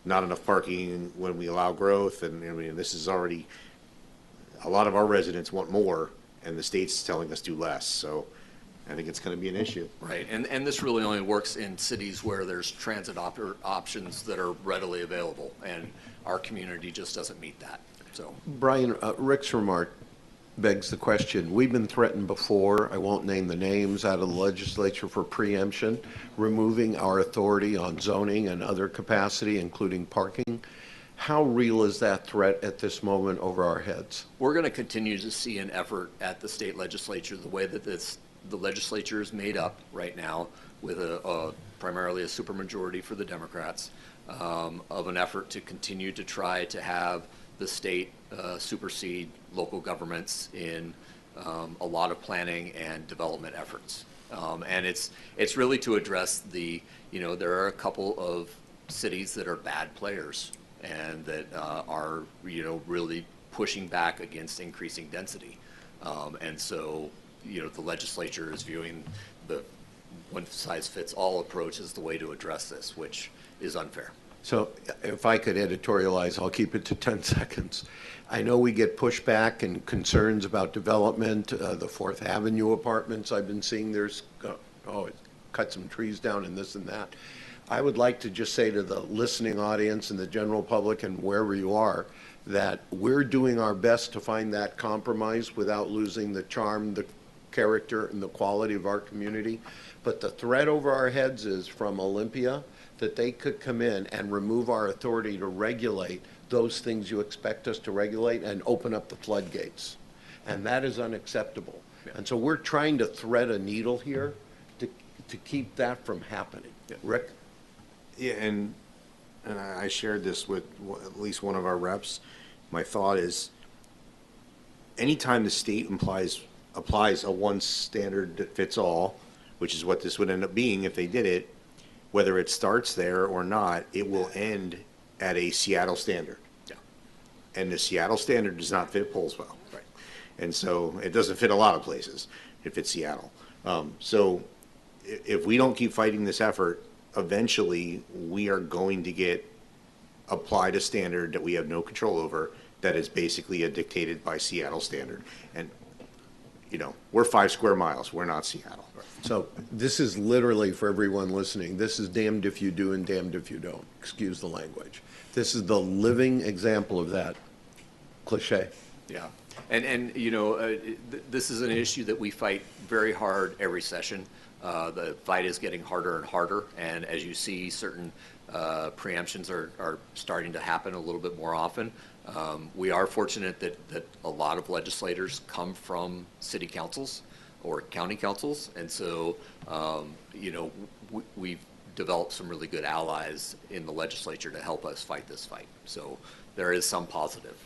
not enough parking when we allow growth. And I mean, this is already, a lot of our residents want more and the state's telling us do less. So I think it's going to be an issue. Right, and this really only works in cities where there's transit options that are readily available, and our community just doesn't meet that, so. Brian, Rick's remark begs the question. We've been threatened before, I won't name the names, out of the legislature for preemption, removing our authority on zoning and other capacity, including parking. How real is that threat at this moment over our heads? We're going to continue to see an effort at the state legislature, the way that the legislature is made up right now with primarily a supermajority for the Democrats, of an effort to continue to try to have the state supersede local governments in a lot of planning and development efforts. And it's really to address there are a couple of cities that are bad players and that are, really pushing back against increasing density. And so, the legislature is viewing the one-size-fits-all approach as the way to address this, which is unfair. So if I could editorialize, I'll keep it to 10 seconds. I know we get pushback and concerns about development, the Fourth Avenue apartments I've been seeing, there's, cut some trees down and this and that. I would like to just say to the listening audience and the general public and wherever you are, that we're doing our best to find that compromise without losing the charm, the character, and the quality of our community. But the threat over our heads is from Olympia, that they could come in and remove our authority to regulate those things you expect us to regulate and open up the floodgates. And that is unacceptable. And so we're trying to thread a needle here to keep that from happening. Rick? Yeah, and I shared this with at least one of our reps. My thought is, anytime the state applies a one standard that fits all, which is what this would end up being if they did it, whether it starts there or not, it will end at a Seattle standard. Yeah. And the Seattle standard does not fit Poulsbo. Right. And so it doesn't fit a lot of places. It fits Seattle. So if we don't keep fighting this effort, eventually we are going to get applied a standard that we have no control over that is basically dictated by Seattle standard. And, we're 5 square miles. We're not Seattle. So this is literally, for everyone listening, this is damned if you do and damned if you don't. Excuse the language. This is the living example of that. cliche. Yeah, and you know, this is an issue that we fight very hard every session. The fight is getting harder and harder, and as you see, certain preemptions are starting to happen a little bit more often. We are fortunate that a lot of legislators come from city councils or county councils, and so you know, we've developed some really good allies in the legislature to help us fight this fight. So there is some positive.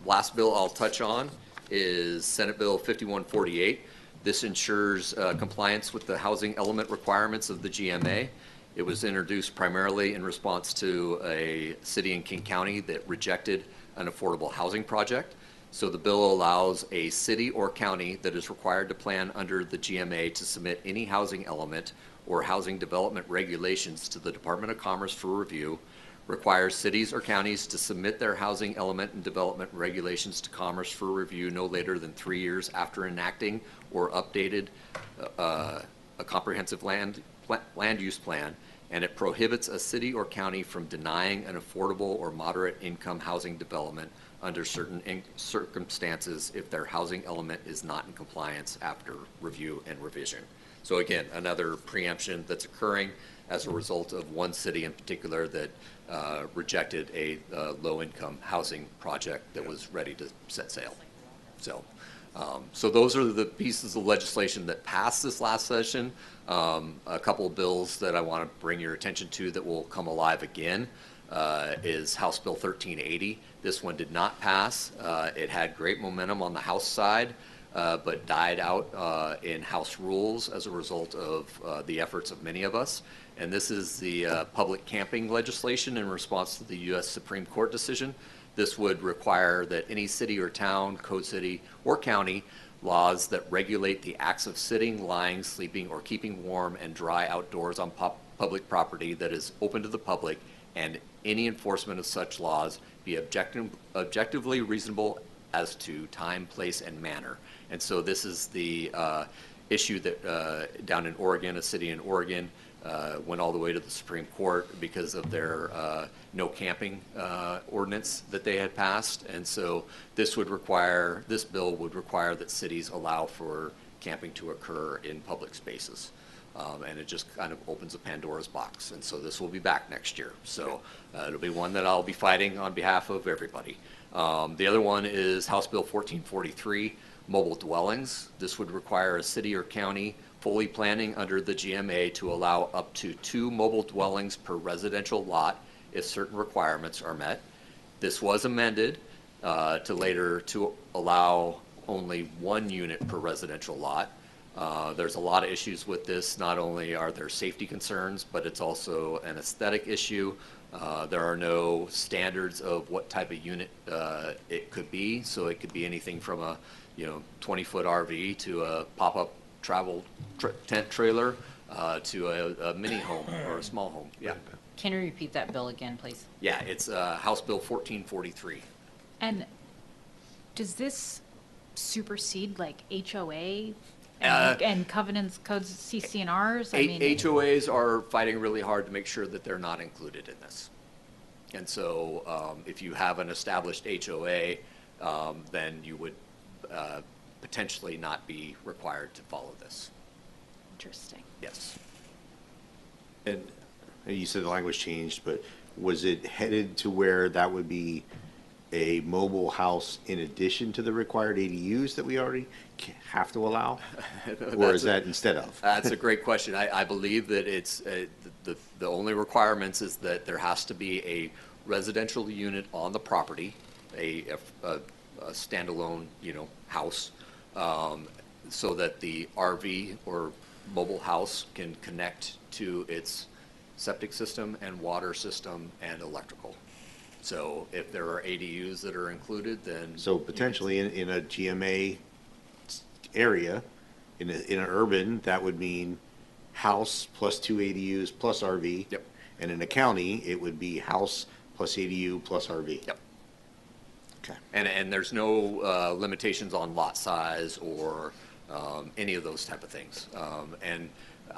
Last bill I'll touch on is Senate Bill 5148. This ensures compliance with the housing element requirements of the GMA. It was introduced primarily in response to a city in King County that rejected an affordable housing project. So the bill allows a city or county that is required to plan under the GMA to submit any housing element or housing development regulations to the Department of Commerce for review, requires cities or counties to submit their housing element and development regulations to Commerce for review no later than 3 years after enacting or updated a comprehensive land use plan, and it prohibits a city or county from denying an affordable or moderate income housing development under certain circumstances if their housing element is not in compliance after review and revision. So again, another preemption that's occurring as a result of one city in particular that rejected a low-income housing project that was ready to set sail. So those are the pieces of legislation that passed this last session. A couple of bills that I want to bring your attention to that will come alive again is House Bill 1380. This one did not pass. It had great momentum on the House side, but died out in House rules as a result of the efforts of many of us. And this is the public camping legislation in response to the U.S. Supreme Court decision. This would require that any city or town, code city, or county laws that regulate the acts of sitting, lying, sleeping, or keeping warm and dry outdoors on public property that is open to the public, and any enforcement of such laws be objectively reasonable as to time, place, and manner. And so this is the issue that down in Oregon, a city in Oregon, went all the way to the Supreme Court because of their no camping ordinance that they had passed. And so this bill would require that cities allow for camping to occur in public spaces. And it just kind of opens a Pandora's box. And so this will be back next year. So it'll be one that I'll be fighting on behalf of everybody. The other one is House Bill 1443, mobile dwellings. This would require a city or county fully planning under the GMA to allow up to 2 mobile dwellings per residential lot if certain requirements are met. This was amended to allow only 1 unit per residential lot. There's a lot of issues with this. Not only are there safety concerns, but it's also an aesthetic issue. There are no standards of what type of unit it could be. So it could be anything from a 20-foot RV to a pop-up travel tent trailer to a mini home or a small home. Yeah. Can you repeat that bill again, please? Yeah, it's House Bill 1443. And does this supersede like HOA and covenants, codes, CC&Rs? HOAs are fighting really hard to make sure that they're not included in this. And so if you have an established HOA, then you would potentially not be required to follow this. Interesting. Yes. And you said the language changed, but was it headed to where that would be a mobile house in addition to the required ADUs that we already have to allow? Or is that instead of? That's a great question. I believe that it's the only requirements is that there has to be a residential unit on the property, a standalone house, so that the RV or mobile house can connect to its septic system and water system and electrical. So if there are ADUs that are included, then So potentially in a GMA area, in an urban, that would mean house plus 2 ADUs plus RV. Yep. And in a county, it would be house plus ADU plus RV. Yep. Okay. And there's no limitations on lot size or any of those type of things. And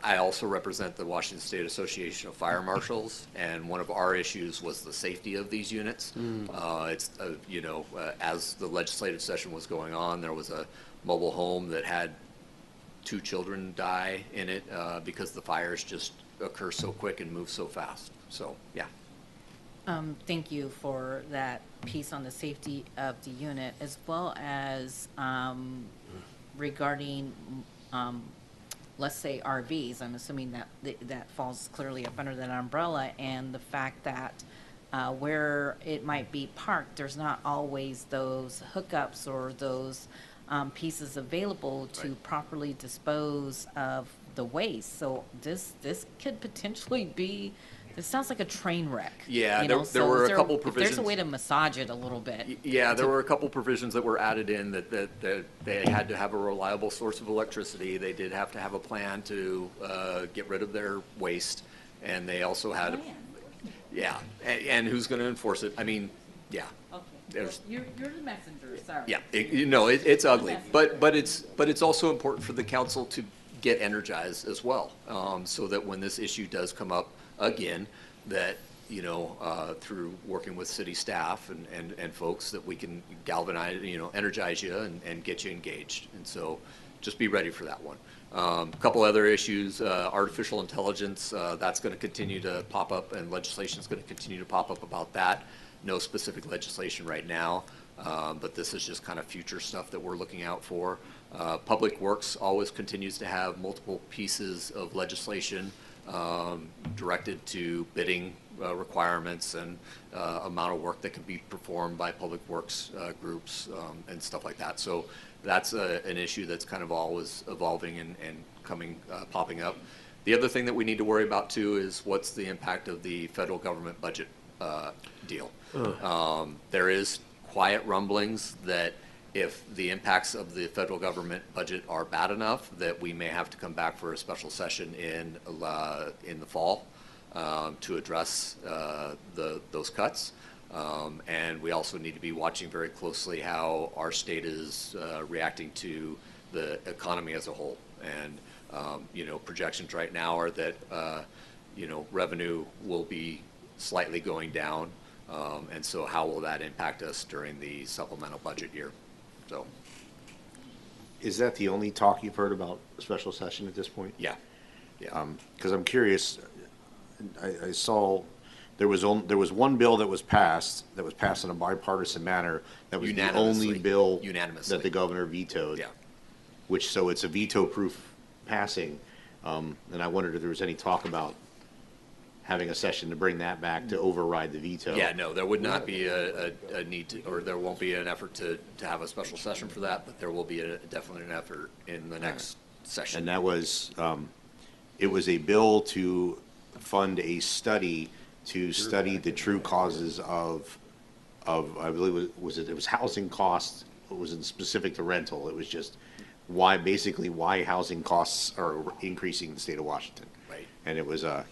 I also represent the Washington State Association of Fire Marshals, and one of our issues was the safety of these units. As the legislative session was going on, there was a mobile home that had 2 children die in it because the fires just occur so quick and move so fast. So, yeah. Thank you for that piece on the safety of the unit, as well as regarding, let's say, RVs. I'm assuming that that falls clearly up under that umbrella, and the fact that where it might be parked, there's not always those hookups or those pieces available to properly dispose of the waste. So this could potentially be. It sounds like a train wreck. Yeah, there were a couple provisions. If there's a way to massage it a little bit. Yeah, there were a couple provisions that were added in that they had to have a reliable source of electricity. They did have to have a plan to get rid of their waste, and they also had, and who's going to enforce it? I mean, yeah. Okay. You're the messenger. Sorry. Yeah, it's ugly, but it's also important for the council to get energized as well, so that when this issue does come up again, that through working with city staff and folks, that we can galvanize, energize you and get you engaged. And so just be ready for that one. A couple other issues, artificial intelligence, that's going to continue to pop up, and legislation is going to continue to pop up about that. No specific legislation right now, but this is just kind of future stuff that we're looking out for. Public Works always continues to have multiple pieces of legislation directed to bidding requirements and amount of work that can be performed by public works groups and stuff like that. So that's an issue that's kind of always evolving and popping up. The other thing that we need to worry about too is what's the impact of the federal government budget deal. There is quiet rumblings that if the impacts of the federal government budget are bad enough, that we may have to come back for a special session in the fall to address those cuts. And we also need to be watching very closely how our state is reacting to the economy as a whole. And projections right now are that revenue will be slightly going down. And so how will that impact us during the supplemental budget year? So, is that the only talk you've heard about a special session at this point? Yeah. Because I'm curious. I saw there was one bill that was passed in a bipartisan manner. That was the only bill that the governor vetoed. Yeah. So it's a veto-proof passing. And I wondered if there was any talk about having a session to bring that back to override the veto. Yeah, no, there would not be a need to, or there won't be an effort to have a special session for that, but there will be definitely an effort in the next session. And that was, it was a bill to fund a study to study the true causes of I believe it was housing costs. It wasn't specific to rental. It was just why housing costs are increasing in the state of Washington. Right. And it was a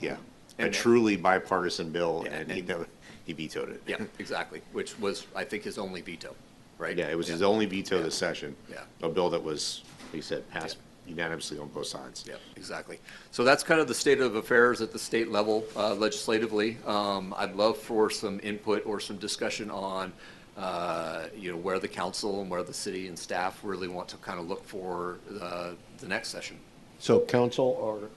truly bipartisan bill, and he vetoed it. Yeah, exactly, which was, I think, his only veto, right? Yeah, it was his only veto this session. Yeah. A bill that was, he said, passed unanimously on both sides. Yeah, exactly. So that's kind of the state of affairs at the state level legislatively. I'd love for some input or some discussion on where the council and where the city and staff really want to kind of look for the next session. So council or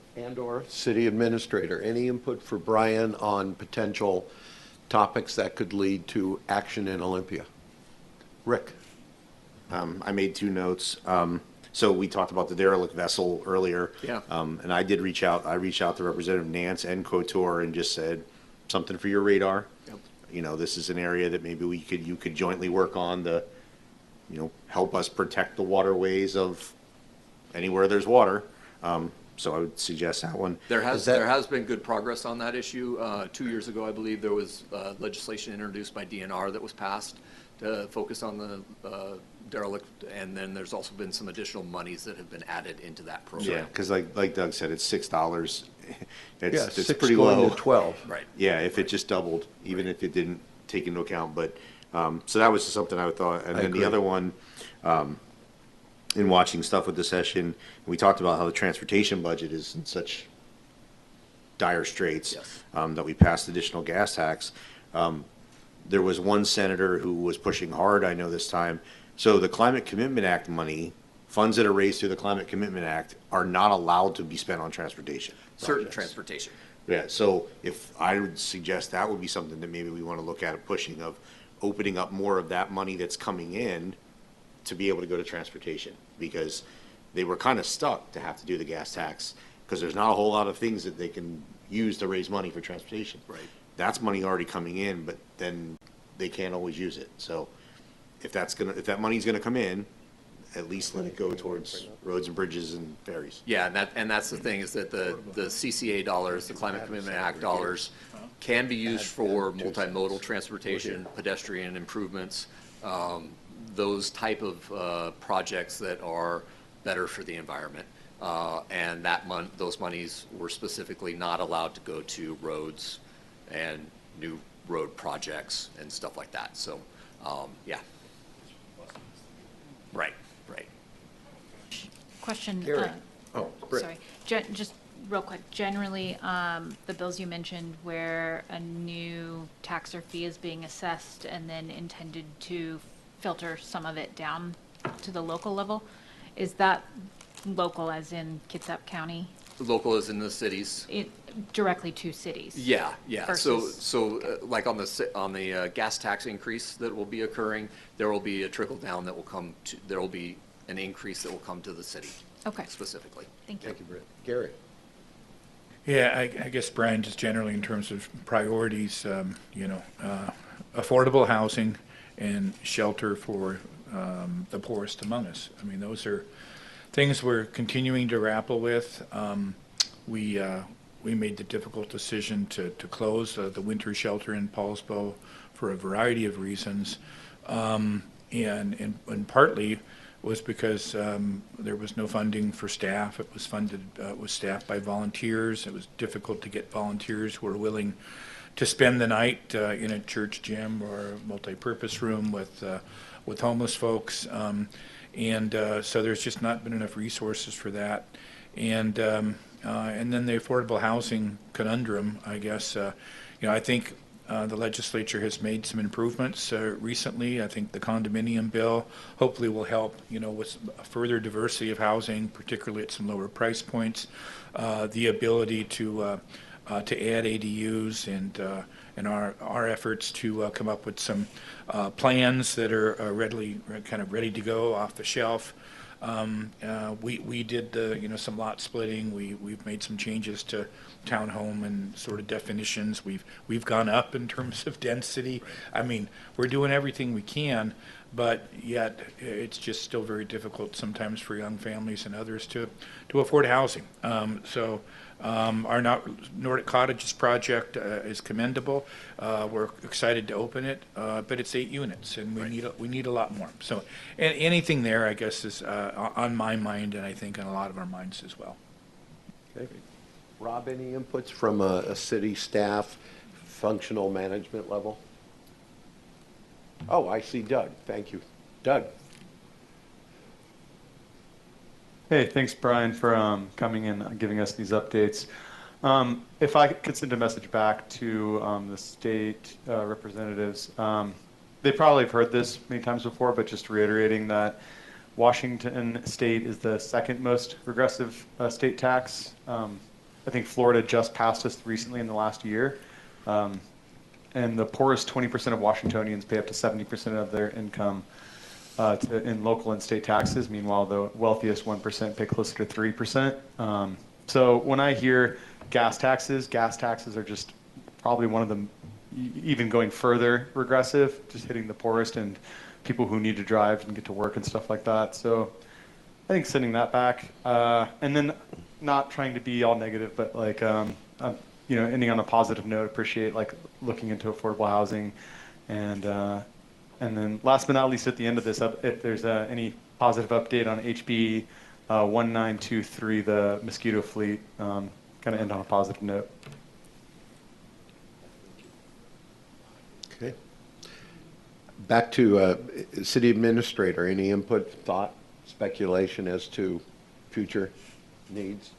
city administrator, any input for Brian on potential topics that could lead to action in Olympia? Rick? I made 2 notes. So we talked about the derelict vessel earlier. Yeah. And I did reach out. I reached out to Representative Nance and Couture and just said, something for your radar. Yep. This is an area that maybe you could jointly work on to, help us protect the waterways of anywhere there's water. So I would suggest that one. There has been good progress on that issue. 2 years ago, I believe there was legislation introduced by DNR that was passed to focus on the derelict, and then there's also been some additional monies that have been added into that program. Yeah, because like Doug said, it's $6. It's 6 pretty going low. to 12. Right. Yeah, if it just doubled, even if it didn't take into account. But so that was something I thought. And then the other one in watching stuff with the session, we talked about how the transportation budget is in such dire straits, that we passed additional gas tax. There was one senator who was pushing hard, I know this time. So the Climate Commitment Act money, funds that are raised through the Climate Commitment Act, are not allowed to be spent on transportation. Certain projects. transportation. Yeah, so if I would suggest that would be something that maybe we want to look at pushing, of opening up more of that money that's coming in to be able to go to transportation, because they were kind of stuck to have to do the gas tax because there's not a whole lot of things that they can use to raise money for transportation. Right. That's money already coming in, but then they can't always use it. So if that money's gonna come in, at least let it go towards roads and bridges and ferries. Yeah, and that's the thing, is that the CCA dollars, the Climate Commitment Act dollars, can be used for multimodal transportation, pedestrian improvements, those type of projects that are better for the environment. And those monies were specifically not allowed to go to roads and new road projects and stuff like that. So, yeah. Right. Question. Gary. Britt. Sorry. Just real quick. Generally, the bills you mentioned where a new tax or fee is being assessed and then intended to filter some of it down to the local level, is that local as in Kitsap County? Local is in the cities. Directly to cities? Yeah. Versus- So like on the gas tax increase that will be occurring, there will be a trickle down that will come to, there will be an increase that will come to the city. Okay. Specifically. Thank you. Thank you, Britt. Gary? Yeah, I guess, Brian, just generally in terms of priorities, affordable housing and shelter for the poorest among us. I mean, those are things we're continuing to grapple with. We made the difficult decision to close the winter shelter in Poulsbo for a variety of reasons, and partly was because there was no funding for staff. It was staffed by volunteers. It was difficult to get volunteers who were willing to spend the night in a church gym or a multi-purpose room with homeless folks. So there's just not been enough resources for that. And then the affordable housing conundrum, I guess, I think the legislature has made some improvements recently. I think the condominium bill hopefully will help, with a further diversity of housing, particularly at some lower price points, the ability to add ADUs and our efforts to come up with some plans that are ready to go off the shelf. We did some lot splitting. We've made some changes to townhome and sort of definitions. We've gone up in terms of density. I mean, we're doing everything we can, but yet it's just still very difficult sometimes for young families and others to afford housing. Our Nordic Cottages project is commendable. We're excited to open it, but it's 8 units, and we need a lot more. So, anything there, I guess, is on my mind, and I think on a lot of our minds as well. Okay. Rob, any inputs from a city staff, functional management level? Oh, I see Doug. Thank you. Doug. Hey, thanks, Brian, for coming in and giving us these updates. If I could send a message back to the state representatives, they probably have heard this many times before, but just reiterating that Washington State is the second most regressive state tax. I think Florida just passed us recently in the last year. And the poorest 20% of Washingtonians pay up to 70% of their income in local and state taxes. Meanwhile, the wealthiest 1% pay closer to 3%. So when I hear gas taxes are just probably one of them, even going further regressive, just hitting the poorest and people who need to drive and get to work and stuff like that. So I think sending that back, and then not trying to be all negative, but like, ending on a positive note, appreciate like looking into affordable housing. And then last but not least, at the end of this, if there's any positive update on HB 1923, the mosquito fleet, kind of end on a positive note. Okay. Back to city administrator, any input, thoughts speculation as to future needs?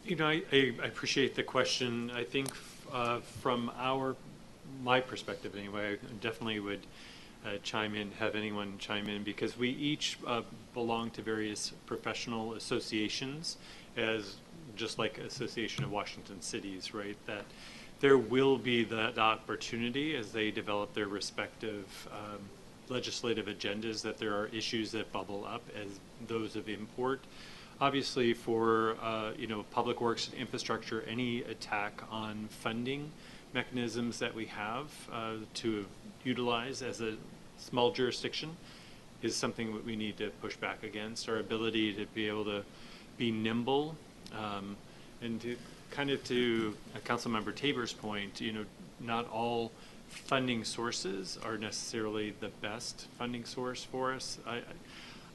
You know, I appreciate the question. I think from my perspective anyway, I definitely would have anyone chime in, because we each belong to various professional associations, as just like Association of Washington Cities, right? That there will be that opportunity as they develop their respective legislative agendas, that there are issues that bubble up as those of import. Obviously, for public works and infrastructure, any attack on funding mechanisms that we have to utilize as a small jurisdiction is something that we need to push back against. Our ability to be able to be nimble, and to Councilmember Tabor's point, not all funding sources are necessarily the best funding source for us.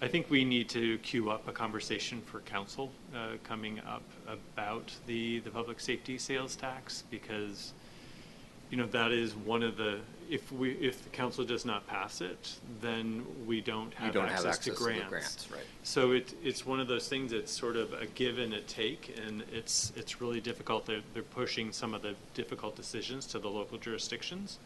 I think we need to queue up a conversation for council coming up about the public safety sales tax, because that is one of the, if the council does not pass it, then we don't have access to grants. Right. So it's one of those things that's sort of a give and a take, and it's really difficult. They're pushing some of the difficult decisions to the local jurisdictions.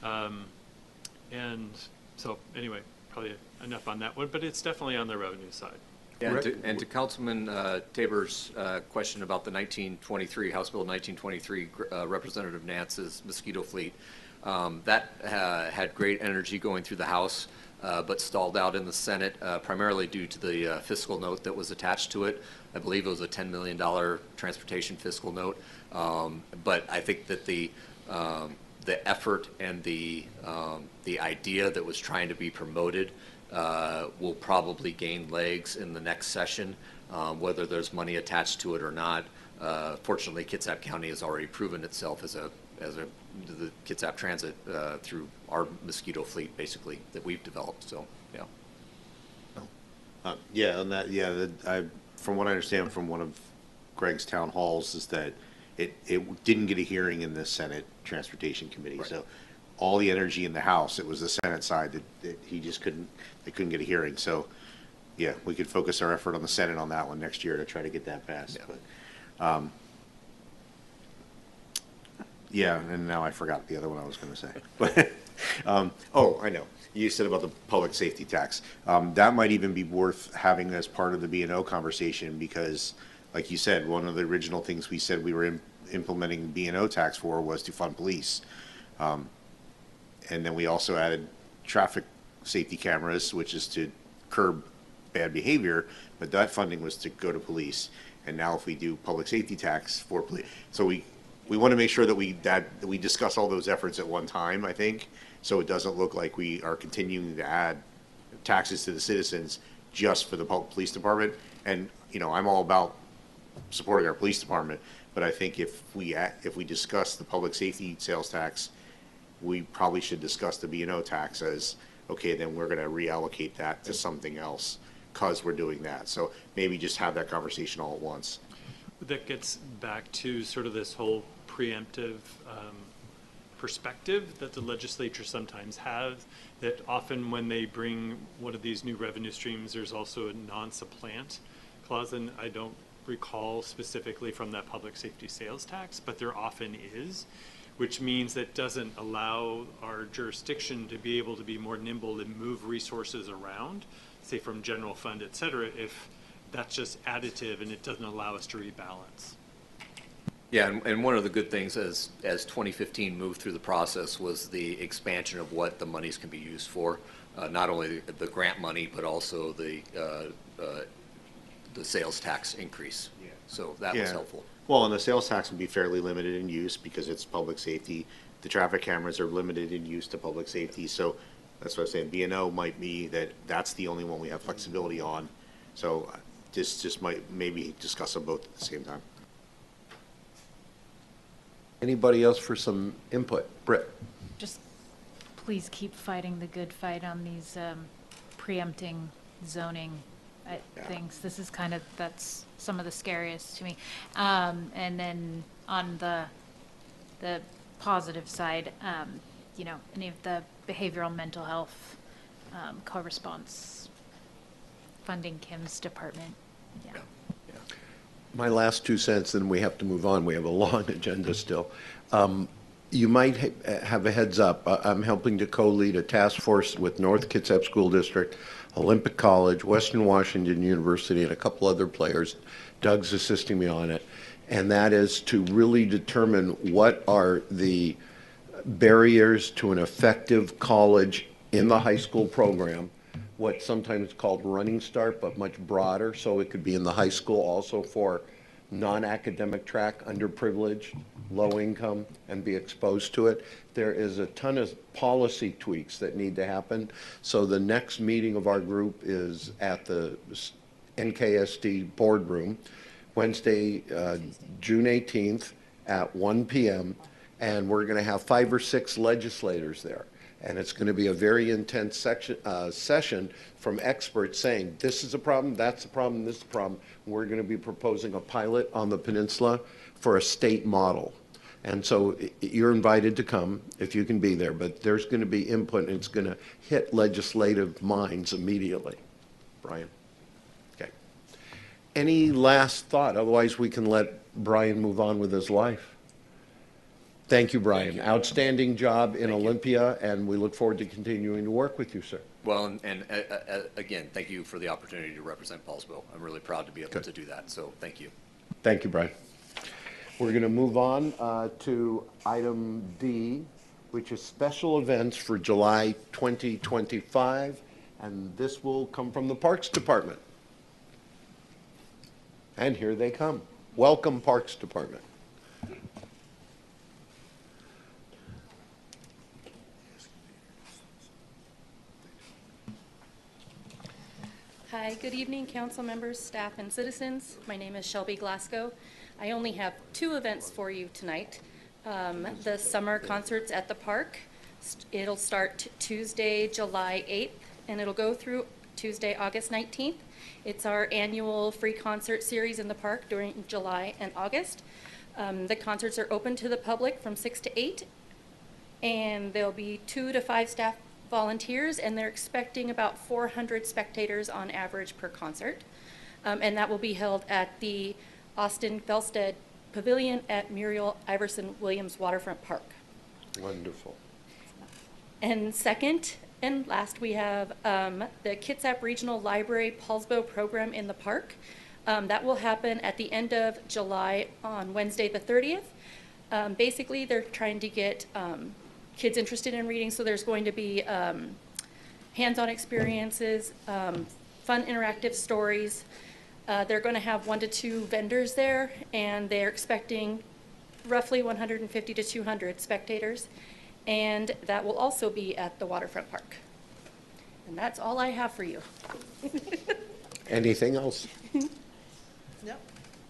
And so anyway, probably enough on that one, but it's definitely on the revenue side. Yeah, and to Councilman Tabor's question about the 1923, House Bill 1923, Representative Nance's mosquito fleet, that had great energy going through the House, but stalled out in the Senate, primarily due to the fiscal note that was attached to it. I believe it was a $10 million transportation fiscal note. But I think that the effort and the idea that was trying to be promoted will probably gain legs in the next session, whether there's money attached to it or not. Fortunately, Kitsap County has already proven itself as the Kitsap Transit through our mosquito fleet, basically, that we've developed. So, yeah. From what I understand from one of Greg's town halls is that it didn't get a hearing in the Senate Transportation Committee. Right. So all the energy in the House, it was the Senate side that they couldn't get a hearing. So yeah, we could focus our effort on the Senate on that one next year to try to get that passed. Yeah. But and now I forgot the other one I was going to say. But I know. You said about the public safety tax. That might even be worth having as part of the B&O conversation, because like you said, one of the original things we said we were implementing B&O tax for was to fund police. And then we also added traffic safety cameras, which is to curb bad behavior, but that funding was to go to police. And now if we do public safety tax for police, so we want to make sure that we discuss all those efforts at one time, I think, so it doesn't look like we are continuing to add taxes to the citizens just for the police department. And I'm all about supporting our police department, but I think if we discuss the public safety sales tax, we probably should discuss the B&O tax as, okay, then we're going to reallocate that to something else because we're doing that. So maybe just have that conversation all at once. That gets back to sort of this whole preemptive perspective that the legislature sometimes has, that often when they bring one of these new revenue streams, there's also a non-supplant clause, and I don't recall specifically from that public safety sales tax, but there often is, which means that doesn't allow our jurisdiction to be able to be more nimble and move resources around, say from general fund, et cetera, if that's just additive and it doesn't allow us to rebalance. Yeah, and one of the good things as 2015 moved through the process was the expansion of what the monies can be used for, not only the grant money, but also the sales tax increase. Yeah. So that was helpful. Well, and the sales tax would be fairly limited in use because it's public safety. The traffic cameras are limited in use to public safety. So that's what I'm saying. B&O might be that's the only one we have flexibility on. So just might maybe discuss them both at the same time. Anybody else for some input? Britt? Just please keep fighting the good fight on these preempting zoning things. This is that's some of the scariest to me. And then on the positive side, any of the behavioral mental health co-response funding Kim's department. Yeah. My last 2 cents, then we have to move on. We have a long agenda still. You might have a heads up. I'm helping to co-lead a task force with North Kitsap School District, Olympic College, Western Washington University, and a couple other players. Doug's assisting me on it. And that is to really determine what are the barriers to an effective college in the high school program, what's sometimes called Running Start, but much broader. So it could be in the high school also for non-academic track, underprivileged, low income, and be exposed to it. There is a ton of policy tweaks that need to happen. So the next meeting of our group is at the NKSD boardroom, Wednesday, June 18th at 1 p.m. And we're going to have 5 or 6 legislators there. And it's going to be a very intense session from experts saying, this is a problem, that's a problem, this is a problem. We're going to be proposing a pilot on the peninsula for a state model. And so you're invited to come if you can be there, but there's going to be input and it's going to hit legislative minds immediately. Brian? Okay. Any last thought? Otherwise we can let Brian move on with his life. Thank you, Brian. Thank you. Outstanding job in Olympia, and we look forward to continuing to work with you, sir. Well, and again, thank you for the opportunity to represent Poulsbo. I'm really proud to be able to do that, so thank you. Thank you, Brian. We're going to move on to item D, which is special events for July 2025, and this will come from the Parks Department. And here they come. Welcome, Parks Department. Hi, good evening, council members, staff, and citizens. My name is Shelby Glasgow. I only have 2 events for you tonight. The summer concerts at the park. It'll start Tuesday, July 8th, and it'll go through Tuesday, August 19th. It's our annual free concert series in the park during July and August. The concerts are open to the public from 6 to 8, and there'll be 2 to 5 staff volunteers, and they're expecting about 400 spectators on average per concert. And that will be held at the Austin Felstead Pavilion at Muriel Iverson Williams Waterfront Park. Wonderful. And second and last, we have the Kitsap Regional Library Poulsbo program in the park. That will happen at the end of July on Wednesday the 30th. Basically, they're trying to get kids interested in reading, so there's going to be hands-on experiences, fun interactive stories. They're going to have 1 to 2 vendors there, and they're expecting roughly 150 to 200 spectators, and that will also be at the Waterfront Park. And that's all I have for you. Anything else? No.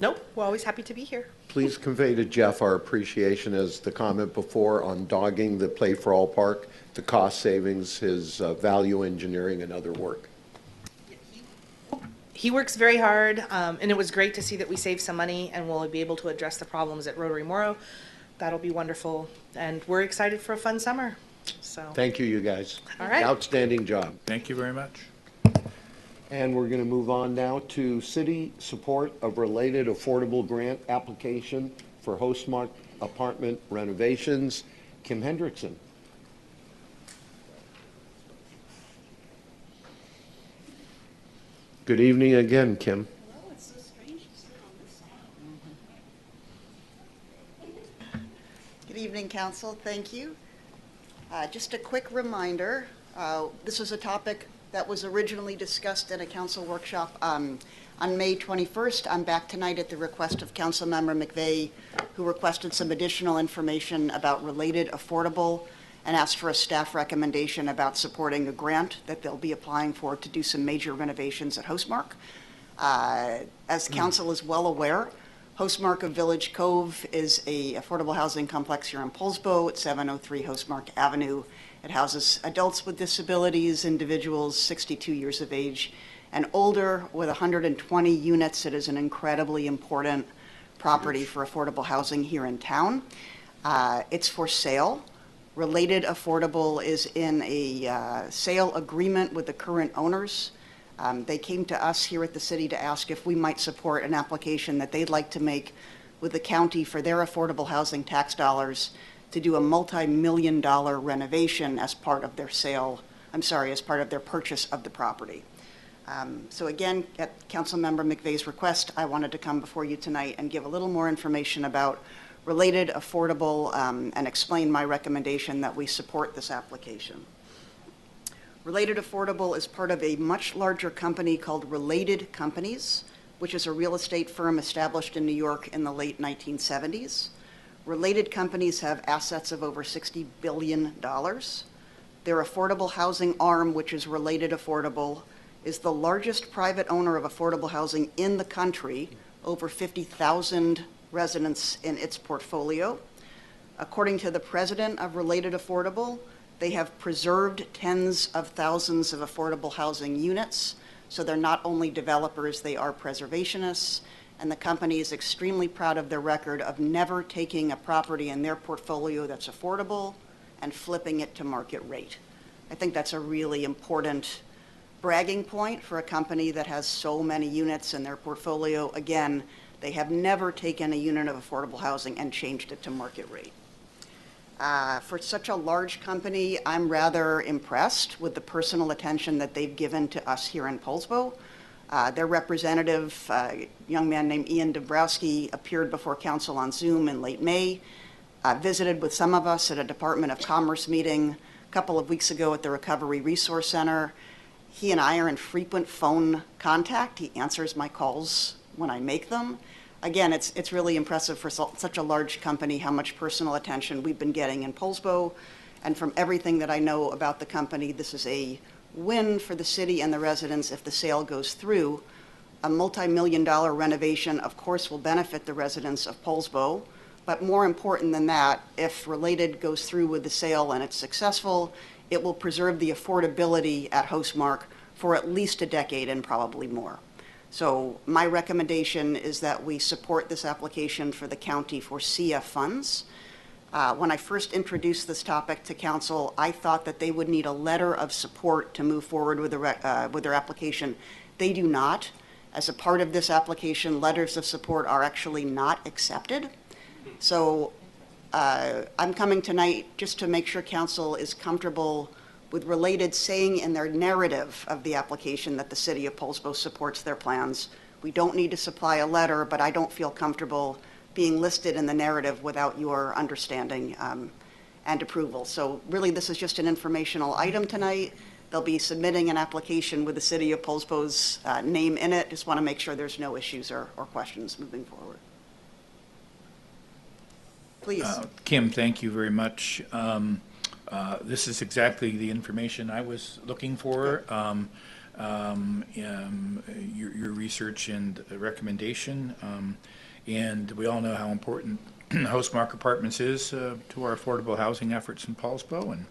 Nope, we're always happy to be here. Please convey to Jeff our appreciation, as the comment before, on dogging the Play for All Park, the cost savings, his value engineering, and other work. He works very hard, and it was great to see that we saved some money and we'll be able to address the problems at Rotary Morrow. That'll be wonderful, and we're excited for a fun summer. So Thank you, you guys. All right. Outstanding job. Thank you very much. And we're going to move on now to city support of related affordable grant application for Hostmark apartment renovations. Kim Hendrickson. Good evening again, Kim. Hello, it's so strange to sit on this side. Good evening, Council. Thank you. Just a quick reminder, this is a topic that was originally discussed in a council workshop on May 21st. I'm back tonight at the request of Councilmember McVeigh, who requested some additional information about related affordable and asked for a staff recommendation about supporting a grant that they'll be applying for to do some major renovations at Hostmark. As council is well aware, Hostmark of Village Cove is a affordable housing complex here in Poulsbo at 703 Hostmark Avenue. It houses adults with disabilities, individuals 62 years of age and older, with 120 units. It is an incredibly important property for affordable housing here in town. It's for sale Related Affordable is in a sale agreement with the current owners. They came to us here at the city to ask if we might support an application that they'd like to make with the county for their affordable housing tax dollars to do a multi-million-dollar renovation as part of their as part of their purchase of the property. So again, at Councilmember McVeigh's request, I wanted to come before you tonight and give a little more information about Related Affordable and explain my recommendation that we support this application. Related Affordable is part of a much larger company called Related Companies, which is a real estate firm established in New York in the late 1970s. Related Companies have assets of over $60 billion. Their affordable housing arm, which is Related Affordable, is the largest private owner of affordable housing in the country, over 50,000 residents in its portfolio. According to the president of Related Affordable, they have preserved tens of thousands of affordable housing units, so they're not only developers, they are preservationists, and the company is extremely proud of their record of never taking a property in their portfolio that's affordable and flipping it to market rate. I think that's a really important bragging point for a company that has so many units in their portfolio. Again, they have never taken a unit of affordable housing and changed it to market rate. For such a large company, I'm rather impressed with the personal attention that they've given to us here in Poulsbo. Their representative, a young man named Ian Dabrowski, appeared before council on Zoom in late May, visited with some of us at a Department of Commerce meeting a couple of weeks ago at the Recovery Resource Center. He and I are in frequent phone contact. He answers my calls when I make them. Again, it's really impressive for such a large company how much personal attention we've been getting in Poulsbo. And from everything that I know about the company, this is a win for the city and the residents if the sale goes through. A multi-million-dollar renovation, of course, will benefit the residents of Poulsbo. But more important than that, if Related goes through with the sale and it's successful, it will preserve the affordability at Hostmark for at least a decade and probably more. So my recommendation is that we support this application for the county for CF funds. When I first introduced this topic to council, I thought that they would need a letter of support to move forward with their application. They do not. As a part of this application, letters of support are actually not accepted. So I'm coming tonight just to make sure council is comfortable with Related saying in their narrative of the application that the city of Poulsbo supports their plans. We don't need to supply a letter, but I don't feel comfortable being listed in the narrative without your understanding and approval. So really, this is just an informational item tonight. They'll be submitting an application with the city of Poulsbo's name in it. Just want to make sure there's no issues or questions moving forward. Please. Kim, thank you very much. This is exactly the information I was looking for. Your research and recommendation. And we all know how important Hostmark Apartments is to our affordable housing efforts in Poulsbo. And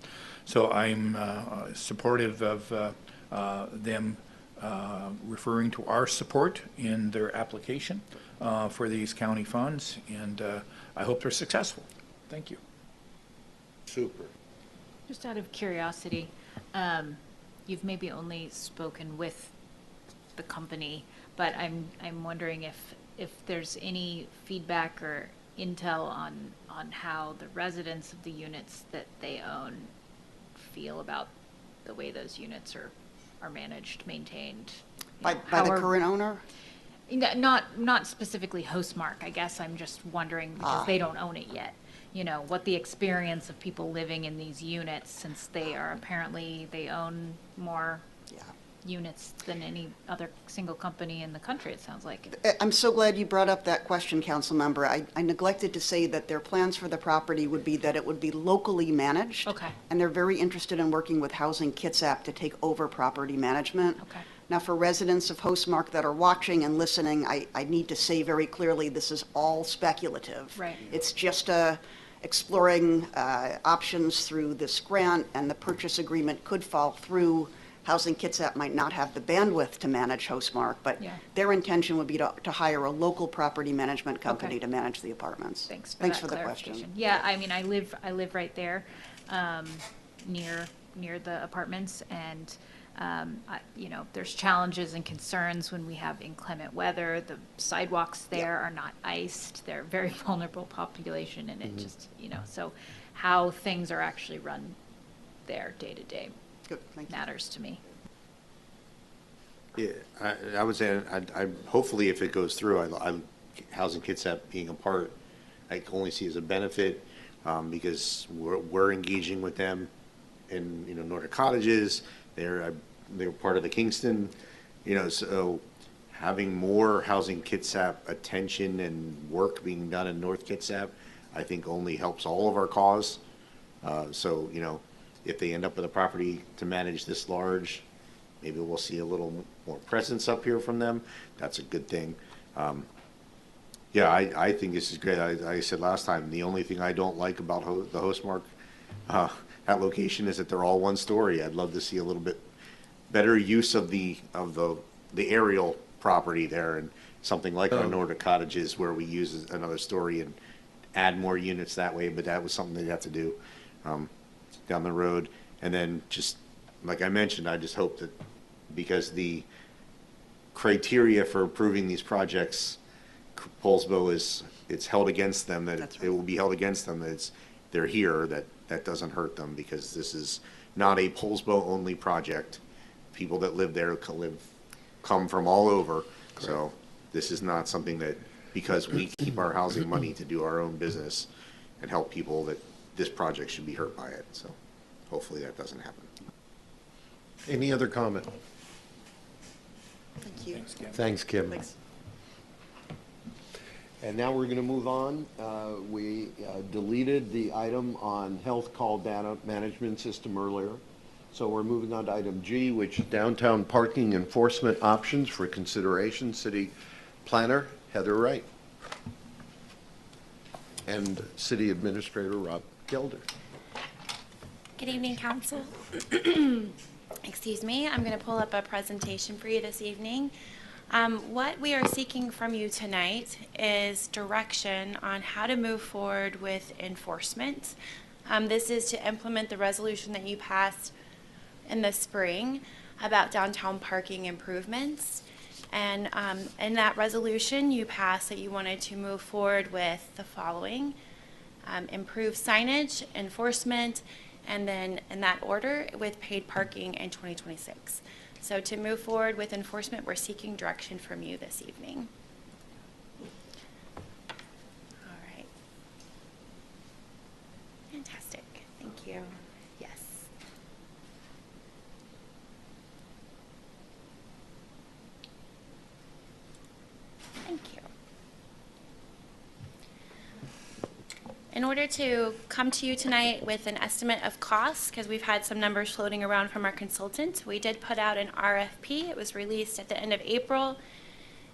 so I'm supportive of them referring to our support in their application for these county funds. And I hope they're successful. Thank you. Super. Just out of curiosity, you've maybe only spoken with the company, but I'm wondering if there's any feedback or intel on how the residents of the units that they own feel about the way those units are managed, maintained. By the current owner? Not specifically Hostmark. I guess I'm just wondering because they don't own it yet. You know, what the experience of people living in these units, since they own more units than any other single company in the country, it sounds like. I'm so glad you brought up that question, council member. I neglected to say that their plans for the property would be that it would be locally managed. Okay. And they're very interested in working with Housing Kitsap to take over property management. Okay. Now, for residents of Hostmark that are watching and listening, I need to say very clearly, this is all speculative. Right. It's just exploring options through this grant, and the purchase agreement could fall through. Housing Kitsap might not have the bandwidth to manage Hostmark, but their intention would be to hire a local property management company to manage the apartments. Thanks Thanks for for that the question. Yeah, I mean, I live right there. near the apartments, and there's challenges and concerns when we have inclement weather. The sidewalks there are not iced. They're a very vulnerable population, and it just, so how things are actually run there day to day matters to me. Yeah, I would say, I hopefully if it goes through, Housing Kitsap being a part, I can only see as a benefit, because we're engaging with them in, Nordic Cottages. They're part of the Kingston, so having more Housing Kitsap attention and work being done in North Kitsap, I think only helps all of our cause. So, if they end up with a property to manage this large, maybe we'll see a little more presence up here from them. That's a good thing. Yeah, I think this is great. I said last time, the only thing I don't like about the Hostmark that location is that they're all one story. I'd love to see a little bit better use of the aerial property there, and something like our Nordic Cottages where we use another story and add more units that way. But that was something they'd have to do down the road. And then just like I mentioned, I just hope that because the criteria for approving these projects, Poulsbo it's held against them, that it will be held against them that they're here, that doesn't hurt them, because this is not a Poulsbo only project. People that live there come from all over. Correct. So this is not something that, because we keep our housing money to do our own business and help people, that this project should be hurt by it. So hopefully that doesn't happen. Any other comment? Thank you. Thanks, Kim. Thanks, Kim. Thanks. And now we're going to move on. We deleted the item on health call data management system earlier. So we're moving on to item G, which is downtown parking enforcement options for consideration. City Planner Heather Wright and City Administrator Rob Gelder. Good evening, Council. Excuse me, I'm going to pull up a presentation for you this evening. What we are seeking from you tonight is direction on how to move forward with enforcement. This is to implement the resolution that you passed in the spring about downtown parking improvements. And in that resolution, you passed that you wanted to move forward with the following: improve signage, enforcement, and then in that order with paid parking in 2026. So to move forward with enforcement, we're seeking direction from you this evening. All right. Fantastic. Thank you. Yes. Thank you. In order to come to you tonight with an estimate of costs, because we've had some numbers floating around from our consultant, we did put out an RFP. It was released at the end of April.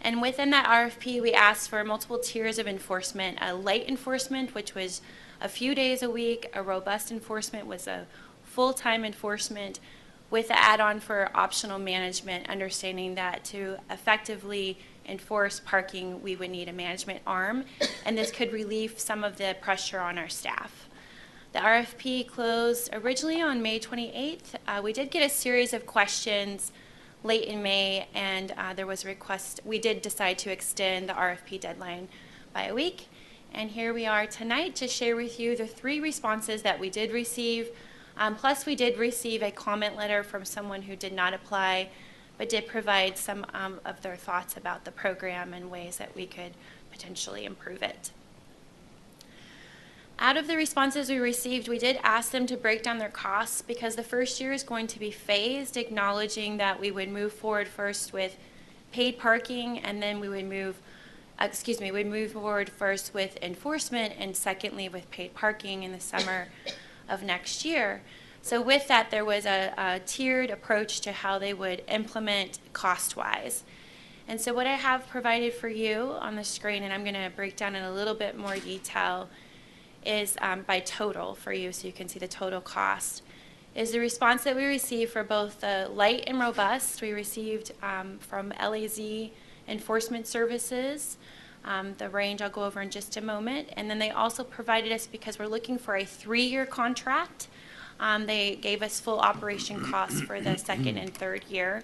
And within that RFP, we asked for multiple tiers of enforcement: a light enforcement, which was a few days a week; a robust enforcement was a full-time enforcement, with the add-on for optional management, understanding that to effectively enforce parking, we would need a management arm, and this could relieve some of the pressure on our staff. The RFP closed originally on May 28th. We did get a series of questions late in May, and there was a request. We did decide to extend the RFP deadline by a week, and here we are tonight to share with you the 3 responses that we did receive. Plus, we did receive a comment letter from someone who did not apply, but did provide some of their thoughts about the program and ways that we could potentially improve it. Out of the responses we received, we did ask them to break down their costs, because the first year is going to be phased, acknowledging that we would move forward first with paid parking, and then we would move forward first with enforcement, and secondly with paid parking in the summer of next year. So with that, there was a tiered approach to how they would implement cost-wise. And so what I have provided for you on the screen, and I'm going to break down in a little bit more detail, is by total for you, so you can see the total cost, is the response that we received for both the light and robust. We received from LAZ Enforcement Services. The range I'll go over in just a moment. And then they also provided us, because we're looking for a 3-year contract, They gave us full operation costs for the second and third year.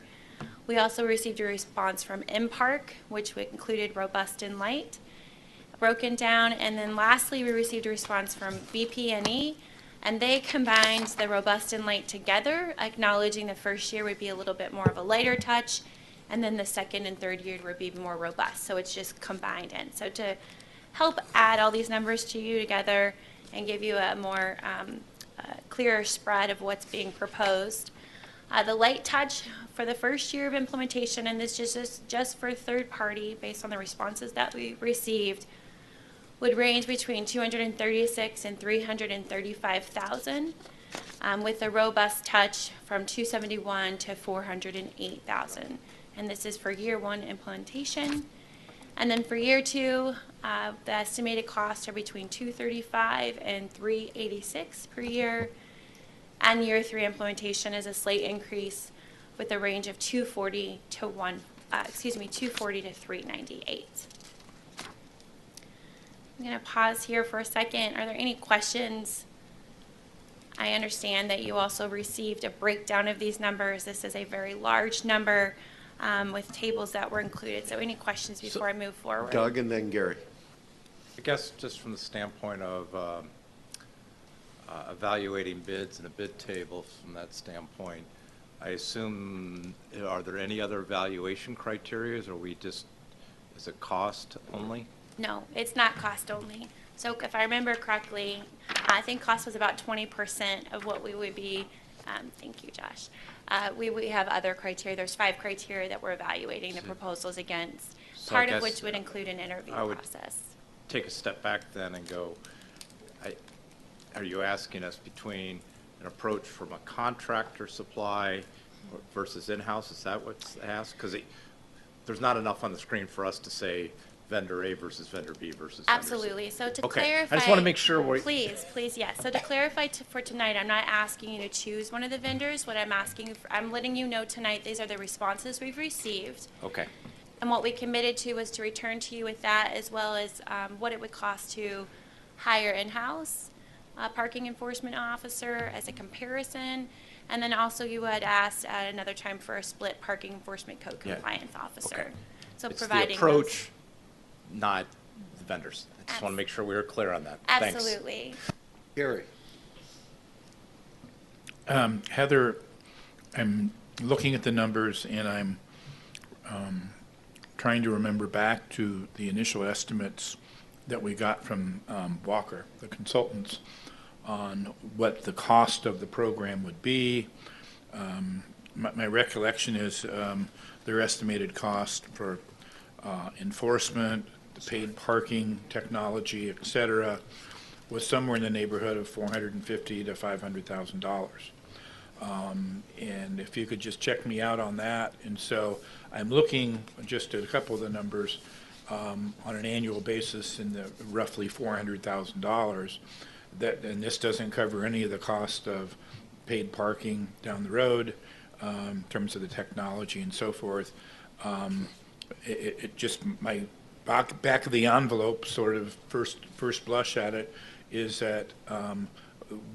We also received a response from M-Park, which included Robust and Light, broken down. And then lastly, we received a response from BP&E, and they combined the Robust and Light together, acknowledging the first year would be a little bit more of a lighter touch, and then the second and third year would be more robust. So it's just combined in. So to help add all these numbers to you together and give you a more clearer spread of what's being proposed. The light touch for the first year of implementation, and this is just for third party based on the responses that we received, would range between 236 and 335,000, with the robust touch from 271 to 408,000. And this is for year one implementation. And then for year two, the estimated costs are between 235 and 386 per year. And year three implementation is a slight increase with a range of 240 to 398. I'm going to pause here for a second. Are there any questions? I understand that you also received a breakdown of these numbers. This is a very large number with tables that were included. So any questions before I move forward? Doug and then Gary. I guess just from the standpoint of evaluating bids and a bid table from that standpoint, I assume, are there any other evaluation criteria, or is it cost only? No, it's not cost only. So if I remember correctly, I think cost was about 20% of what we would be, thank you, Josh. We have other criteria. There's 5 criteria that we're evaluating the proposals against, So part I of guess which would include an interview I would process. take a step back then and go, are you asking us between an approach from a contractor supply versus in-house? Is that what's asked? Because there's not enough on the screen for us to say vendor A versus vendor B versus vendor C. Absolutely. So to Okay. clarify, I just want to make sure we're. Please, yes. So to clarify for tonight, I'm not asking you to choose one of the vendors. What I'm asking, I'm letting you know tonight, these are the responses we've received. Okay. And what we committed to was to return to you with that, as well as what it would cost to hire in-house parking enforcement officer as a comparison. And then also you had asked at another time for a split parking enforcement code compliance officer. Okay. So It's providing the approach, not the vendors. I just want to make sure we were clear on that. Absolutely. Thanks. Gary. Heather, I'm looking at the numbers and I'm trying to remember back to the initial estimates that we got from Walker, the consultants, on what the cost of the program would be. My recollection is their estimated cost for enforcement, the paid parking, technology, et cetera, was somewhere in the neighborhood of $450,000 to $500,000. And if you could just check me out on that. And so I'm looking just at a couple of the numbers on an annual basis in the roughly $400,000. And this doesn't cover any of the cost of paid parking down the road in terms of the technology and so forth. It just, my back of the envelope sort of first blush at it is that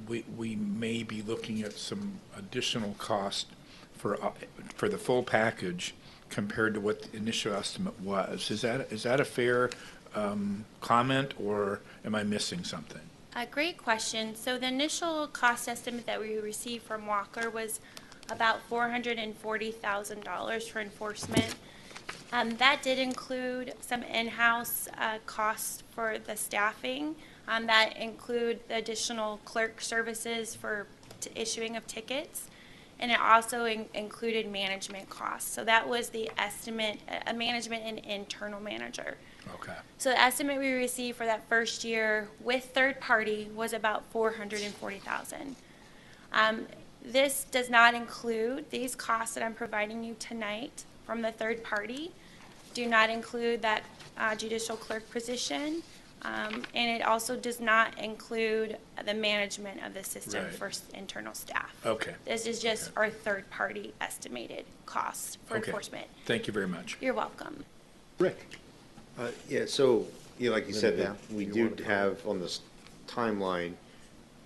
we may be looking at some additional cost for the full package compared to what the initial estimate was. Is that a fair comment, or am I missing something? Great question. So the initial cost estimate that we received from Walker was about $440,000 for enforcement. That did include some in-house costs for the staffing. That include the additional clerk services for issuing of tickets. And it also included management costs. So that was the estimate, a management and internal manager. Okay. So the estimate we received for that first year with third party was about $440,000. This does not include these costs that I'm providing you tonight from the third party. Do not include that judicial clerk position. And it also does not include the management of the system for internal staff. Okay. This is just our third party estimated costs for enforcement. Thank you very much. You're welcome. Rick. Yeah, so, like you said, Linda, that we you do wanna have on this timeline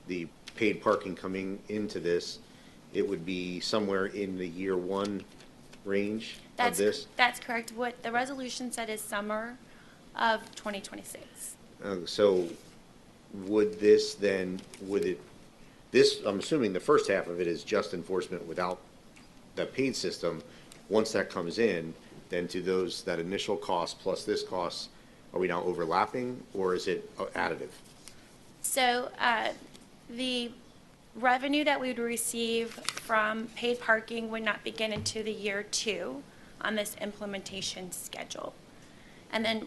the paid parking coming into this, it would be somewhere in the year one range of this? That's correct. What the resolution said is summer of 2026. So would this then, this, I'm assuming the first half of it is just enforcement without the paid system. Once that comes in, then to those, that initial cost plus this cost, are we now overlapping or is it additive? So the revenue that we would receive from paid parking would not begin into the year 2 on this implementation schedule. And then,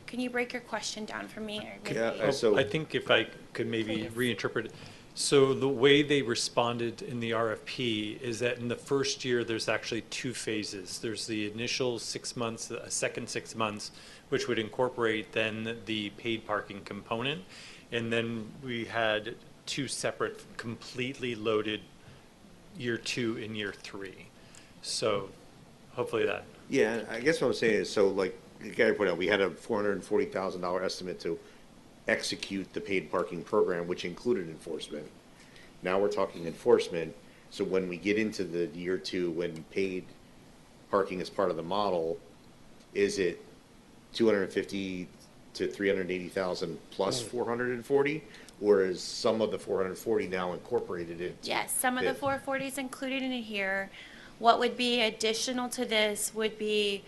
can you break your question down for me? I think if I could maybe reinterpret it. So the way they responded in the RFP is that in the first year, there's actually 2 phases. There's the initial 6 months, a second 6 months, which would incorporate then the paid parking component. And then we had 2 separate, completely loaded year 2 and year 3. So hopefully that. Yeah, I guess what I'm saying is, so like Gary pointed out, we had a $440,000 estimate to execute the paid parking program, which included enforcement. Now we're talking enforcement. So when we get into the year 2, when paid parking is part of the model, is it 250 to 380,000 plus 440, or is some of the 440 now incorporated into? Yes, some of the 440 is included in here. What would be additional to this would be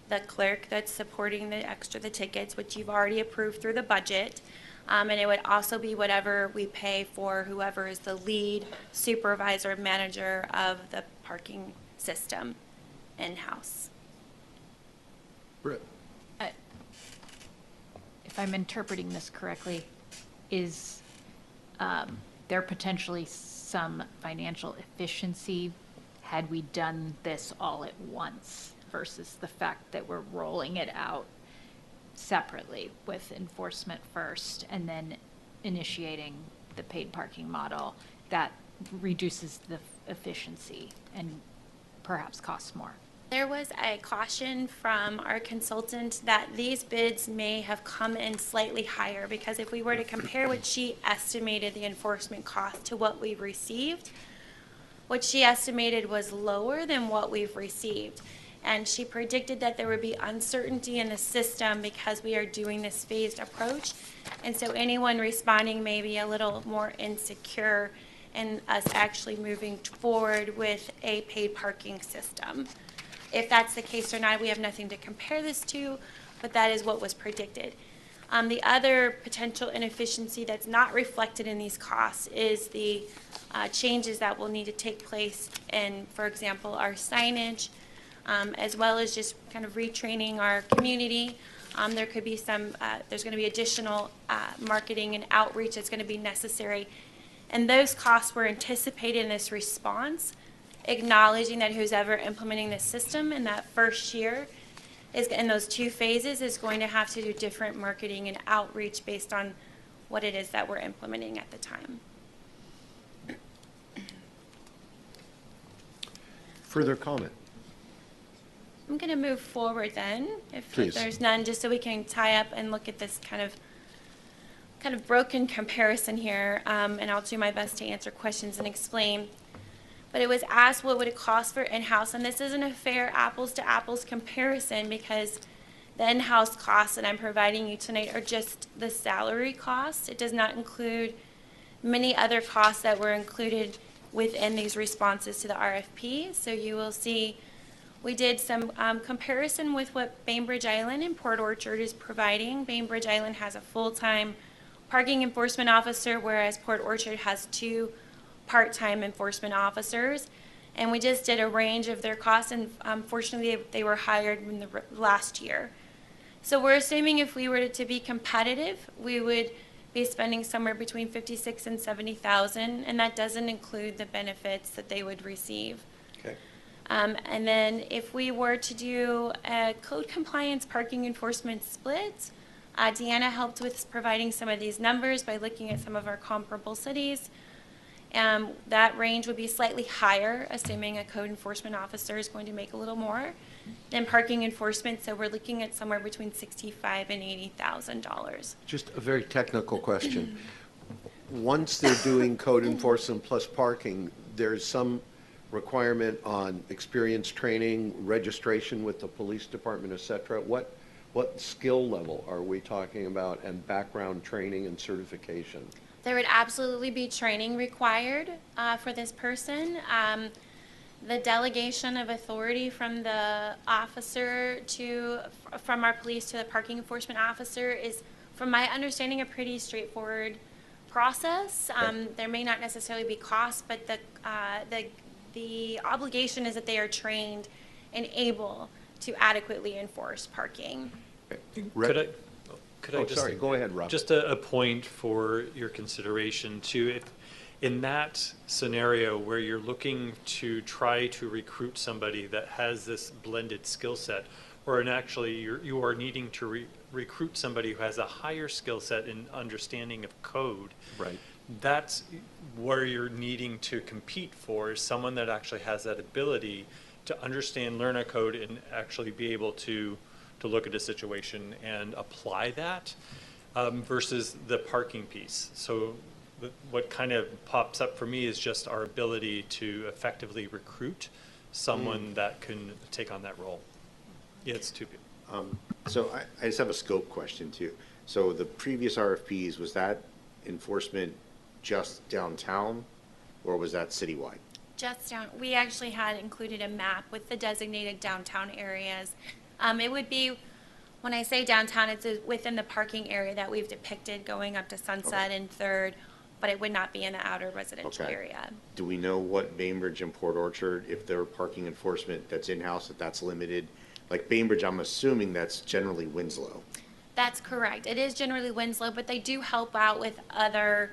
the clerk that's supporting the tickets, which you've already approved through the budget. And it would also be whatever we pay for whoever is the lead supervisor, manager of the parking system in-house. Britt. If I'm interpreting this correctly, is there potentially some financial efficiency had we done this all at once versus the fact that we're rolling it out separately with enforcement first and then initiating the paid parking model? That reduces the efficiency and perhaps costs more. There was a caution from our consultant that these bids may have come in slightly higher, because if we were to compare what she estimated the enforcement cost to what we've received, what she estimated was lower than what we've received. And she predicted that there would be uncertainty in the system because we are doing this phased approach. And so anyone responding may be a little more insecure in us actually moving forward with a paid parking system. If that's the case or not, we have nothing to compare this to, but that is what was predicted. The other potential inefficiency that's not reflected in these costs is the changes that will need to take place in, for example, our signage, as well as just kind of retraining our community. There could be some, there's going to be additional marketing and outreach that's going to be necessary. And those costs were anticipated in this response, acknowledging that who's ever implementing this system in that first year is in those 2 phases is going to have to do different marketing and outreach based on what it is that we're implementing at the time. Further comment? I'm going to move forward then, if Please. there's none, just so we can tie up and look at this kind of broken comparison here, and I'll do my best to answer questions and explain. But it was asked what would it cost for in-house, and this isn't a fair apples to apples comparison because the in-house costs that I'm providing you tonight are just the salary costs. It does not include many other costs that were included within these responses to the RFP. So you will see we did some comparison with what Bainbridge Island and Port Orchard is providing. Bainbridge Island has a full-time parking enforcement officer, whereas Port Orchard has 2 part-time enforcement officers. And we just did a range of their costs, and unfortunately they were hired in the last year. So we're assuming if we were to be competitive, we would be spending somewhere between $56,000 and $70,000, and that doesn't include the benefits that they would receive. Okay. And then if we were to do a code compliance parking enforcement split, Deanna helped with providing some of these numbers by looking at some of our comparable cities. That range would be slightly higher, assuming a code enforcement officer is going to make a little more than parking enforcement. So we're looking at somewhere between $65,000 and $80,000. Just a very technical question. once they're doing code enforcement plus parking, there's some requirement on experience training, registration with the police department, et cetera. What skill level are we talking about, and background training and certification? There would absolutely be training required for this person. The delegation of authority from the officer from our police to the parking enforcement officer is, from my understanding, a pretty straightforward process. There may not necessarily be cost, but the obligation is that they are trained and able to adequately enforce parking. Could I just, sorry, go ahead, Rob. Just a point for your consideration too. If in that scenario where you're looking to try to recruit somebody that has this blended skill set, or actually you are needing to recruit somebody who has a higher skill set in understanding of code, right? That's where you're needing to compete for, is someone that actually has that ability to understand, learn a code, and actually be able to look at a situation and apply that, versus the parking piece. So what kind of pops up for me is just our ability to effectively recruit someone that can take on that role. Yeah, it's two people. So I just have a scope question too. So the previous RFPs, was that enforcement just downtown, or was that citywide? Just down, we actually had included a map with the designated downtown areas. It would be, when I say downtown, it's within the parking area that we've depicted going up to Sunset and Third, but it would not be in the outer residential area. Do we know what Bainbridge and Port Orchard, if they're parking enforcement that's in-house, that's limited? Like Bainbridge, I'm assuming that's generally Winslow. That's correct. It is generally Winslow, but they do help out with other,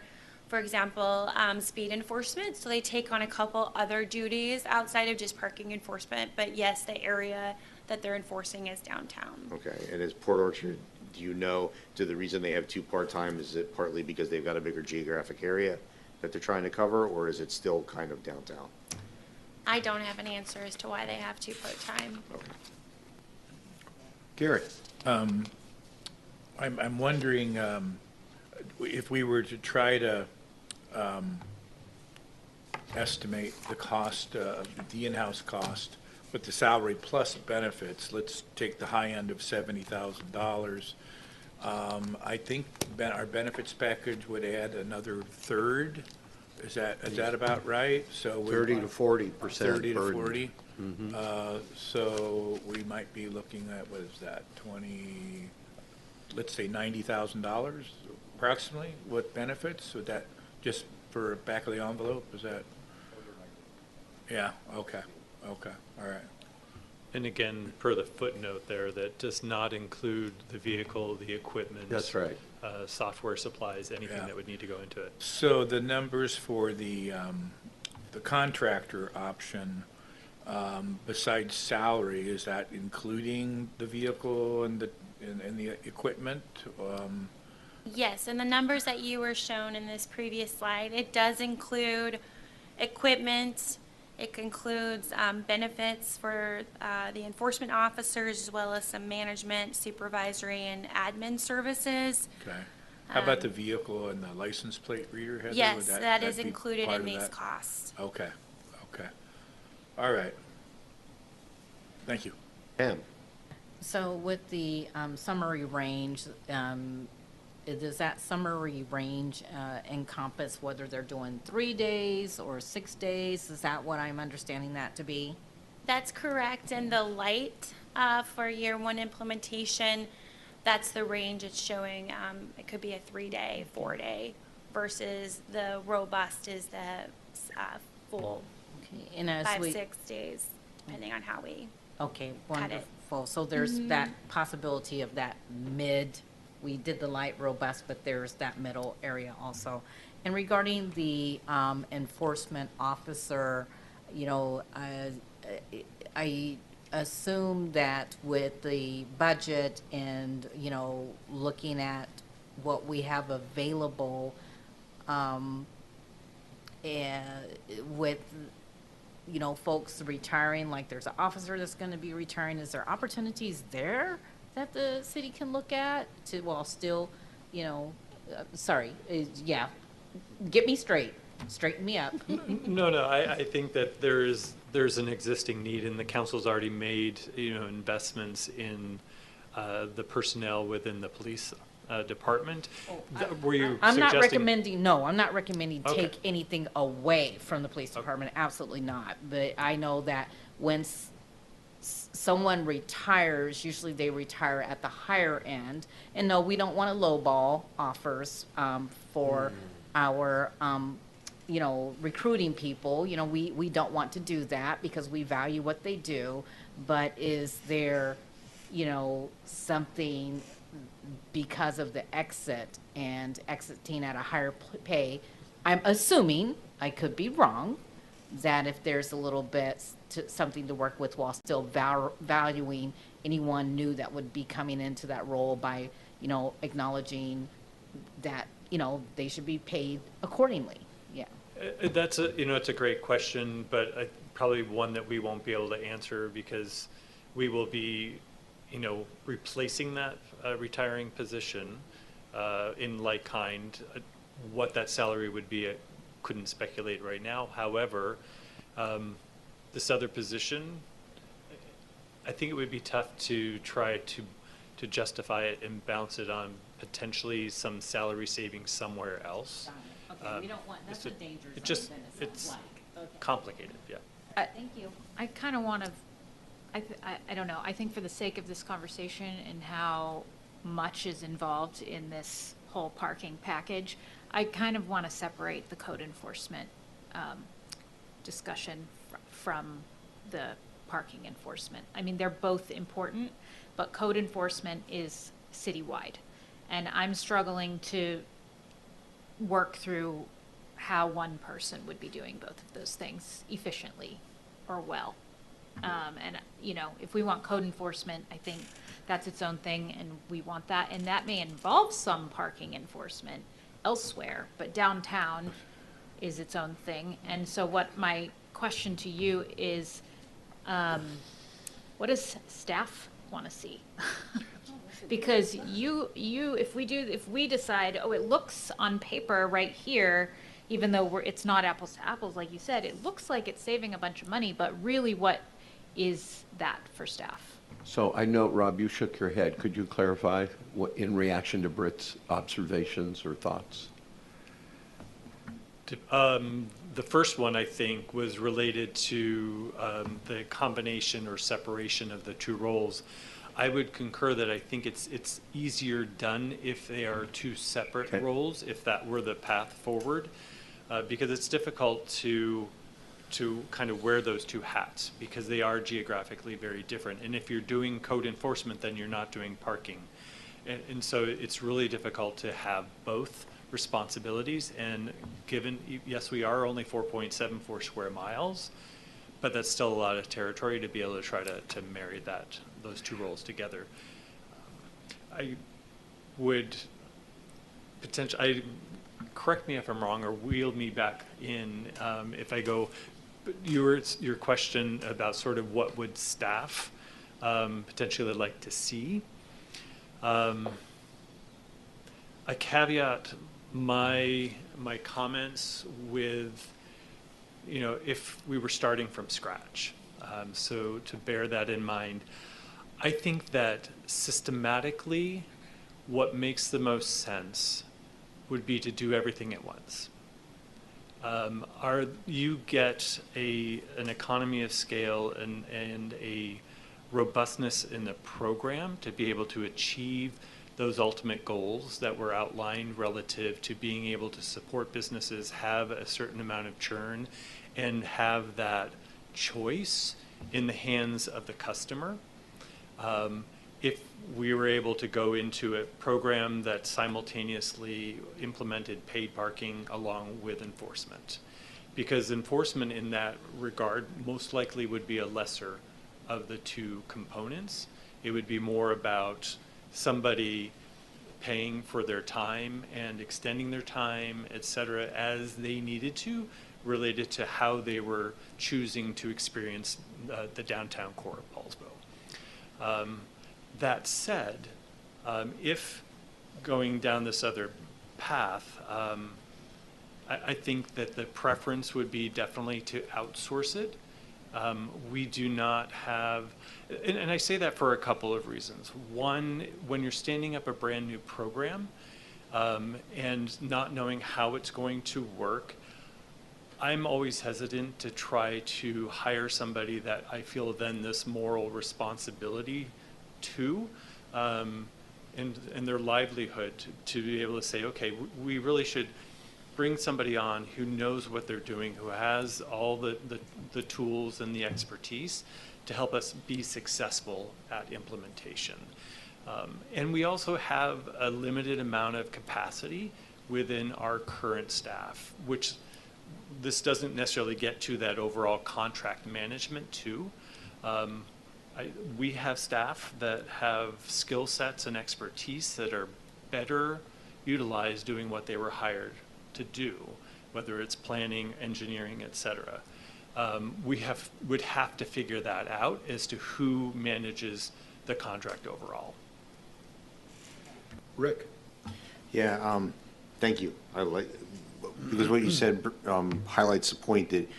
for example, speed enforcement. So they take on a couple other duties outside of just parking enforcement. But yes, the area that they're enforcing is downtown. Okay, and is Port Orchard, do you know, the reason they have two part-time, is it partly because they've got a bigger geographic area that they're trying to cover, or is it still kind of downtown? I don't have an answer as to why they have two part-time. Okay. Gary, I'm wondering if we were to try to estimate the cost, the in-house cost, with the salary plus benefits. Let's take the high end of $70,000. I think our benefits package would add another third. Is that about right? So 30 to 40%. 30 to 40. Mm-hmm. So we might be looking at, what is that, let's say $90,000 approximately with benefits. Would that, just for back of the envelope, is that? Yeah, okay, all right. And again, per the footnote there, that does not include the vehicle, the equipment. That's right. Software supplies, anything that would need to go into it. So the numbers for the contractor option, besides salary, is that including the vehicle and the equipment? Yes, and the numbers that you were shown in this previous slide, it does include equipment. It includes benefits for the enforcement officers, as well as some management, supervisory, and admin services. Okay. How about the vehicle and the license plate reader, Heather? Yes, that is be included part in of these that? costs. Okay. All right. Thank you. Pam? So with the summary range, does that summary range encompass whether they're doing 3 days or 6 days? Is that what I'm understanding that to be? That's correct. And the light for year one implementation, that's the range it's showing. It could be a 3-day, 4-day, versus the robust is the full. Okay, and as 5-6 days, depending on how we okay, cut it. wonderful. So there's that possibility of that mid. We did the light robust, but there's that middle area also. And regarding the enforcement officer, you know, I assume that with the budget and, you know, looking at what we have available, with, you know, folks retiring, like there's an officer that's going to be retiring, is there opportunities there that the city can look at to, while still, you know, get me straight, straighten me up. No, I think that there's an existing need, and the council's already made, investments in the personnel within the police department. Were you I'm not suggesting? I'm not recommending Okay. take anything away from the police department, absolutely not. But I know that when someone retires, usually they retire at the higher end. And no, we don't want to lowball offers for our, recruiting people. We don't want to do that because we value what they do. But is there, something because of the exit and exiting at a higher pay? I'm assuming, I could be wrong, that if there's a little bit something to work with while still valuing anyone new that would be coming into that role by, acknowledging that, they should be paid accordingly. Yeah. That's it's a great question, but probably one that we won't be able to answer because we will be, replacing that retiring position in like kind. What that salary would be, I couldn't speculate right now. However, this other position, I think it would be tough to try to justify it and bounce it on potentially some salary savings somewhere else. Okay, we don't want, that's a danger zone. It just, then it it's sounds like. Okay. complicated, yeah. Thank you. I kind of want to, I don't know, I think for the sake of this conversation and how much is involved in this whole parking package, I kind of want to separate the code enforcement discussion from the parking enforcement. I mean, they're both important, but code enforcement is citywide. And I'm struggling to work through how one person would be doing both of those things efficiently or well. And, if we want code enforcement, I think that's its own thing and we want that. And that may involve some parking enforcement elsewhere, but downtown is its own thing. And so what my question to you is, what does staff want to see? Because if we decide, oh, it looks on paper right here, even though it's not apples to apples, like you said, it looks like it's saving a bunch of money, but really what is that for staff? So I note, Rob, you shook your head. Could you clarify what, in reaction to Britt's observations or thoughts? The first one, I think, was related to the combination or separation of the two roles. I would concur that I think it's easier done if they are two separate roles, if that were the path forward, because it's difficult to kind of wear those two hats because they are geographically very different. And if you're doing code enforcement, then you're not doing parking. And so it's really difficult to have both responsibilities. And given, yes, we are only 4.74 square miles, but that's still a lot of territory to be able to try to marry those two roles together. I would potentially, correct me if I'm wrong or wheel me back in if I go, your question about sort of what would staff potentially like to see. I caveat my comments with, if we were starting from scratch. So to bear that in mind, I think that systematically what makes the most sense would be to do everything at once. You get an economy of scale and a robustness in the program to be able to achieve those ultimate goals that were outlined relative to being able to support businesses, have a certain amount of churn, and have that choice in the hands of the customer. If we were able to go into a program that simultaneously implemented paid parking along with enforcement, because enforcement in that regard most likely would be a lesser of the two components. It would be more about somebody paying for their time and extending their time, et cetera, as they needed to, related to how they were choosing to experience the downtown core of Poulsbo. That said, if going down this other path, I think that the preference would be definitely to outsource it. We do not have, and I say that for a couple of reasons. One, when you're standing up a brand new program and not knowing how it's going to work, I'm always hesitant to try to hire somebody that I feel then this moral responsibility to, and their livelihood to be able to say, okay, we really should bring somebody on who knows what they're doing, who has all the tools and the expertise to help us be successful at implementation. And we also have a limited amount of capacity within our current staff, which this doesn't necessarily get to that overall contract management too. We have staff that have skill sets and expertise that are better utilized doing what they were hired to do, whether it's planning, engineering, et cetera. We would have to figure that out as to who manages the contract overall. Rick? Yeah, thank you. Because what you said highlights the point that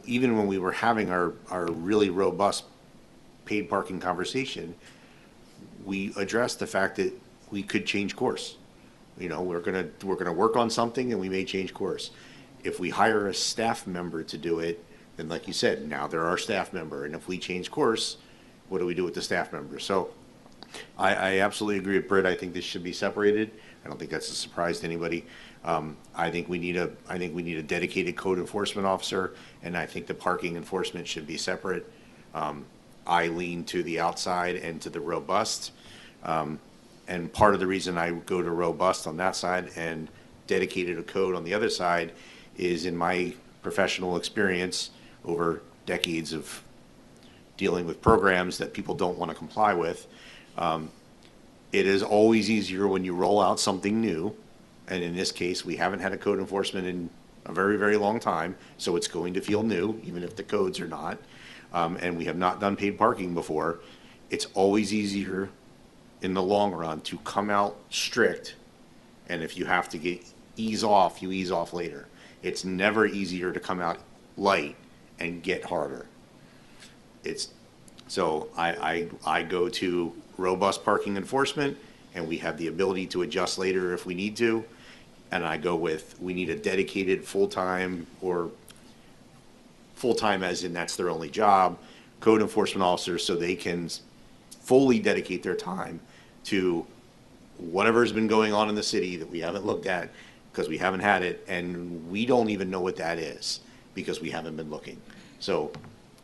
even when we were having our really robust paid parking conversation, we addressed the fact that we could change course. You know, we're gonna work on something and we may change course. If we hire a staff member to do it, then like you said, now they're our staff member. And if we change course, what do we do with the staff member? So I absolutely agree with Britt. I think this should be separated. I don't think that's a surprise to anybody. I think we need a dedicated code enforcement officer, and I think the parking enforcement should be separate. I lean to the outside and to the robust. And part of the reason I go to robust on that side and dedicated a code on the other side is in my professional experience over decades of dealing with programs that people don't want to comply with. It is always easier when you roll out something new. And in this case, we haven't had a code enforcement in a very, very long time. So it's going to feel new, even if the codes are not. And we have not done paid parking before. It's always easier in the long run to come out strict. And if you have to ease off, you ease off later. It's never easier to come out light and get harder. So I go to robust parking enforcement, and we have the ability to adjust later if we need to. And I go with, we need a dedicated full-time, or full-time as in that's their only job, code enforcement officers, so they can fully dedicate their time to whatever's been going on in the city that we haven't looked at because we haven't had it, and we don't even know what that is because we haven't been looking. So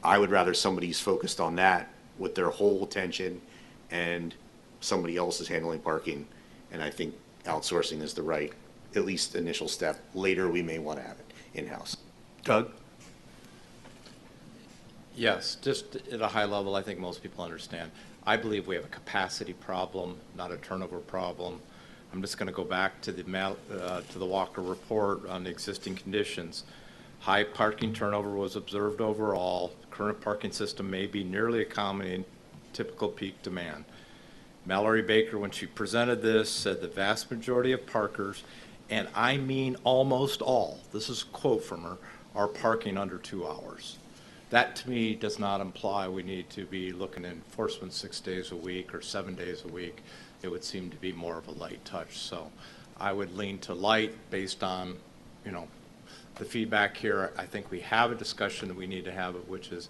I would rather somebody's focused on that with their whole attention and somebody else is handling parking. And I think outsourcing is the right, at least initial step. Later, we may want to have it in-house. Doug? Yes, just at a high level, I think most people understand. I believe we have a capacity problem, not a turnover problem. I'm just going to go back to the Walker report on the existing conditions. High parking turnover was observed overall. Current parking system may be nearly accommodating typical peak demand. Mallory Baker, when she presented this, said the vast majority of parkers, and I mean almost all, this is a quote from her, are parking under 2 hours. That to me does not imply we need to be looking at enforcement 6 days a week or 7 days a week. It would seem to be more of a light touch. So I would lean to light based on, the feedback here. I think we have a discussion that we need to have, which is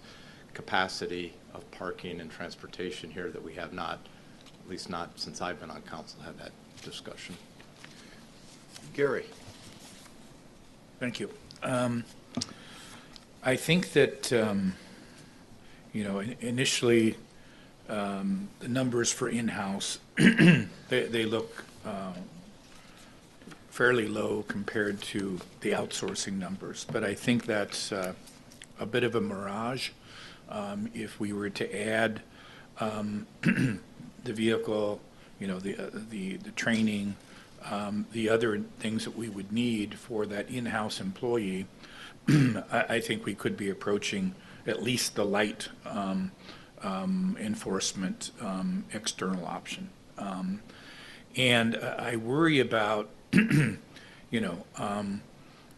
capacity of parking and transportation here that we have not, at least not since I've been on council, had that discussion. Gary. Thank you. I think that, initially, the numbers for in-house, they look fairly low compared to the outsourcing numbers. But I think that's a bit of a mirage. If we were to add the vehicle, the training, the other things that we would need for that in-house employee, I think we could be approaching at least the light enforcement external option. And I worry about,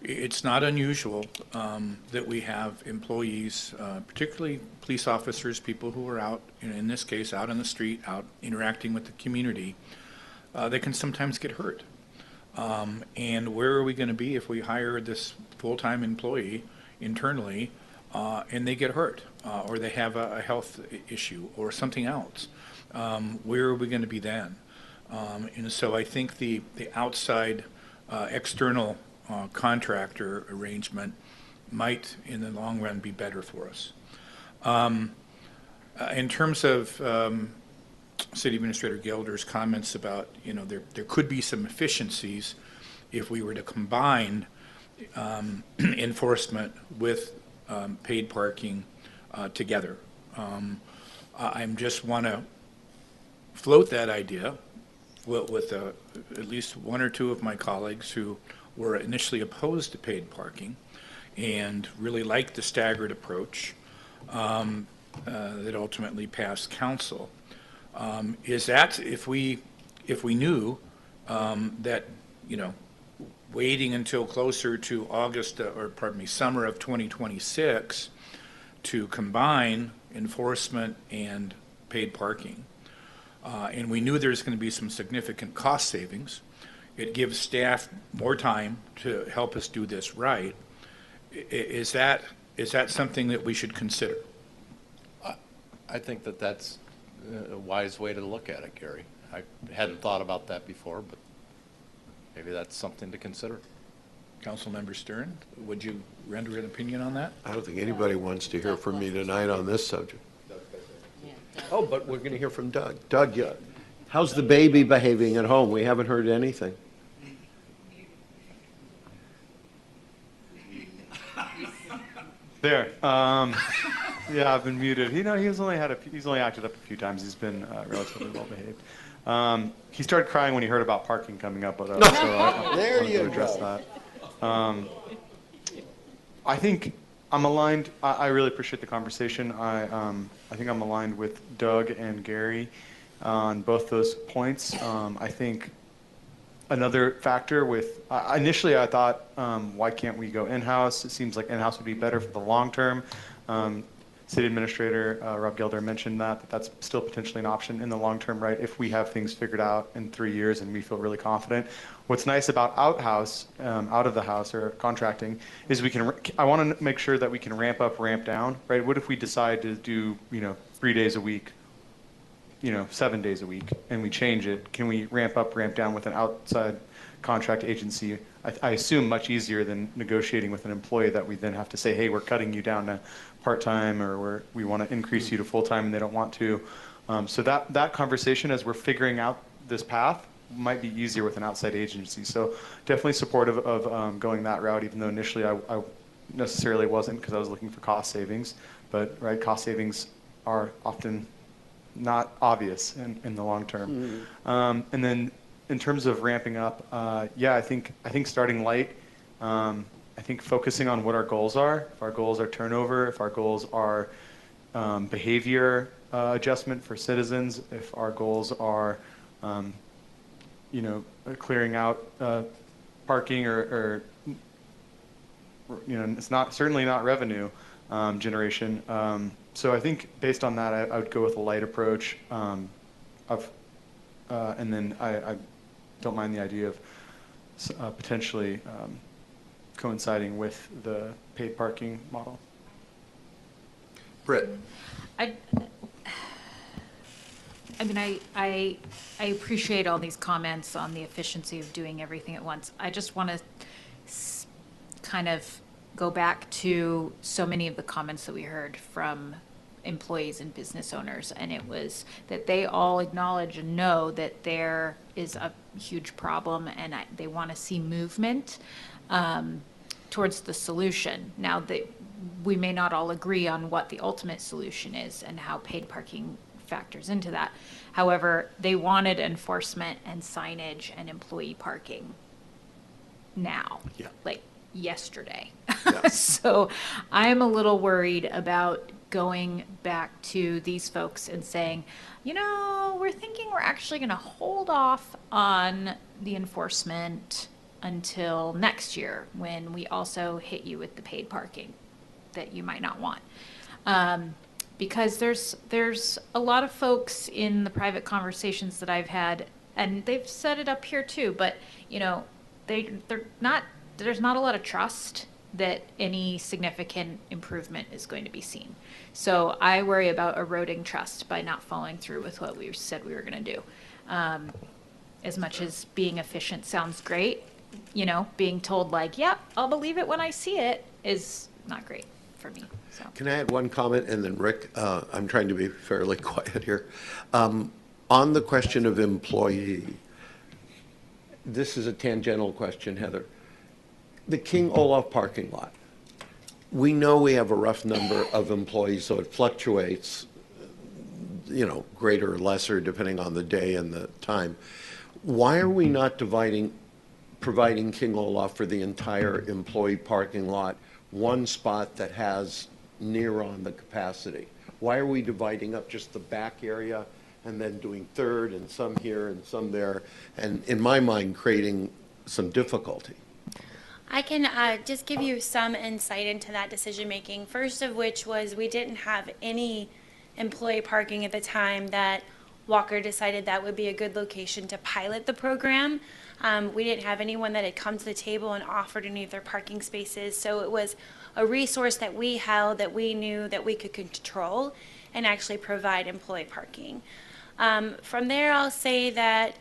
It's not unusual that we have employees, particularly police officers, people who are out, in this case, out on the street, out interacting with the community, they can sometimes get hurt. And where are we going to be if we hire this full-time employee internally and they get hurt or they have a health issue or something else? Where are we going to be then? And so I think the outside external contractor arrangement might, in the long run, be better for us. In terms of City Administrator Gelder's comments about, there could be some efficiencies if we were to combine enforcement with paid parking together. I just want to float that idea with at least one or two of my colleagues who were initially opposed to paid parking and really liked the staggered approach that ultimately passed council. Is that if we knew that, waiting until closer to summer of 2026 to combine enforcement and paid parking, and we knew there's going to be some significant cost savings, it gives staff more time to help us do this right. Is that something that we should consider? I think that's a wise way to look at it, Gary. I hadn't thought about that before, but maybe that's something to consider. Councilmember Stern, would you render an opinion on that? I don't think anybody wants to hear from me tonight on this subject. Oh, but we're going to hear from Doug. Doug, how's the baby behaving at home? We haven't heard anything. There. Yeah, I've been muted. He's only acted up a few times. He's been relatively well behaved. He started crying when he heard about parking coming up, so I There wanted you to address go. that. I think I'm aligned. I really appreciate the conversation. I think I'm aligned with Doug and Gary on both those points. I think another factor with, initially I thought, why can't we go in-house? It seems like in-house would be better for the long term. City Administrator Rob Gelder mentioned that's still potentially an option in the long term, right? If we have things figured out in 3 years and we feel really confident. What's nice about out of the house or contracting is I want to make sure that we can ramp up, ramp down, right? What if we decide to do, 3 days a week, 7 days a week, and we change it? Can we ramp up, ramp down with an outside contract agency? I assume much easier than negotiating with an employee that we then have to say, hey, we're cutting you down to part-time, or we want to increase you to full-time and they don't want to. So that conversation, as we're figuring out this path, might be easier with an outside agency. So definitely supportive of going that route, even though initially I necessarily wasn't, because I was looking for cost savings. But cost savings are often not obvious in the long term. And then in terms of ramping up, I think starting light. I think focusing on what our goals are. If our goals are turnover, if our goals are behavior adjustment for citizens, if our goals are clearing out parking or it's certainly not revenue generation. So I think based on that, I would go with a light approach and then I don't mind the idea of potentially coinciding with the paid parking model. Britt. I appreciate all these comments on the efficiency of doing everything at once. I just want to kind of go back to so many of the comments that we heard from employees and business owners, and it was that they all acknowledge and know that there is a huge problem, and they want to see movement towards the solution. Now, we may not all agree on what the ultimate solution is and how paid parking factors into that. However, they wanted enforcement and signage and employee parking now, like yesterday. Yeah. So I'm a little worried about going back to these folks and saying, we're thinking we're actually going to hold off on the enforcement until next year, when we also hit you with the paid parking that you might not want. Because there's a lot of folks in the private conversations that I've had, and they've set it up here too, but there's not a lot of trust that any significant improvement is going to be seen. So I worry about eroding trust by not following through with what we said we were going to do. As much as being efficient sounds great, being told like, yep, I'll believe it when I see it, is not great for me. So. Can I add one comment, and then Rick, I'm trying to be fairly quiet here. On the question of employee, this is a tangential question, Heather. The King Olaf parking lot, we know we have a rough number of employees, so it fluctuates, greater or lesser depending on the day and the time. Why are we not providing King Olaf for the entire employee parking lot, one spot that has near on the capacity? Why are we dividing up just the back area and then doing third and some here and some there, and in my mind creating some difficulty? I can just give you some insight into that decision making. First of which was we didn't have any employee parking at the time that Walker decided that would be a good location to pilot the program. We didn't have anyone that had come to the table and offered any of their parking spaces. So it was a resource that we held that we knew that we could control and actually provide employee parking. From there, I'll say that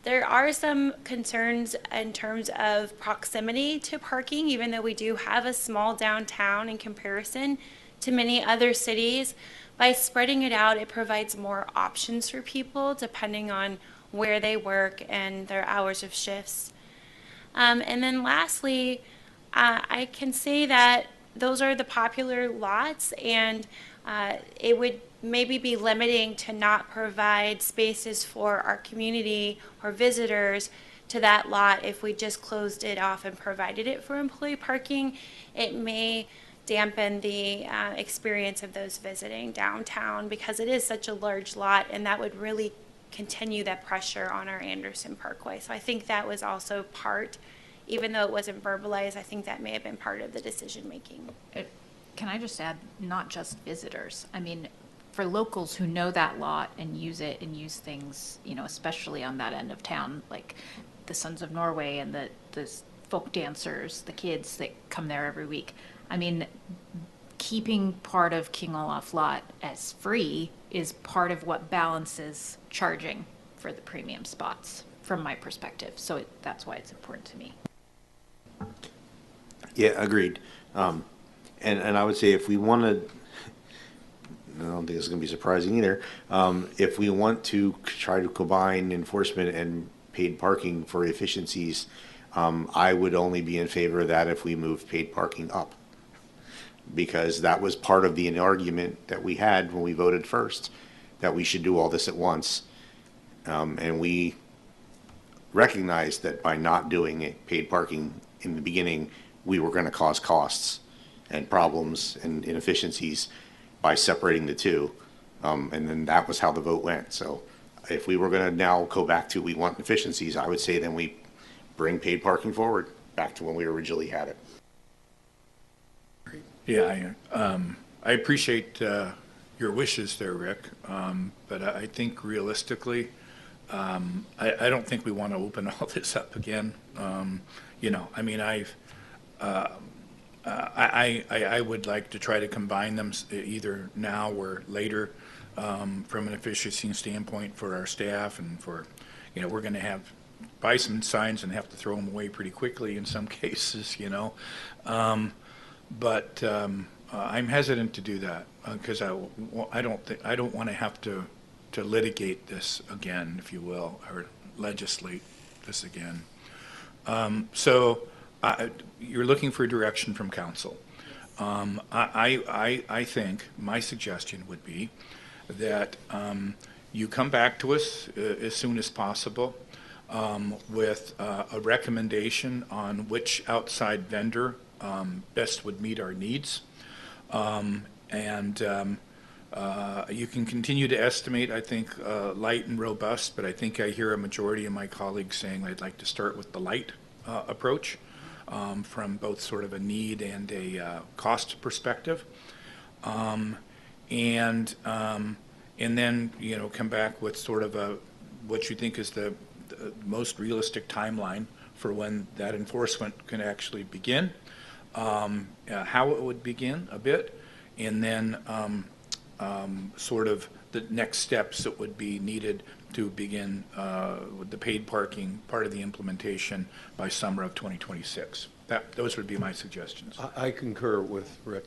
there are some concerns in terms of proximity to parking, even though we do have a small downtown in comparison to many other cities. By spreading it out, it provides more options for people depending on where they work and their hours of shifts. And then lastly, I can say that those are the popular lots, and it would maybe be limiting to not provide spaces for our community or visitors to that lot. If we just closed it off and provided it for employee parking, it may dampen the experience of those visiting downtown, because it is such a large lot, and that would really continue that pressure on our Anderson Parkway. So I think that was also part, even though it wasn't verbalized, I think that may have been part of the decision making. Can I just add, not just visitors? I mean, for locals who know that lot and use it and use things, especially on that end of town, like the Sons of Norway and the folk dancers, the kids that come there every week. I mean, keeping part of King Olaf lot as free is part of what balances charging for the premium spots, from my perspective. So that's why it's important to me. Yeah, agreed. And I would say if we wanted, I don't think it's going to be surprising either, if we want to try to combine enforcement and paid parking for efficiencies, I would only be in favor of that if we move paid parking up. Because that was part of the argument that we had when we voted first, that we should do all this at once. And we recognized that by not doing it, paid parking in the beginning, we were going to cause costs and problems and inefficiencies by separating the two. And then that was how the vote went. So if we were going to now go back to we want efficiencies, I would say then we bring paid parking forward back to when we originally had it. Yeah, I appreciate your wishes there, Rick, but I think realistically, I don't think we want to open all this up again. I mean, I would like to try to combine them either now or later, from an efficiency standpoint for our staff and for, we're going to buy some signs and have to throw them away pretty quickly in some cases, But I'm hesitant to do that because I don't want to have to litigate this again, if you will, or legislate this again. So you're looking for direction from council. I think my suggestion would be that you come back to us as soon as possible with a recommendation on which outside vendor best would meet our needs. You can continue to estimate, I think, light and robust, but I think I hear a majority of my colleagues saying I'd like to start with the light approach from both sort of a need and a cost perspective. And then, you know, come back with sort of what you think is the most realistic timeline for when that enforcement can actually begin, how it would begin a bit, and then sort of the next steps that would be needed to begin with the paid parking part of the implementation by summer of 2026. Those would be my suggestions. I concur with Rick,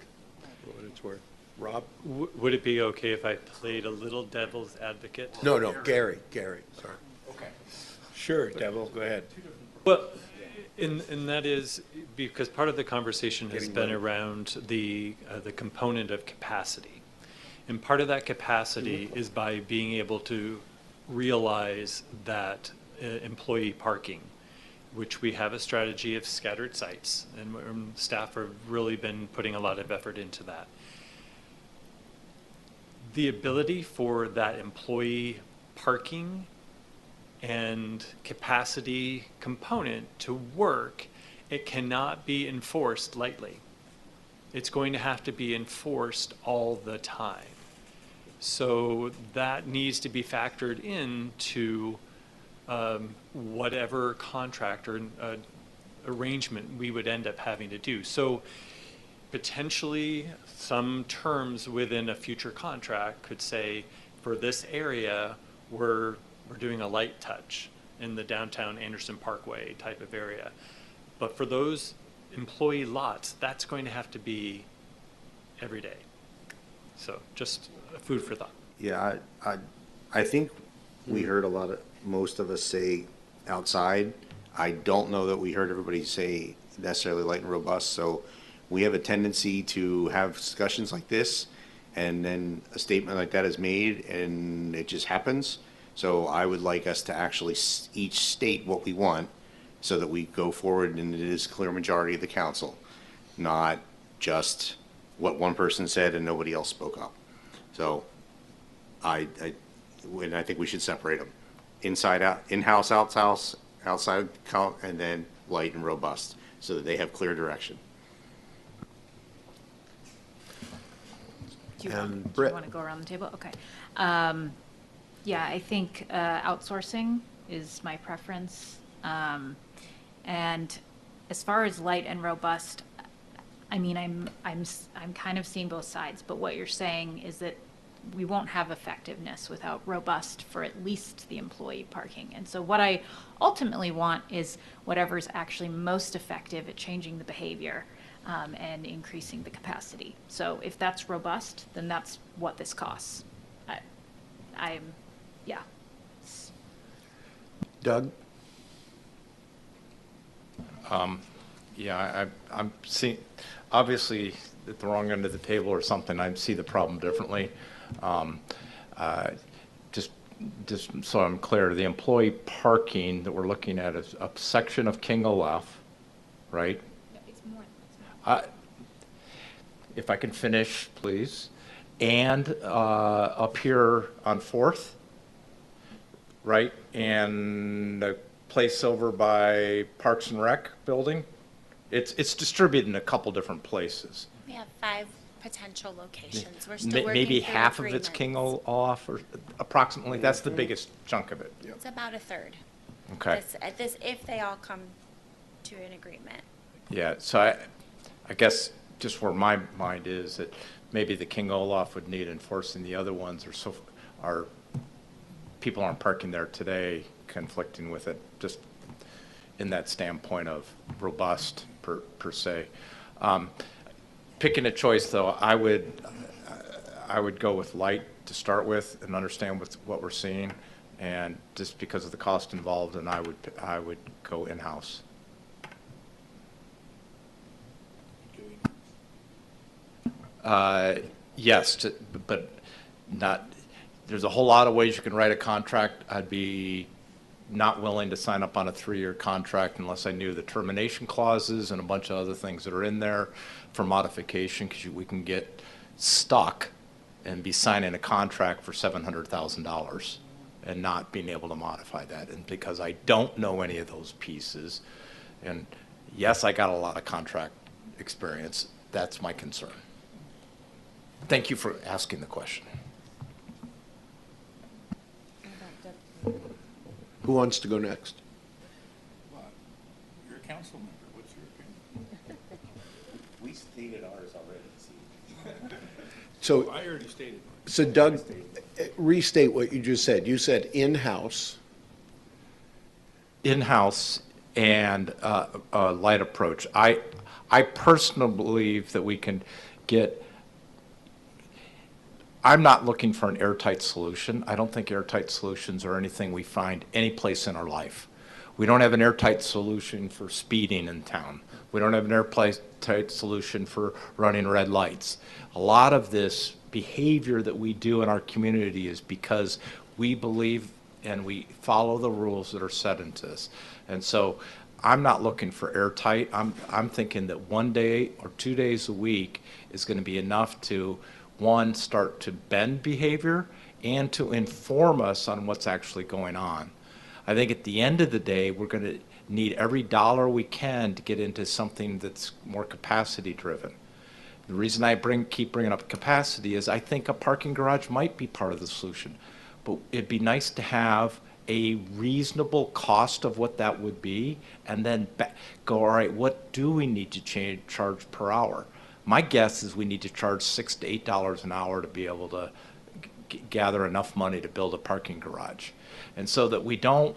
for what it's worth. Rob? Would it be okay if I played a little devil's advocate? No, Gary, sorry. Okay. Sure, Devil, go ahead. Well, and that is because part of the conversation has been around the component of capacity. And part of that capacity is by being able to realize that employee parking, which we have a strategy of scattered sites, and staff have really been putting a lot of effort into that. The ability for that employee parking and capacity component to work, it cannot be enforced lightly. It's going to have to be enforced all the time. So that needs to be factored into whatever contract or arrangement we would end up having to do. So potentially some terms within a future contract could say, for this area, we're doing a light touch in the downtown Anderson Parkway type of area. But for those employee lots, that's going to have to be every day. So just food for thought. Yeah, I think we heard most of us say outside. I don't know that we heard everybody say necessarily light and robust. So we have a tendency to have discussions like this, and then a statement like that is made, and it just happens. So I would like us to actually each state what we want, so that we go forward and it is a clear majority of the council, not just what one person said and nobody else spoke up. So I think we should separate them. Inside out, in-house, outside, and then light and robust, so that they have clear direction. Do you want to go around the table? Okay. Yeah, I think outsourcing is my preference. And as far as light and robust, I mean, I'm kind of seeing both sides, but what you're saying is that we won't have effectiveness without robust for at least the employee parking. And so what I ultimately want is whatever's actually most effective at changing the behavior and increasing the capacity. So if that's robust, then that's what this costs. Yeah. Doug? Yeah, I'm seeing, obviously, at the wrong end of the table or something, I see the problem differently. Just so I'm clear, the employee parking that we're looking at is a section of King Olaf, right? It's more. If I can finish, please. And up here on 4th, right? And a place over by Parks and Rec building. It's distributed in a couple different places. We have 5 potential locations. We're still working Maybe through half of it's agreements. King Olaf, or approximately. That's the biggest chunk of it. It's about a third. Okay. If they all come to an agreement. Yeah, so I guess just where my mind is that maybe the King Olaf would need enforcing, the other ones are people aren't parking there today, conflicting with it, just in that standpoint of robust per se. Picking a choice though, I would go with light to start with and understand what we're seeing, and just because of the cost involved, and I would go in-house. Yes, but not, there's a whole lot of ways you can write a contract. I'd be not willing to sign up on a 3-year contract unless I knew the termination clauses and a bunch of other things that are in there for modification, because we can get stuck and be signing a contract for $700,000 and not being able to modify that. And because I don't know any of those pieces, And yes, I got a lot of contract experience. That's my concern. Thank you for asking the question. Who wants to go next? You're a council member. What's your opinion? We stated ours already. So, I already stated. so Doug, restate what you just said. You said in-house. In-house and a light approach. I personally believe that we can get, I'm not looking for an airtight solution. I don't think airtight solutions are anything we find any place in our life. We don't have an airtight solution for speeding in town. We don't have an airtight solution for running red lights. A lot of this behavior that we do in our community is because we believe and we follow the rules that are set into this. And so I'm not looking for airtight. I'm thinking that 1 day or 2 days a week is going to be enough to, one, start to bend behavior and to inform us on what's actually going on. I think at the end of the day, we're going to need every dollar we can to get into something that's more capacity driven. The reason I keep bringing up capacity is I think a parking garage might be part of the solution, but it'd be nice to have a reasonable cost of what that would be, and then go, all right, what do we need to charge per hour? My guess is we need to charge $6 to $8 an hour to be able to gather enough money to build a parking garage. And so that we don't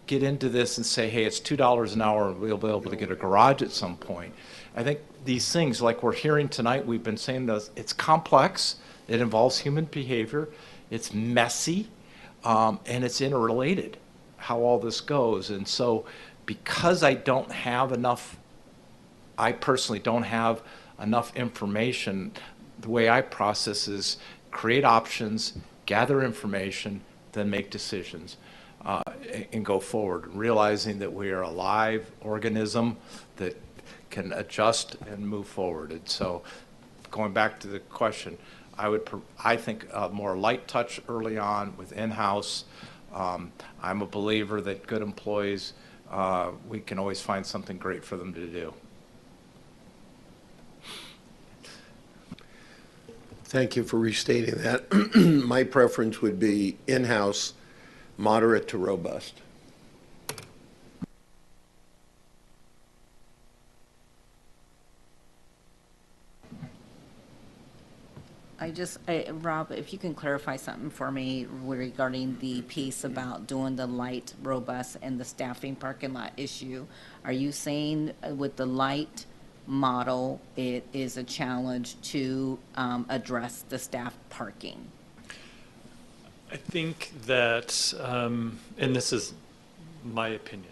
get into this and say, hey, it's $2 an hour and we'll be able to get a garage at some point. I think these things, like we're hearing tonight, we've been saying this, it's complex, it involves human behavior, it's messy, and it's interrelated, how all this goes. And so because I don't have enough, I personally don't have enough information, the way I process is create options, gather information, then make decisions, and go forward, realizing that we are a live organism that can adjust and move forward. And so going back to the question, I think a more light touch early on with in-house. I'm a believer that good employees, we can always find something great for them to do. Thank you for restating that. My preference would be in-house, moderate to robust. Rob, if you can clarify something for me regarding the piece about doing the light, robust, and the staffing parking lot issue. Are you saying with the light model, it is a challenge to address the staff parking? I think that, and this is my opinion,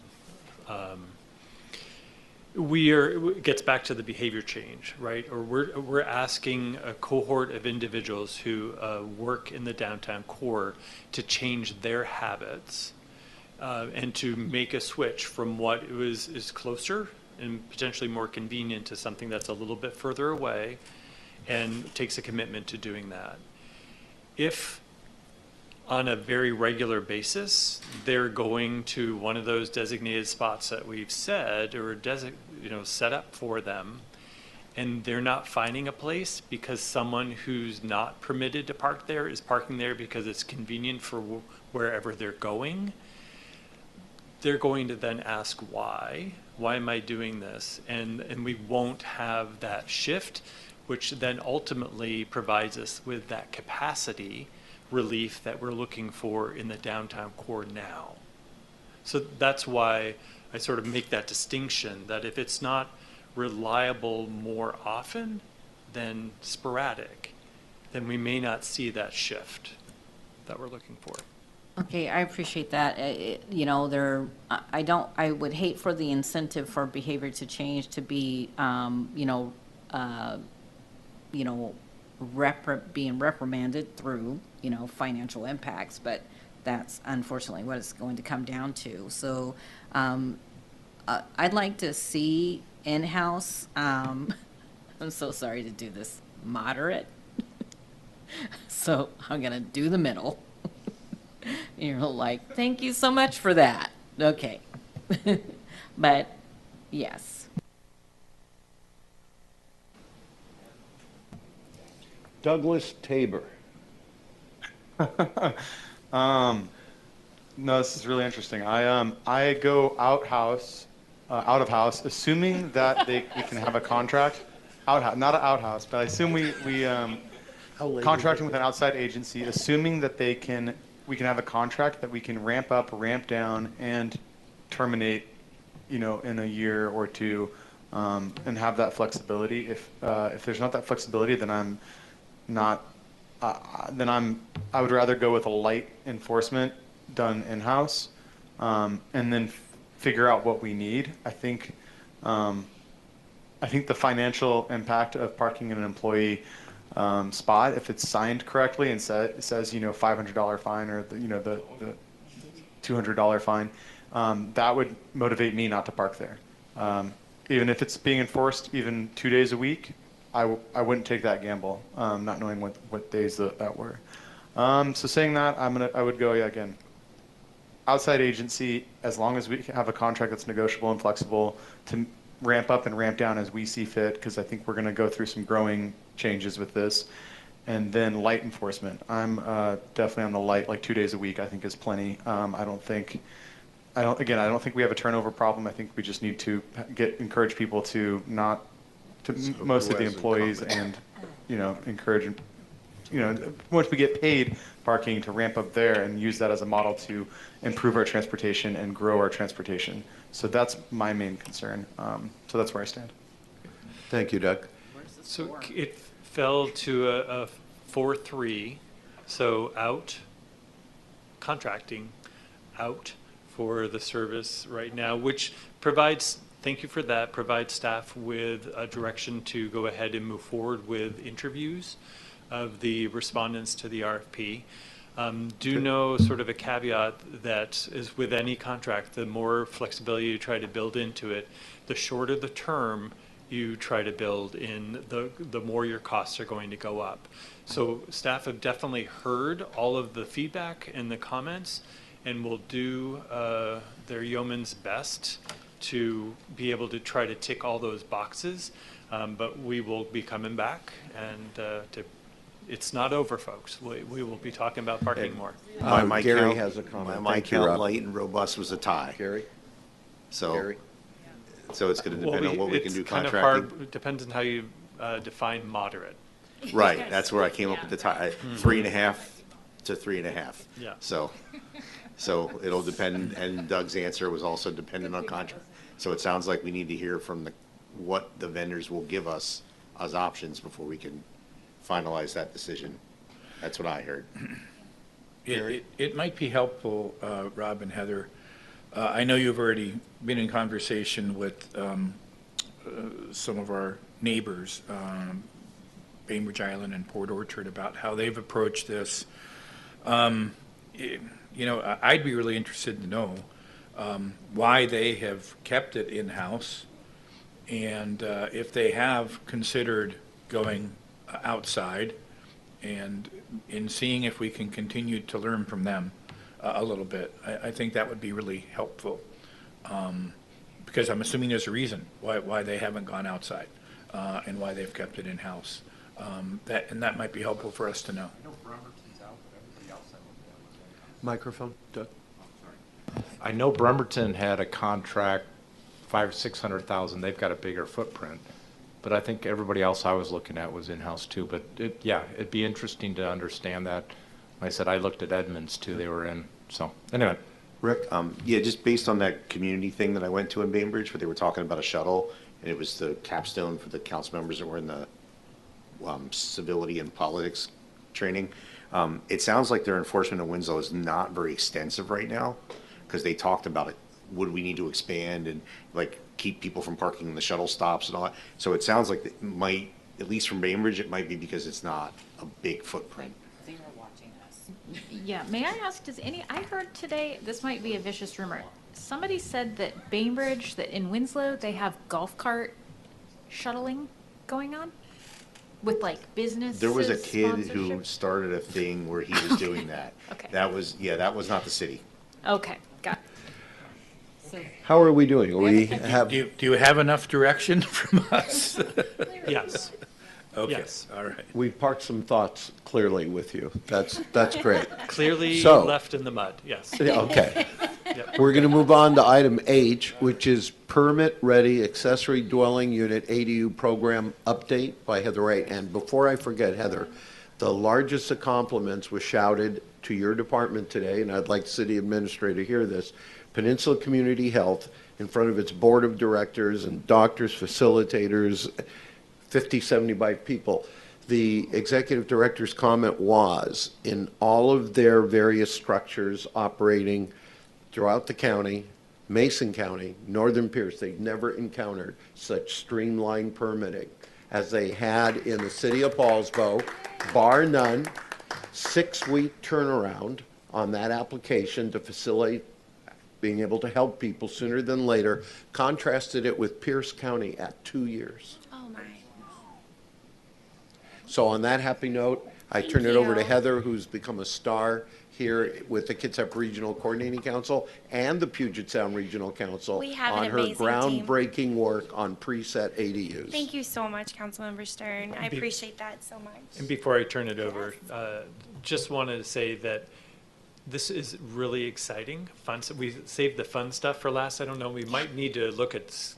it gets back to the behavior change, right? Or we're asking a cohort of individuals who work in the downtown core to change their habits and to make a switch from what is closer and potentially more convenient to something that's a little bit further away, and takes a commitment to doing that. If on a very regular basis, they're going to one of those designated spots that we've said or set up for them, and they're not finding a place because someone who's not permitted to park there is parking there because it's convenient for wherever they're going, they're going to then ask why am I doing this? And we won't have that shift, which then ultimately provides us with that capacity relief that we're looking for in the downtown core now. So that's why I sort of make that distinction, that if it's not reliable more often than sporadic, then we may not see that shift that we're looking for. Okay, I appreciate that. I would hate for the incentive for behavior to change to be, being reprimanded through, financial impacts, but that's unfortunately what it's going to come down to. So, I'd like to see in-house, I'm so sorry to do this, moderate. So I'm gonna do the middle. You're like, thank you so much for that. Okay. But Yes. Douglas Tabor. No, this is really interesting. I go out of house, assuming that we can have a contract, not an outhouse, but I assume we contracting with an outside agency, assuming that we can have a contract that we can ramp up, ramp down, and terminate, in a year or two, and have that flexibility. If there's not that flexibility, then I'm not. I would rather go with a light enforcement done in-house, and then figure out what we need. I think the financial impact of parking in an employee spot, if it's signed correctly and says $500 fine or the $200 fine, that would motivate me not to park there. Even if it's being enforced even 2 days a week, I wouldn't take that gamble, not knowing what days that were. So saying that, I would go, again, outside agency, as long as we have a contract that's negotiable and flexible to ramp up and ramp down as we see fit, because I think we're going to go through some growing changes with this. And then light enforcement. I'm definitely on the light, like 2 days a week, I think is plenty. I don't think we have a turnover problem. I think we just need to encourage people to most of the employees and, encourage, once we get paid parking, to ramp up there and use that as a model to improve our transportation and grow our transportation. So that's my main concern. So that's where I stand. Thank you, Doug. So it fell to a 4-3, so out, contracting out for the service right now, which provides, thank you for that, provides staff with a direction to go ahead and move forward with interviews of the respondents to the RFP. Do know sort of a caveat that is with any contract, the more flexibility you try to build into it, the shorter the term you try to build in, the more your costs are going to go up. So staff have definitely heard all of the feedback and the comments, and will do their yeoman's best to be able to try to tick all those boxes. But we will be coming back, and it's not over, folks. We will be talking about parking more. Gary count, has a comment. My Thank you, count, Rob. light and robust was a tie. Gary? So, Gary? so it's going to depend on what we can do contracting. Kind of hard, it depends on how you define moderate. Right, that's where I came up with the tie, 3.5 to 3.5. Yeah. So it'll depend, and Doug's answer was also dependent on contract. So it sounds like we need to hear from what the vendors will give us as options before we can finalize that decision. That's what I heard. It might be helpful, Rob and Heather. I know you've already been in conversation with some of our neighbors, Bainbridge Island and Port Orchard, about how they've approached this. I'd be really interested to know why they have kept it in-house, and if they have considered going outside, and in seeing if we can continue to learn from them a little bit. I think that would be really helpful, because I'm assuming there's a reason why they haven't gone outside, and why they've kept it in-house. That might be helpful for us to know. Microphone, Doug. I know Bremerton had a contract, 500,000 or 600,000. They've got a bigger footprint, but I think everybody else I was looking at was in-house too. But it'd be interesting to understand that. Like I said, I looked at Edmonds too. They were in. So anyway, Rick, just based on that community thing that I went to in Bainbridge, where they were talking about a shuttle, and it was the capstone for the council members that were in the civility and politics training. It sounds like their enforcement in Winslow is not very extensive right now, because they talked about it. Would we need to expand and keep people from parking in the shuttle stops and all that? So it sounds like it might, at least from Bainbridge, it might be because it's not a big footprint. They were watching us. Yeah, may I ask, I heard today, this might be a vicious rumor, somebody said that Bainbridge, that in Winslow, they have golf cart shuttling going on? With businesses, There was a kid sponsorship? who started a thing where he was doing that. Okay. That was not the city. Okay, got it. So How are we doing? We Do have, Do you have enough direction from us? Yes. Okay, Yes. all right. we've parked some thoughts clearly with you. That's great. Clearly So- left in the mud, yes. Yeah, okay. Yep. We're going to move on to item H, which is permit-ready accessory dwelling unit ADU program update by Heather Wright. And before I forget, Heather, the largest of compliments was shouted to your department today, and I'd like the city administrator to hear this. Peninsula Community Health, in front of its board of directors and doctors, facilitators, 50, 75 people. The executive director's comment was, in all of their various structures operating throughout the county, Mason County, Northern Pierce, they've never encountered such streamlined permitting as they had in the city of Poulsbo, bar none, 6-week turnaround on that application to facilitate being able to help people sooner than later, contrasted it with Pierce County at 2 years. Oh, my. So on that happy note, I Thank turn it over to you. Heather, who's become a star here with the Kitsap Regional Coordinating Council and the Puget Sound Regional Council We have on an her amazing team. groundbreaking work on preset ADUs. Thank you so much, Councilmember Stern. I Be- appreciate that so much. And before I turn it over, just wanted to say that this is really exciting, fun. So we saved the fun stuff for last. I don't know, we might need to look at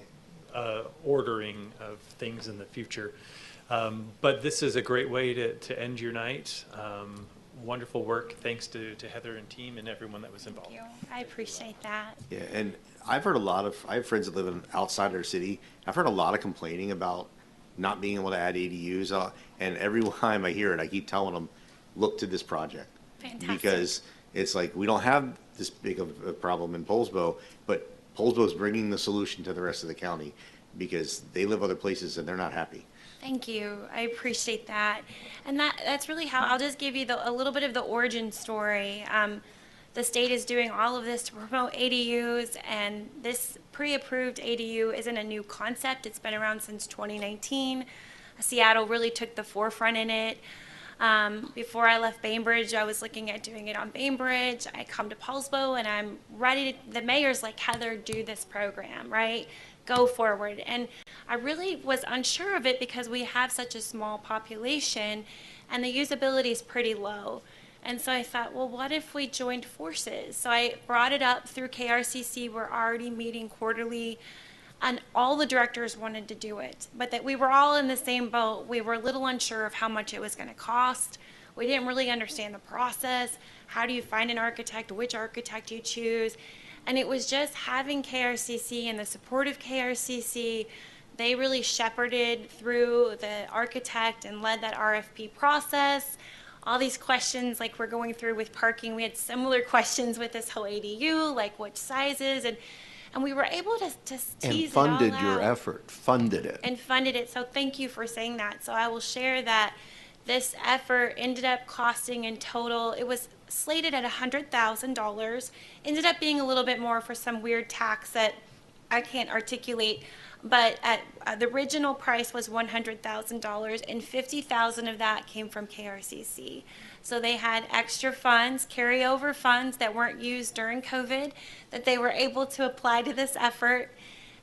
ordering of things in the future. But this is a great way to end your night. Wonderful work. Thanks to Heather and team and everyone that was involved. Thank you. I appreciate that. Yeah, and I've heard I have friends that live outside our city. I've heard a lot of complaining about not being able to add ADUs. And every time I hear it, I keep telling them, look to this project. Fantastic. Because it's like, we don't have this big of a problem in Poulsbo, but Poulsbo's bringing the solution to the rest of the county because they live other places and they're not happy. Thank you. I appreciate that. And that's really how, I'll just give you a little bit of the origin story. The state is doing all of this to promote ADUs, and this pre-approved ADU isn't a new concept. It's been around since 2019. Seattle really took the forefront in it. Before I left Bainbridge, I was looking at doing it on Bainbridge. I come to Poulsbo and I'm ready to, the mayor's like, Heather, do this program, right? Go forward. And I really was unsure of it because we have such a small population and the usability is pretty low. And so I thought, well, what if we joined forces? So I brought it up through KRCC. We're already meeting quarterly. And all the directors wanted to do it, but that we were all in the same boat. We were a little unsure of how much it was going to cost. We didn't really understand the process. How do you find an architect? Which architect you choose? And it was just having KRCC and the support of KRCC. They really shepherded through the architect and led that RFP process. All these questions like we're going through with parking, we had similar questions with this whole ADU, like which sizes, and we were able to tease And it all funded your out. effort, funded it. And funded it. So thank you for saying that. So I will share that this effort ended up costing in total, it was slated at $100,000, ended up being a little bit more for some weird tax that I can't articulate, but the original price was $100,000 and $50,000 of that came from KRCC. So they had extra funds, carryover funds that weren't used during COVID that they were able to apply to this effort.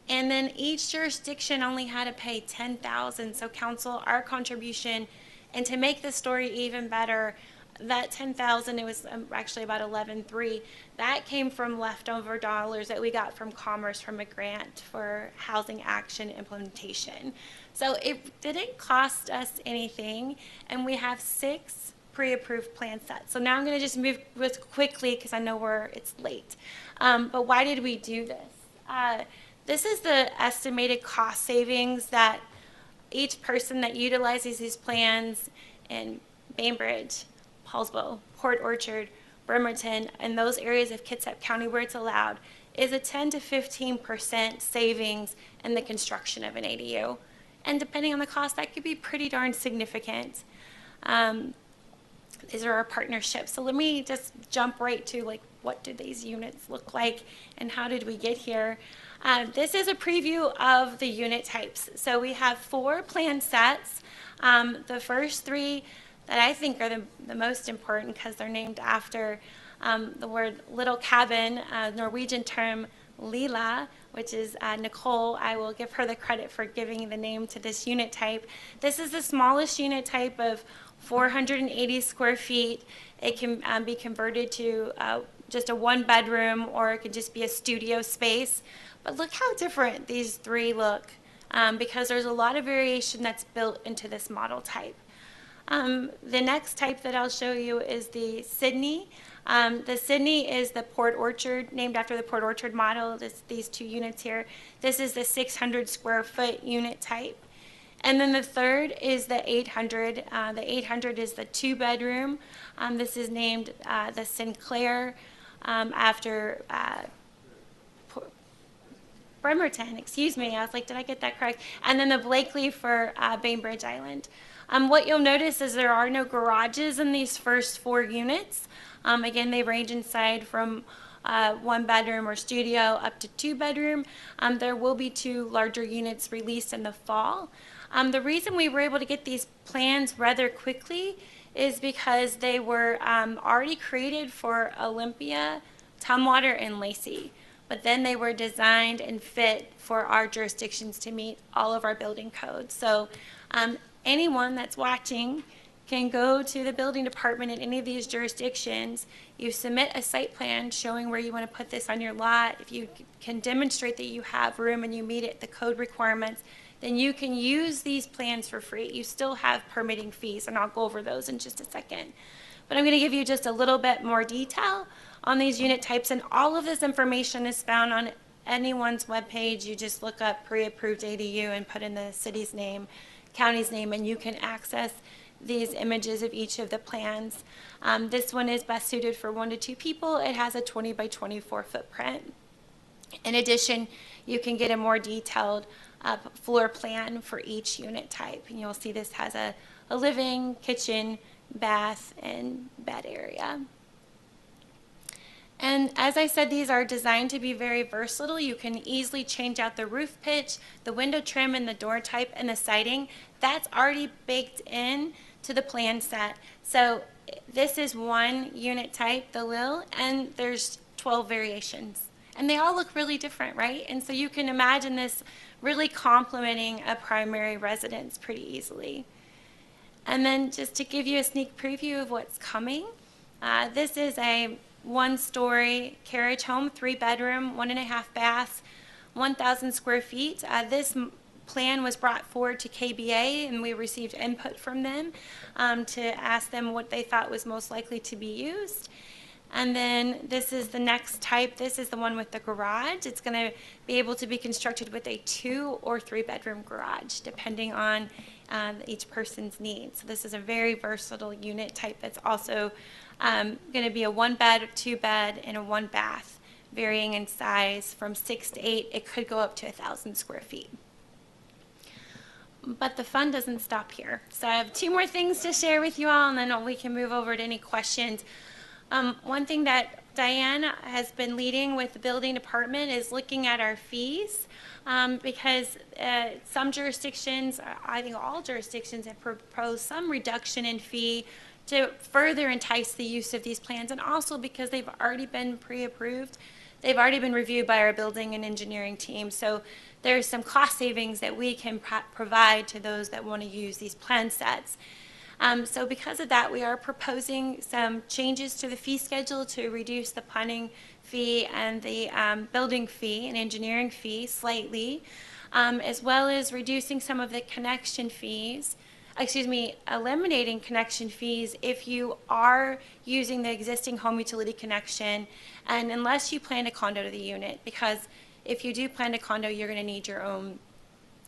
And then each jurisdiction only had to pay $10,000. So council, our contribution, and to make the story even better, that $10,000, it was actually about $11,300. That came from leftover dollars that we got from Commerce from a grant for housing action implementation. So it didn't cost us anything, and we have 6 pre-approved plan sets. So now I'm going to just move quickly because I know it's late. But why did we do this? This is the estimated cost savings that each person that utilizes these plans in Bainbridge, Poulsbo, Port Orchard, Bremerton, and those areas of Kitsap County where it's allowed, is a 10 to 15% savings in the construction of an ADU. And depending on the cost, that could be pretty darn significant. These are our partnerships. So let me just jump right to like, what do these units look like and how did we get here? This is a preview of the unit types. So we have 4 plan sets. The first 3 that I think are the most important because they're named after the word little cabin, Norwegian term Leela, which is Nicole. I will give her the credit for giving the name to this unit type. This is the smallest unit type of 480 square feet. It can be converted to just a one bedroom, or it could just be a studio space. But look how different these three look, because there's a lot of variation that's built into this model type. The next type that I'll show you is the Sydney. The Sydney is the Port Orchard, named after the Port Orchard model. These two units here. This is the 600 square foot unit type. And then the third is the 800. The 800 is the 2-bedroom. This is named the Sinclair after Bremerton, excuse me. I was like, did I get that correct? And then the Blakely for Bainbridge Island. What you'll notice is there are no garages in these first 4 units. Again, they range inside from 1 bedroom or studio up to 2-bedroom. There will be 2 larger units released in the fall. The reason we were able to get these plans rather quickly is because they were already created for Olympia, Tumwater, and Lacey. But then they were designed and fit for our jurisdictions to meet all of our building codes. So anyone that's watching can go to the building department in any of these jurisdictions. You submit a site plan showing where you want to put this on your lot. If you can demonstrate that you have room and you meet it, the code requirements, then you can use these plans for free. You still have permitting fees, and I'll go over those in just a second. But I'm going to give you just a little bit more detail on these unit types, and all of this information is found on anyone's webpage. You just look up pre-approved ADU and put in the city's name, county's name, and you can access these images of each of the plans. This one is best suited for 1 to 2 people. It has a 20 by 24 footprint. In addition, you can get a more detailed floor plan for each unit type. And you'll see this has a living, kitchen, bath, and bed area. And as I said, these are designed to be very versatile. You can easily change out the roof pitch, the window trim, and the door type, and the siding. That's already baked in to the plan set. So this is one unit type, the Lil, and there's 12 variations. And they all look really different, right? And so you can imagine this really complementing a primary residence pretty easily. And then just to give you a sneak preview of what's coming, this is a 1-story carriage home, 3-bedroom, 1.5 baths, 1,000 square feet. This plan was brought forward to KBA, and we received input from them to ask them what they thought was most likely to be used. And then this is the next type. This is the one with the garage. It's going to be able to be constructed with a 2- or 3-bedroom garage, depending on each person's needs. So this is a very versatile unit type that's also going to be a 1-bed, 2-bed, and a 1-bath, varying in size from 6 to 8. It could go up to 1,000 square feet. But the fun doesn't stop here. So I have 2 more things to share with you all, and then we can move over to any questions. One thing that Diane has been leading with the building department is looking at our fees, because some jurisdictions, I think all jurisdictions, have proposed some reduction in fee to further entice the use of these plans, and also because they've already been pre-approved. They've already been reviewed by our building and engineering team, so there's some cost savings that we can provide to those that want to use these plan sets. So because of that, we are proposing some changes to the fee schedule to reduce the planning fee and the building fee and engineering fee slightly, as well as reducing some of the connection fees, eliminating connection fees if you are using the existing home utility connection, and unless you plan to condo to the unit, because if you do plan to condo, you're going to need your own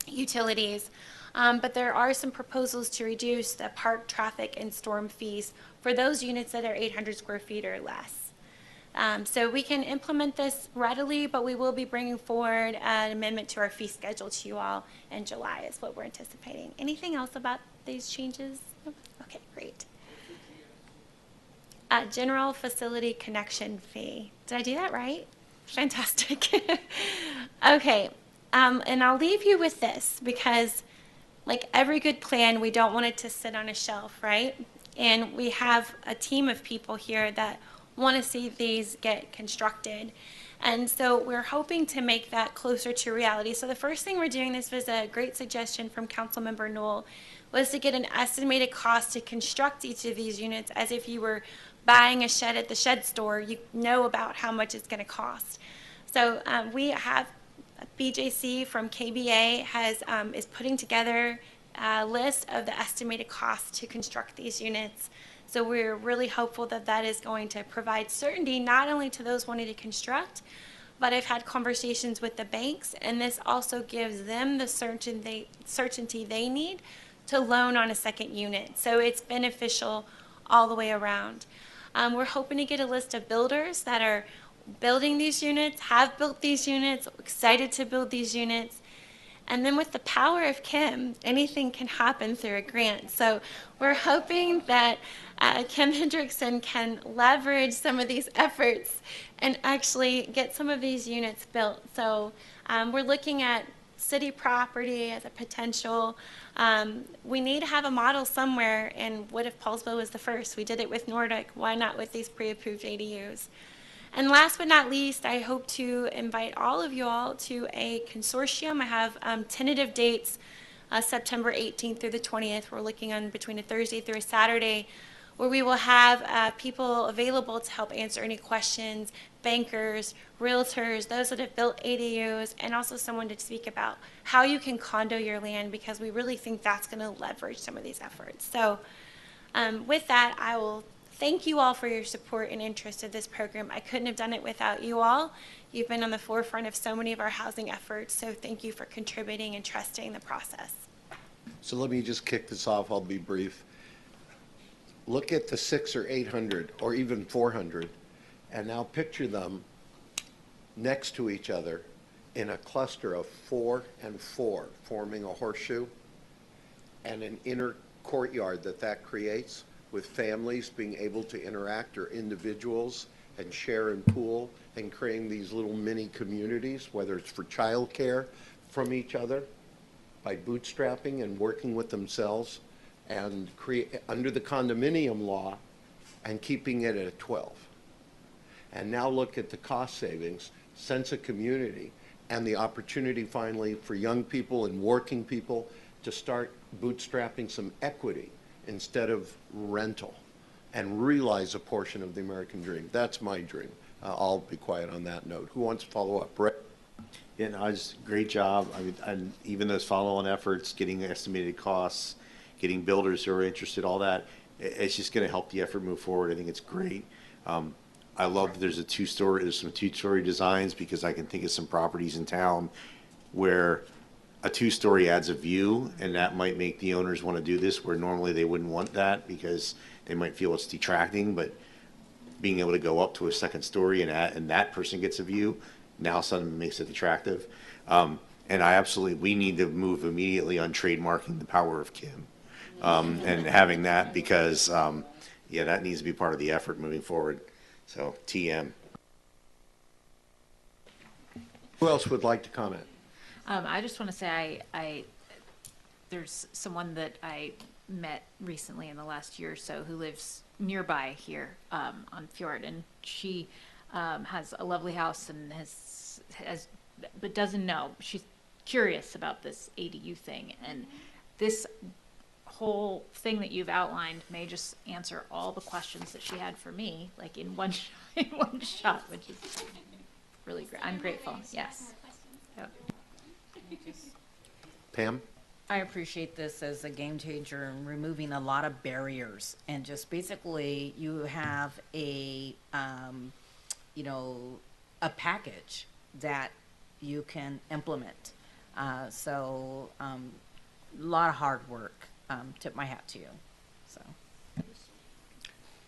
utilities. But there are some proposals to reduce the park traffic and storm fees for those units that are 800 square feet or less. So we can implement this readily, but we will be bringing forward an amendment to our fee schedule to you all in July is what we're anticipating. Anything else about these changes? Okay, great. General facility connection fee. Did I do that right? Fantastic. Okay, and I'll leave you with this, because like every good plan, we don't want it to sit on a shelf, right? And we have a team of people here that want to see these get constructed. And so we're hoping to make that closer to reality. So the first thing we're doing, this was a great suggestion from Councilmember Knoll, was to get an estimated cost to construct each of these units as if you were buying a shed at the shed store. You know about how much it's going to cost. So we have BJC from KBA is putting together a list of the estimated costs to construct these units. So we're really hopeful that that is going to provide certainty not only to those wanting to construct, but I've had conversations with the banks, and this also gives them the certainty they need to loan on a second unit. So it's beneficial all the way around. We're hoping to get a list of builders that are building these units, have built these units, excited to build these units. And then with the power of Kim, anything can happen through a grant. So we're hoping that Kim Hendrickson can leverage some of these efforts and actually get some of these units built. So we're looking at city property as a potential. We need to have a model somewhere, and what if Poulsbo was the first? We did it with Nordic. Why not with these pre-approved ADUs? And last but not least, I hope to invite all of you all to a consortium. I have tentative dates, September 18th through the 20th. We're looking on between a Thursday through a Saturday, where we will have people available to help answer any questions, bankers, realtors, those that have built ADUs, and also someone to speak about how you can condo your land, because we really think that's going to leverage some of these efforts. So with that, I will thank you all for your support and interest in this program. I couldn't have done it without you all. You've been on the forefront of so many of our housing efforts, so thank you for contributing and trusting the process. So let me just kick this off. I'll be brief. Look at the 600 or 800 or even 400, and now picture them next to each other in a cluster of 4 and 4, forming a horseshoe, and an inner courtyard that creates, with families being able to interact, or individuals, and share and pool, and creating these little mini communities, whether it's for childcare, from each other, by bootstrapping and working with themselves, and create under the condominium law, and keeping it at 12. And now look at the cost savings, sense of community, and the opportunity finally for young people and working people to start bootstrapping some equity instead of rental, and realize a portion of the American dream. That's my dream. I'll be quiet on that note. Who wants to follow up? Brett? Yeah, no, it's great job. I mean, and even those follow-on efforts, getting estimated costs, getting builders who are interested, all that, it's just going to help the effort move forward. I think it's great. I love that there's some two-story designs, because I can think of some properties in town where a two-story adds a view, and that might make the owners want to do this, where normally they wouldn't want that because they might feel it's detracting. But being able to go up to a second story and that person gets a view, now suddenly makes it attractive. And we need to move immediately on trademarking the power of Kim, and having that, because that needs to be part of the effort moving forward. So TM. Who else would like to comment? I just want to say there's someone that I met recently in the last year or so who lives nearby here on Fjord, and she has a lovely house and but doesn't know. She's curious about this ADU thing, and this whole thing that you've outlined may just answer all the questions that she had for me, like in one shot, which is really great. I'm grateful. Yes. Yep. Pam? I appreciate this as a game changer in removing a lot of barriers, and just basically you have a package that you can implement. So a lot of hard work. Tip my hat to you. So,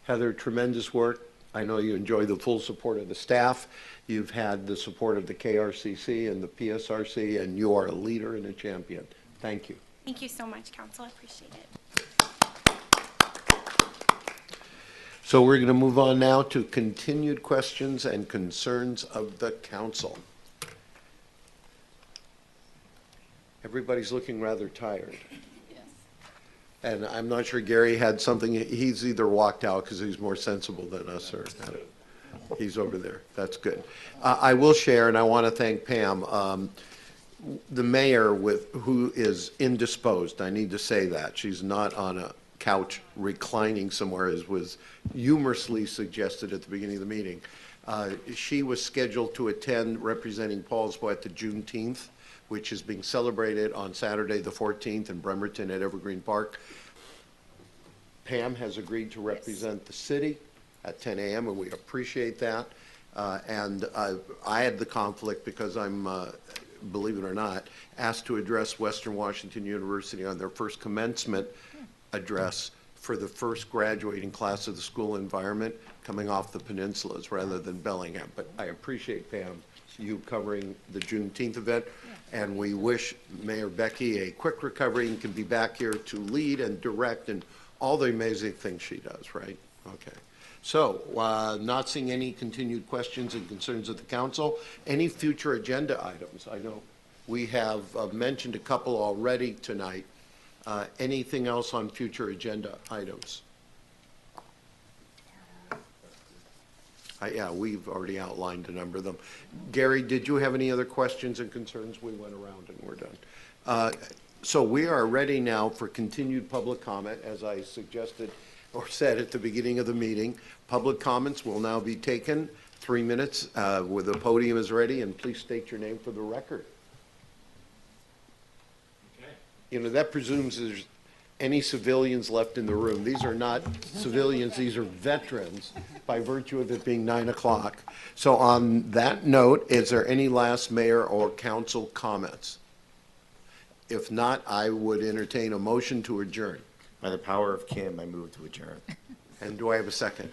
Heather, tremendous work. I know you enjoy the full support of the staff. You've had the support of the KRCC and the PSRC, and you are a leader and a champion. Thank you. Thank you so much, Council. I appreciate it. So we're going to move on now to continued questions and concerns of the council. Everybody's looking rather tired. And I'm not sure Gary had something. He's either walked out because he's more sensible than us, or He's over there. That's good. I will share, and I want to thank Pam. The mayor who is indisposed, I need to say that. She's not on a couch reclining somewhere, as was humorously suggested at the beginning of the meeting. She was scheduled to attend representing Poulsbo at the Juneteenth, which is being celebrated on Saturday the 14th in Bremerton at Evergreen Park. Pam has agreed to represent the city at 10 a.m., and we appreciate that. And I had the conflict because I'm, believe it or not, asked to address Western Washington University on their first commencement address for the first graduating class of the school environment coming off the peninsulas rather than Bellingham. But I appreciate, Pam, you covering the Juneteenth event, and we wish Mayor Becky a quick recovery and can be back here to lead and direct and all the amazing things she does, right? Okay. So, not seeing any continued questions and concerns of the council. Any future agenda items? I know we have mentioned a couple already tonight. Anything else on future agenda items? Yeah, we've already outlined a number of them. Gary, did you have any other questions and concerns? We went around and we're done. So we are ready now for continued public comment, as I suggested or said at the beginning of the meeting. Public comments will now be taken. 3 minutes where the podium is ready, and please state your name for the record. Okay. You know, that presumes there's any civilians left in the room. These are not civilians, these are veterans by virtue of it being 9 o'clock. So on that note, is there any last mayor or council comments? If not, I would entertain a motion to adjourn. By the power of Kim, I move to adjourn. And do I have a second?